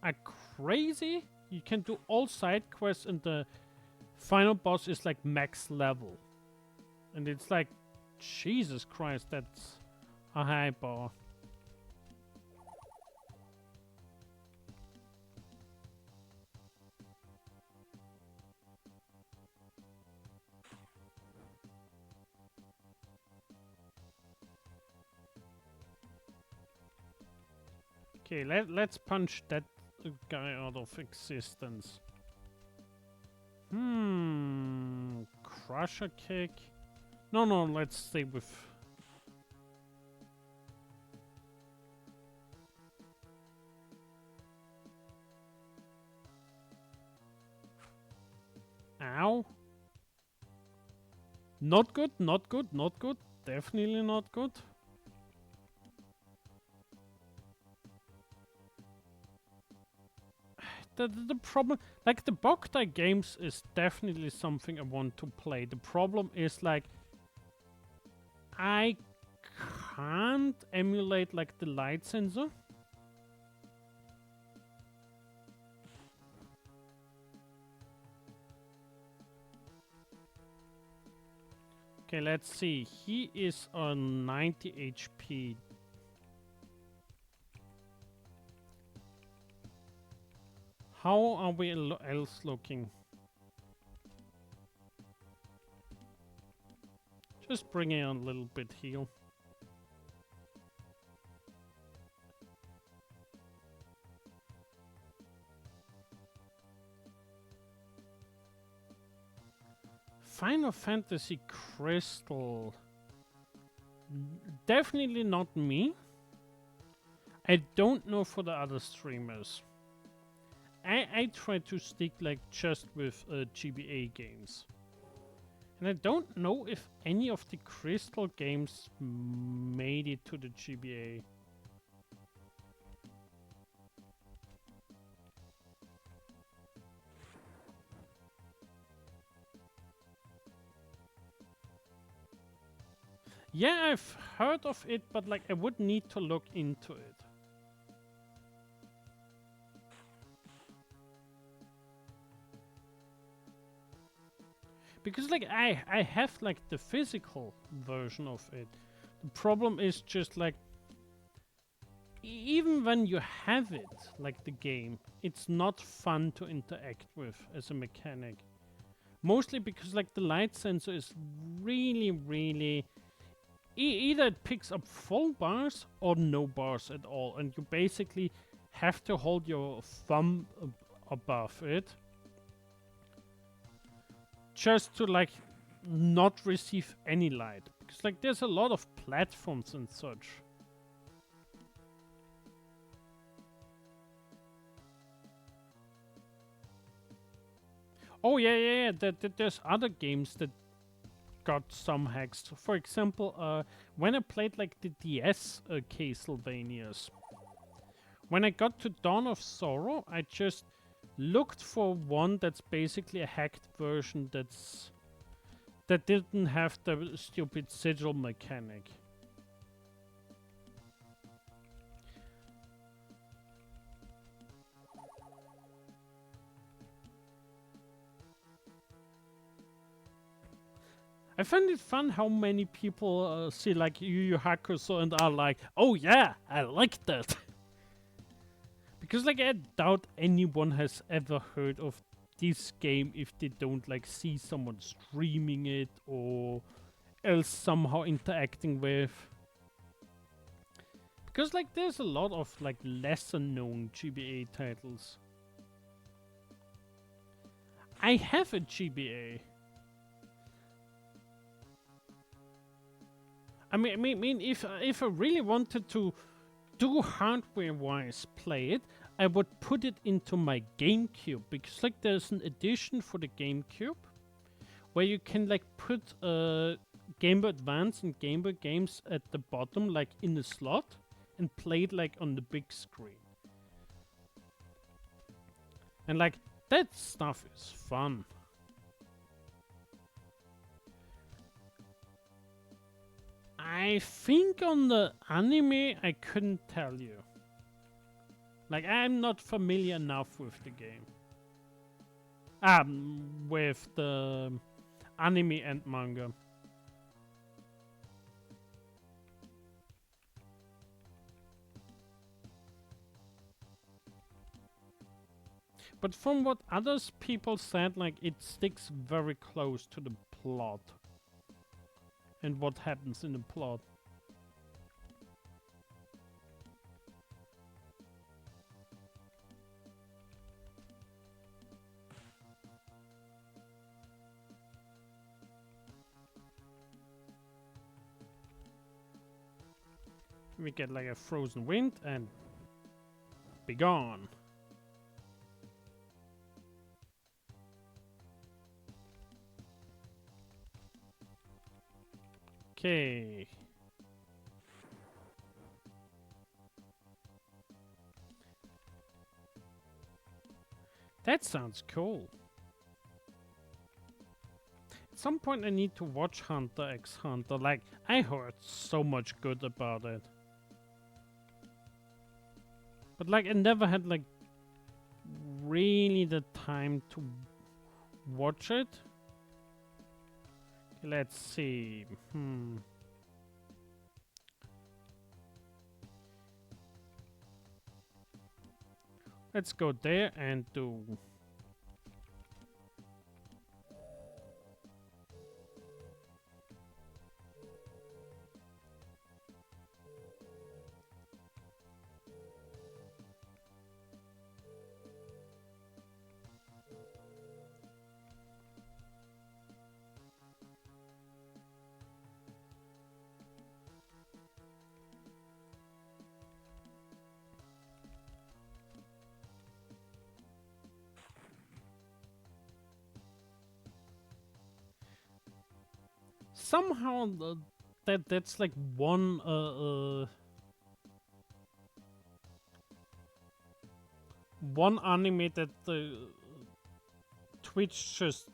are crazy, you can do all side quests, and the final boss is like max level. And it's like, Jesus Christ, that's a high bar. Okay, let's punch that guy out of existence. Crusher kick. No, let's stay with... Ow. Not good. Definitely not good. The problem, like the Boktai games is definitely something I want to play. The problem is like, I can't emulate like the light sensor. Okay, let's see. He is on 90 HP. How are we else looking? Just bring in a little bit heal. Final Fantasy Crystal. Definitely not me. I don't know for the other streamers. I try to stick like just with GBA games. And I don't know if any of the Crystal games made it to the GBA. Yeah, I've heard of it, but like I would need to look into it. Because like I have like the physical version of it. The problem is just like, even when you have it, like the game, it's not fun to interact with as a mechanic. Mostly because like the light sensor is really either it picks up full bars or no bars at all, and you basically have to hold your thumb above it just to like not receive any light, because like there's a lot of platforms and such. Oh yeah. There's other games that got some hacks. For example, when I played like the DS Castlevanias, when I got to Dawn of Sorrow, I just looked for one that's basically a hacked version that didn't have the stupid sigil mechanic. I find it fun how many people see like Yu Yu Hakusho and are like, oh yeah, I like that. Because like I doubt anyone has ever heard of this game if they don't like see someone streaming it or else somehow interacting with. Because like there's a lot of like lesser known GBA titles. I have a GBA. I mean, if I really wanted to do hardware-wise play it, I would put it into my GameCube, because like there's an edition for the GameCube where you can like put Game Boy Advance and Game Boy games at the bottom, like in a slot, and play it like on the big screen. And like that stuff is fun. I think on the anime I couldn't tell you. Like I'm not familiar enough with the game. With the anime and manga. But from what others people said, like it sticks very close to the plot. And what happens in the plot. We get like a frozen wind and be gone. Okay. That sounds cool. At some point I need to watch Hunter x Hunter. Like, I heard so much good about it. But like, I never had like really the time to watch it. Let's see. Let's go there and do. Somehow that's like one anime that Twitch just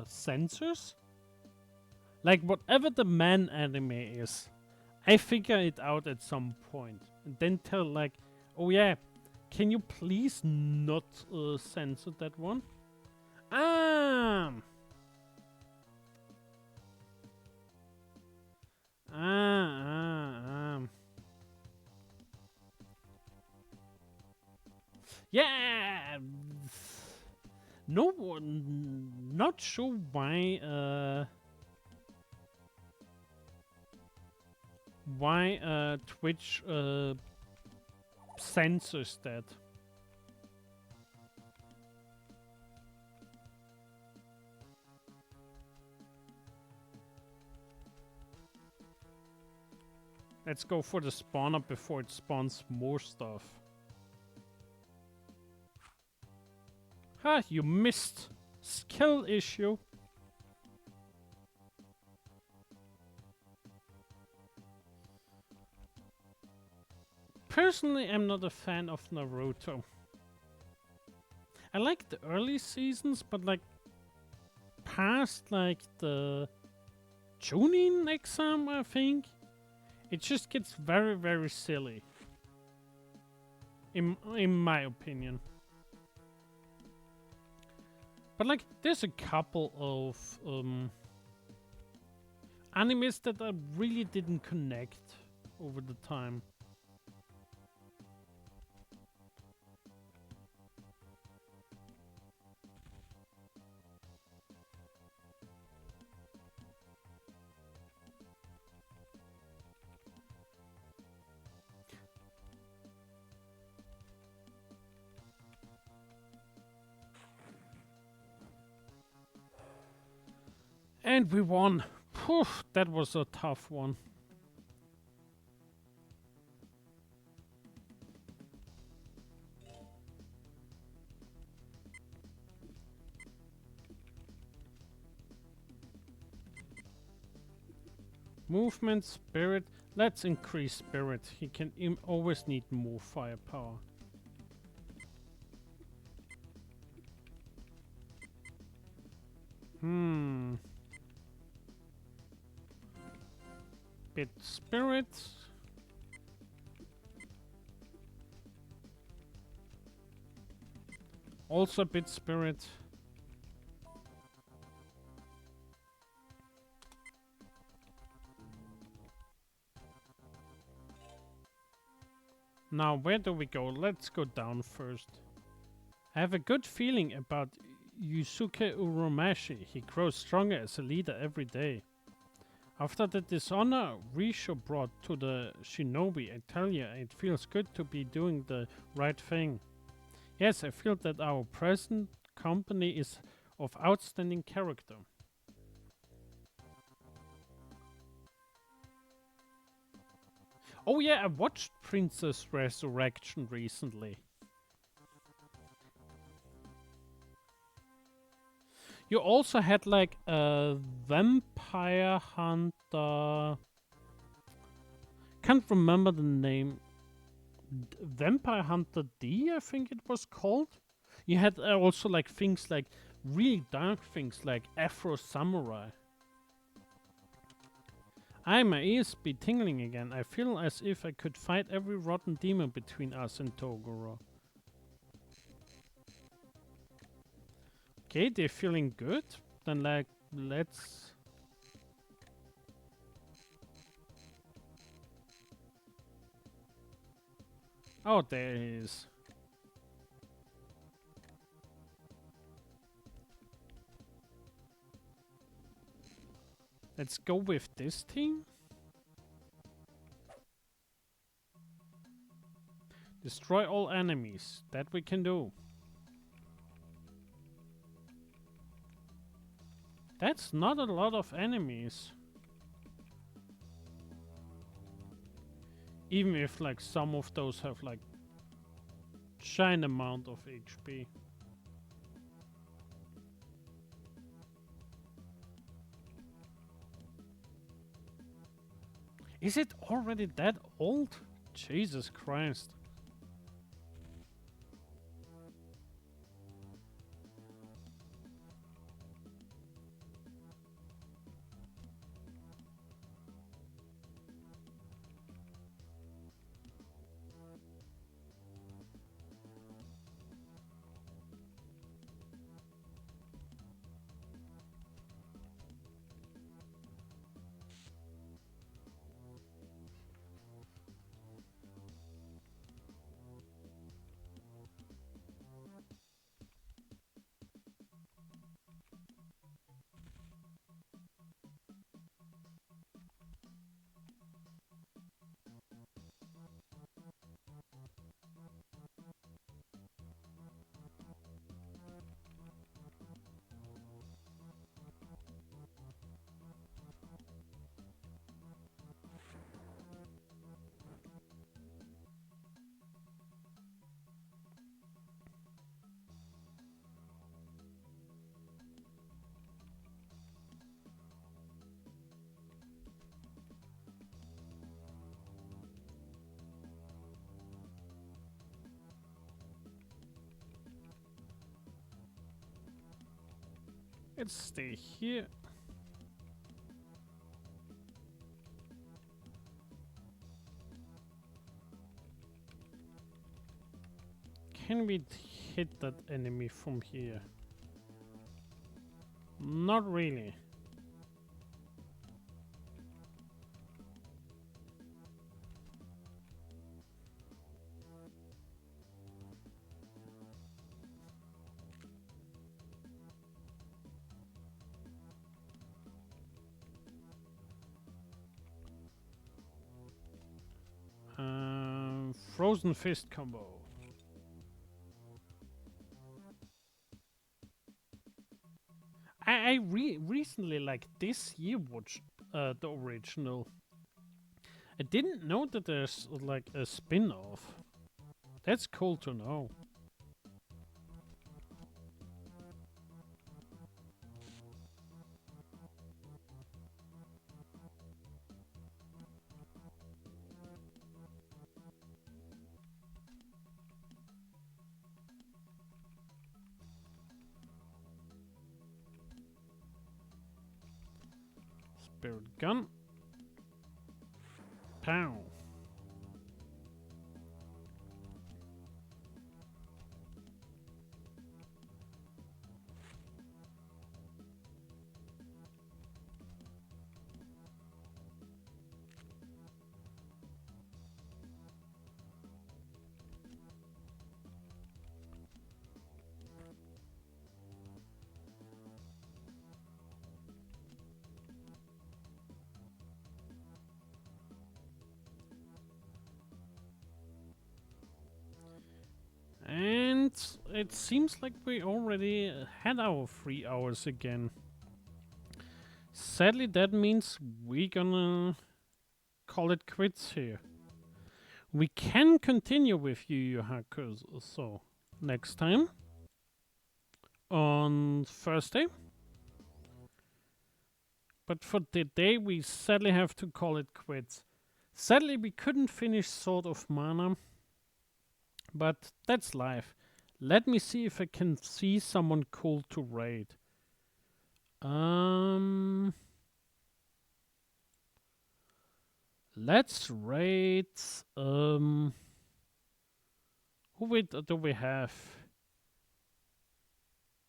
censors. Like whatever the man anime is, I figure it out at some point and then tell like, oh yeah, can you please not censor that one? Yeah. No one. Not sure why. why Twitch censors that. Let's go for the spawner before it spawns more stuff. Ha, you missed. Skill issue. Personally, I'm not a fan of Naruto. I like the early seasons, but like past like the Chunin exam, I think, it just gets very, very silly. In my opinion. But like, there's a couple of animes that I really didn't connect over the time. And we won. Poof, that was a tough one. Movement, spirit. Let's increase spirit. He can always need more firepower. Bit spirit. Also a bit spirit. Now, where do we go? Let's go down first. I have a good feeling about Yusuke Uromashi. He grows stronger as a leader every day. After the dishonor Risho brought to the shinobi, I tell you, it feels good to be doing the right thing. Yes, I feel that our present company is of outstanding character. Oh yeah, I watched Princess Resurrection recently. You also had like a Vampire Hunter. Can't remember the name. Vampire Hunter D, I think it was called. You had also like things like really dark things like Afro Samurai. My ears be tingling again. I feel as if I could fight every rotten demon between us and Toguro. Okay, they're feeling good. Then like, let's... Oh, there he is. Let's go with this team. Destroy all enemies. That we can do. That's not a lot of enemies. Even if like some of those have like giant amount of HP. Is it already that old? Jesus Christ. Let's stay here. Can we hit that enemy from here? Not really. Frozen fist combo. I recently, like this year, watched the original. I didn't know that there's like a spin-off. That's cool to know. Spirit gun. Pow. And it seems like we already had our 3 hours again. Sadly, that means we're gonna call it quits here. We can continue with Yu Yu Hakusho, so next time on Thursday. But for today, we sadly have to call it quits. Sadly, we couldn't finish Sword of Mana, but that's life. Let me see if I can see someone cool to raid. Let's raid. Who do we have?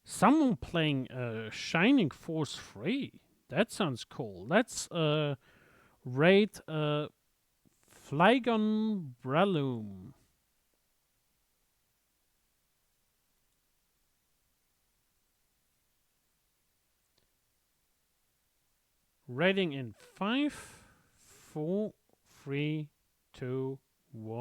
Someone playing Shining Force 3. That sounds cool. Let's raid Flygon Breloom. Raiding in 5, 4, 3, 2, 1.